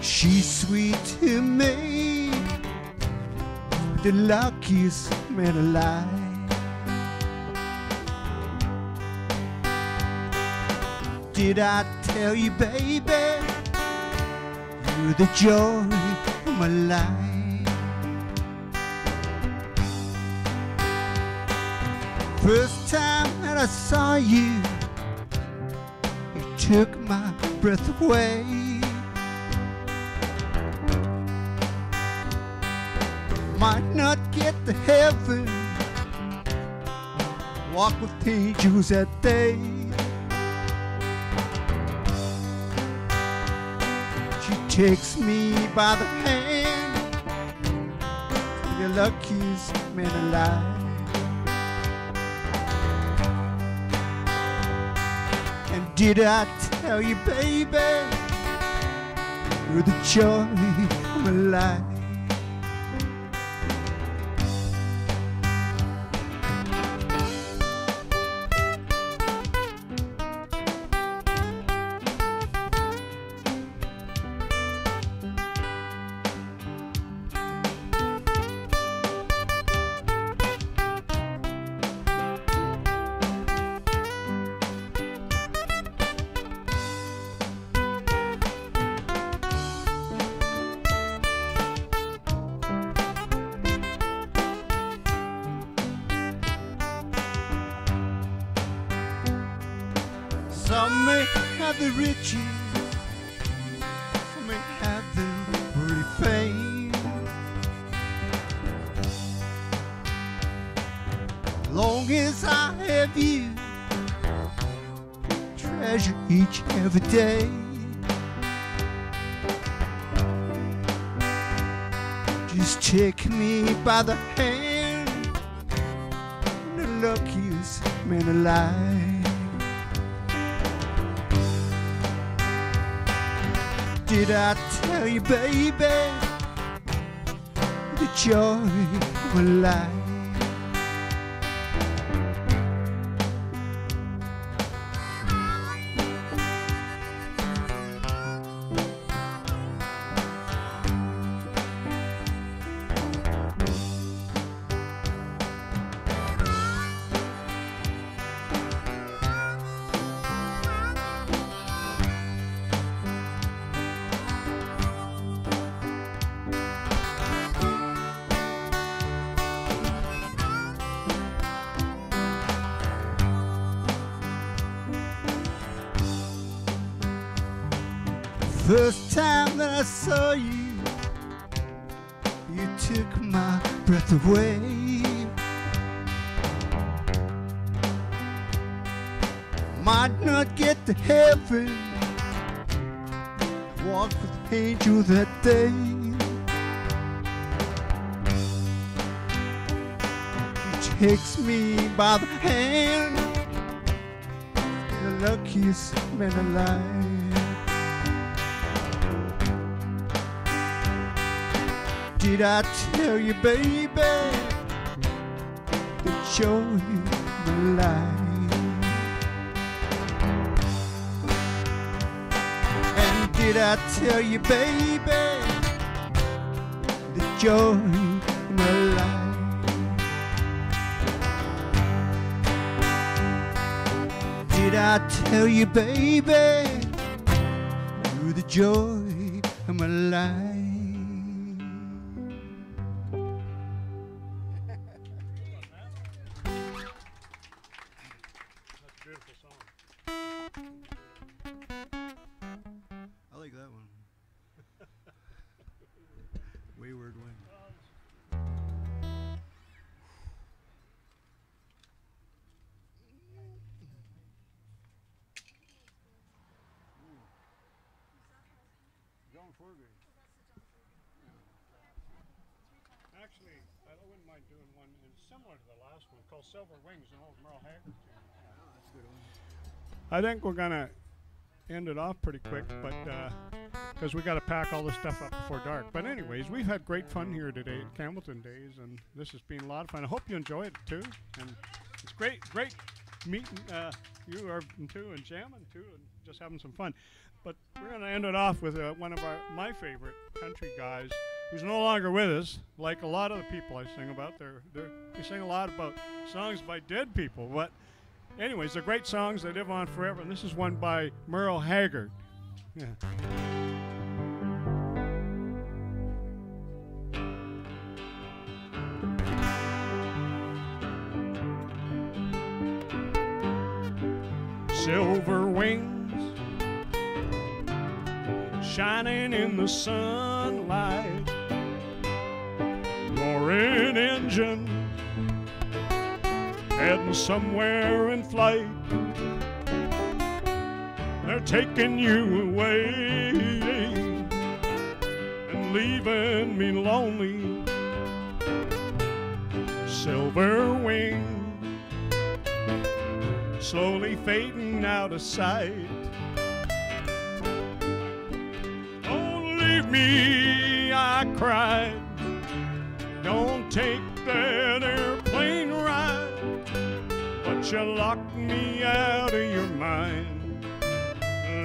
She's sweet to me, the luckiest man alive. Did I tell you, baby, you're the joy of my life? First time that I saw you, you took my breath away. Might not get to heaven, walk with angels that day. She takes me by the hand, the luckiest man alive. And did I tell you, baby, you're the joy of my life? Some may have the riches, some may have the worldly fame. Long as I have you, treasure each and every day. Just take me by the hand, the luckiest man alive. Did I tell you, baby, the joy of my life? First time that I saw you, you took my breath away. Might not get to heaven, walk with angels that day. She takes me by the hand, the luckiest man alive. Did I tell you, baby, the joy of my life? And did I tell you, baby, the joy of my life? Did I tell you, baby, you're the joy of my life? I like that one. Wayward Wind. John Forgate. Actually, I wouldn't mind doing one similar to the last one called Silver Wings, an old Merle Haggard tune. That's a good one. I think we're gonna end it off pretty quick, but because we got to pack all this stuff up before dark. But anyways, we've had great fun here today at Campbellton Days, and this has been a lot of fun. I hope you enjoy it too. And it's great meeting you are too, and jamming too, and just having some fun. But we're going to end it off with one of my favorite country guys, who's no longer with us. Like a lot of the people I sing about, we sing a lot about songs by dead people. But anyways, they're great songs. They live on forever. And this is one by Merle Haggard. Yeah. Silver wings shining in the sunlight, roaring engine heading somewhere in flight. They're taking you away and leaving me lonely. Silver wings slowly fading out of sight. Don't leave me, I cried. Don't take that airplane ride. But you locked me out of your mind,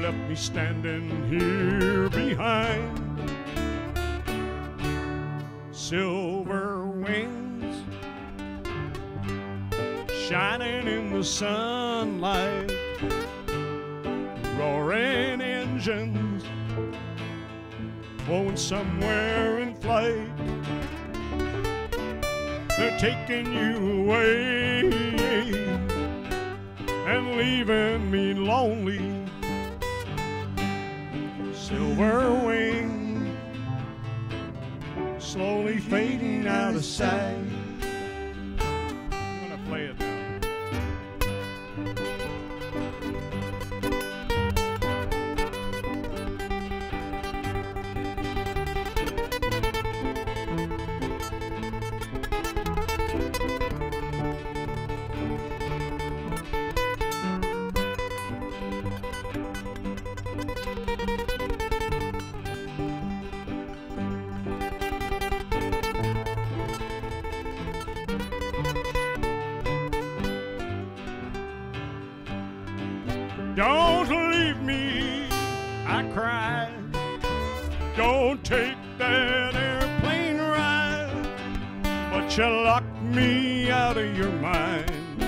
left me standing here behind. Silver wings shining in the sunlight, roaring engines going somewhere in flight. They're taking you away and leaving me lonely. Silver wing slowly fading out of sight. I'm gonna play it now. Don't leave me, I cried. Don't take that airplane ride. But you locked me out of your mind,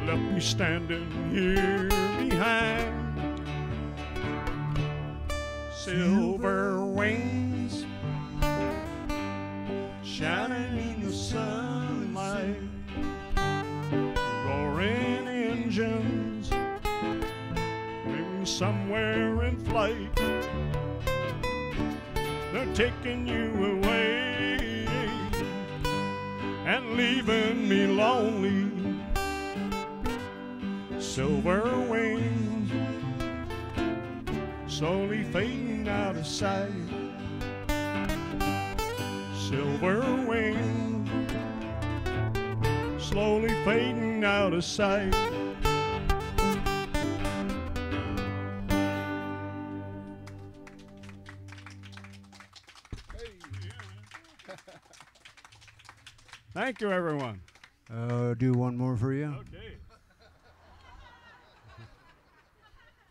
left me standing here behind. Silver wings shining in the sunlight, roaring engines somewhere in flight. They're taking you away and leaving me lonely. Silver wings slowly fading out of sight. Silver wings slowly fading out of sight. Thank you, everyone. Do one more for you. Okay.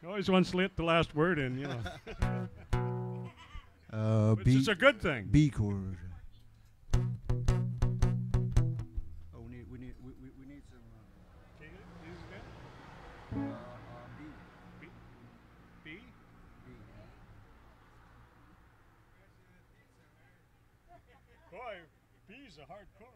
Always wants to let the last word in, you know. Which is a good thing. B chord. Oh, we need some. Can you use it again? B. B. B. Boy, B's a hard chord.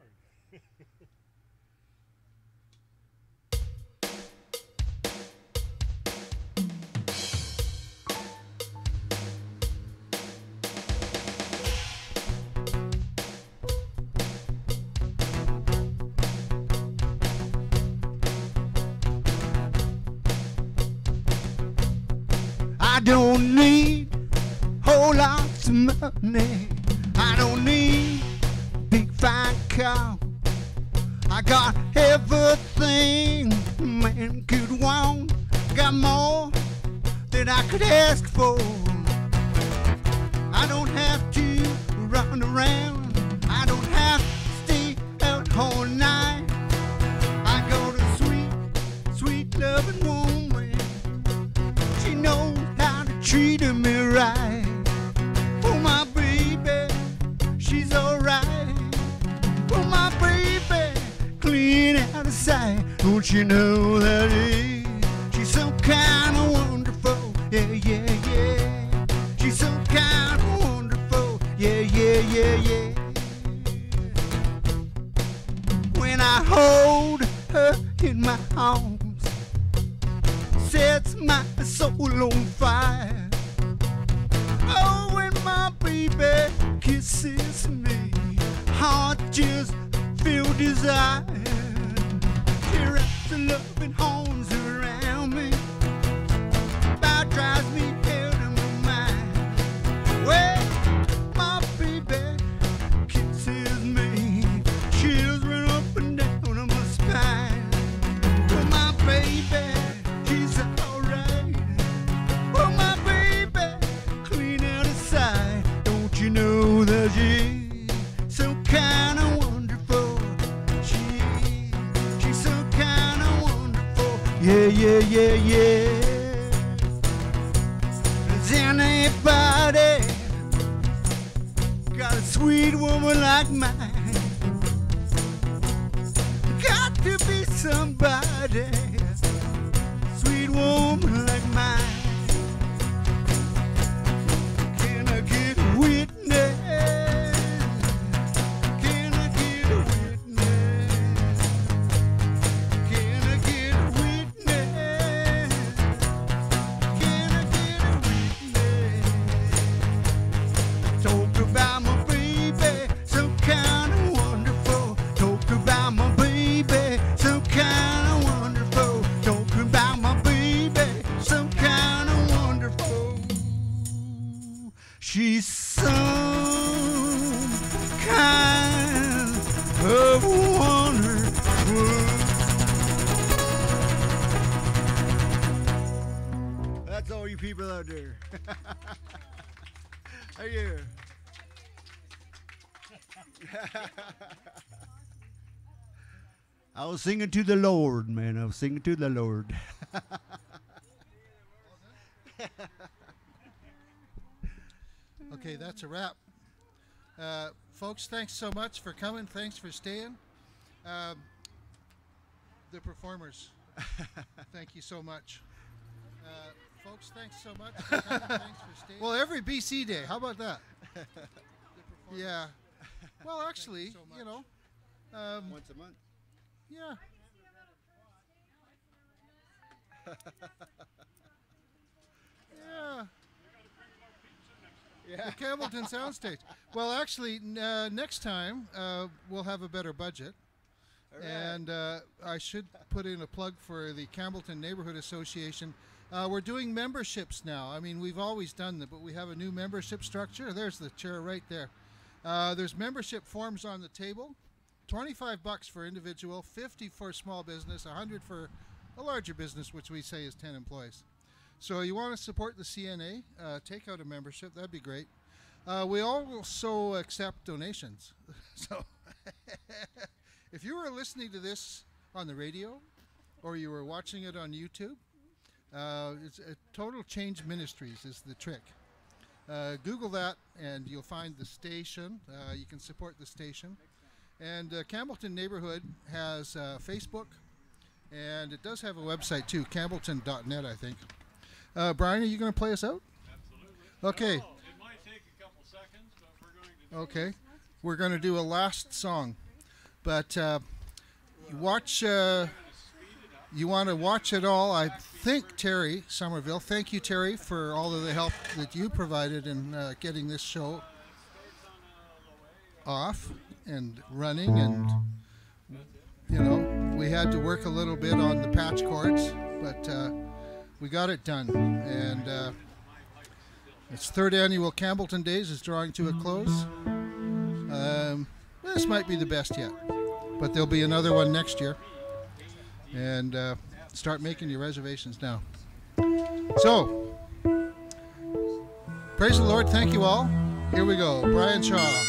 I don't need whole lots of money. I don't need big fine car. I got everything man could want. Got more that I could ask for. I don't have to run around. I don't have to stay out all night. I got a sweet, sweet loving woman. She knows how to treat me right. Oh, my baby, she's alright. Oh, my baby, clean out of sight. Don't you know that she's so kind of wonderful? Yeah, yeah, yeah. She's so kind of wonderful. Yeah, yeah, yeah, yeah. When I hold her in my arms, sets my soul on fire. Oh, when my baby kisses me, heart just feel desire. She wraps her loving arms around me, about drives me out of my mind. Well, my baby kisses me, chills run up and down on my spine. Oh, my baby, she's alright. Oh, my baby, clean out of sight. Don't you know that she's so kind of wonderful? She's so kind of wonderful. Yeah, yeah, yeah, yeah. Does anybody got a sweet woman like mine? Got to be somebody, sweet woman like mine. Can I get a witness? Can I get a witness? Can I get a witness? Can I get a witness? Talk about my baby, so kind of wonderful. Talk about my baby, so kind of wonderful. Talk about my baby, so kind of wonderful. She's some kind of wonderful. That's all you people out there. Hey, yeah. I was singing to the Lord, man. I was singing to the Lord. Okay, that's a wrap. Folks, thanks so much for coming. Thanks for staying. The performers, thank you so much. Folks, thanks so much for coming. Thanks for staying. Well, every BC Day. How about that? Yeah. Well, actually, you know. Once a month. Yeah. Yeah. Yeah. The Campbellton Soundstage. Well, actually, next time we'll have a better budget. All right. And I should put in a plug for the Campbellton Neighborhood Association. We're doing memberships now. I mean, we've always done that, but we have a new membership structure. There's the chair right there. There's membership forms on the table. $25 for individual, $50 for small business, $100 for a larger business, which we say is 10 employees. So you want to support the CNA, take out a membership. That'd be great. We also accept donations. So if you were listening to this on the radio or you were watching it on YouTube, it's Total Change Ministries is the trick. Google that and you'll find the station. You can support the station. And Campbellton Neighborhood has Facebook, and it does have a website too, campbellton.net, I think. Brian, are you going to play us out? Absolutely. Okay. Oh, it might take a couple seconds, but we're going to do Okay. We're going to do a last song. But watch, you want to watch it all. I think Terry Somerville, thank you, Terry, for all of the help that you provided in getting this show off and running. And, you know, we had to work a little bit on the patch cords, but we got it done. And its third annual Campbellton Days is drawing to a close. This might be the best yet, but there'll be another one next year. And start making your reservations now. So, Praise the Lord. Thank you all. Here we go. Brian Shaw.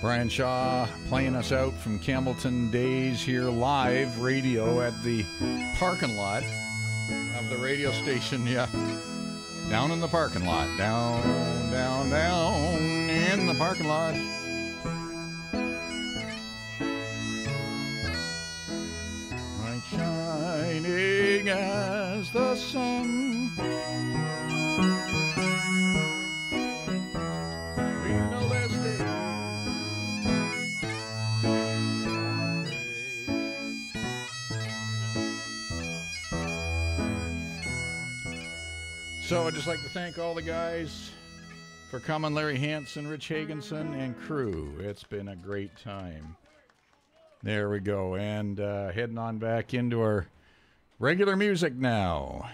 Brian Shaw playing us out from Campbellton days here live radio at the parking lot of the radio station. Yeah, down in the parking lot. Down, down, down in the parking lot. Bright shining as the sun. So I'd just like to thank all the guys for coming, Larry Hansen, Rich Hagensen, and crew. It's been a great time. There we go. And heading on back into our regular music now.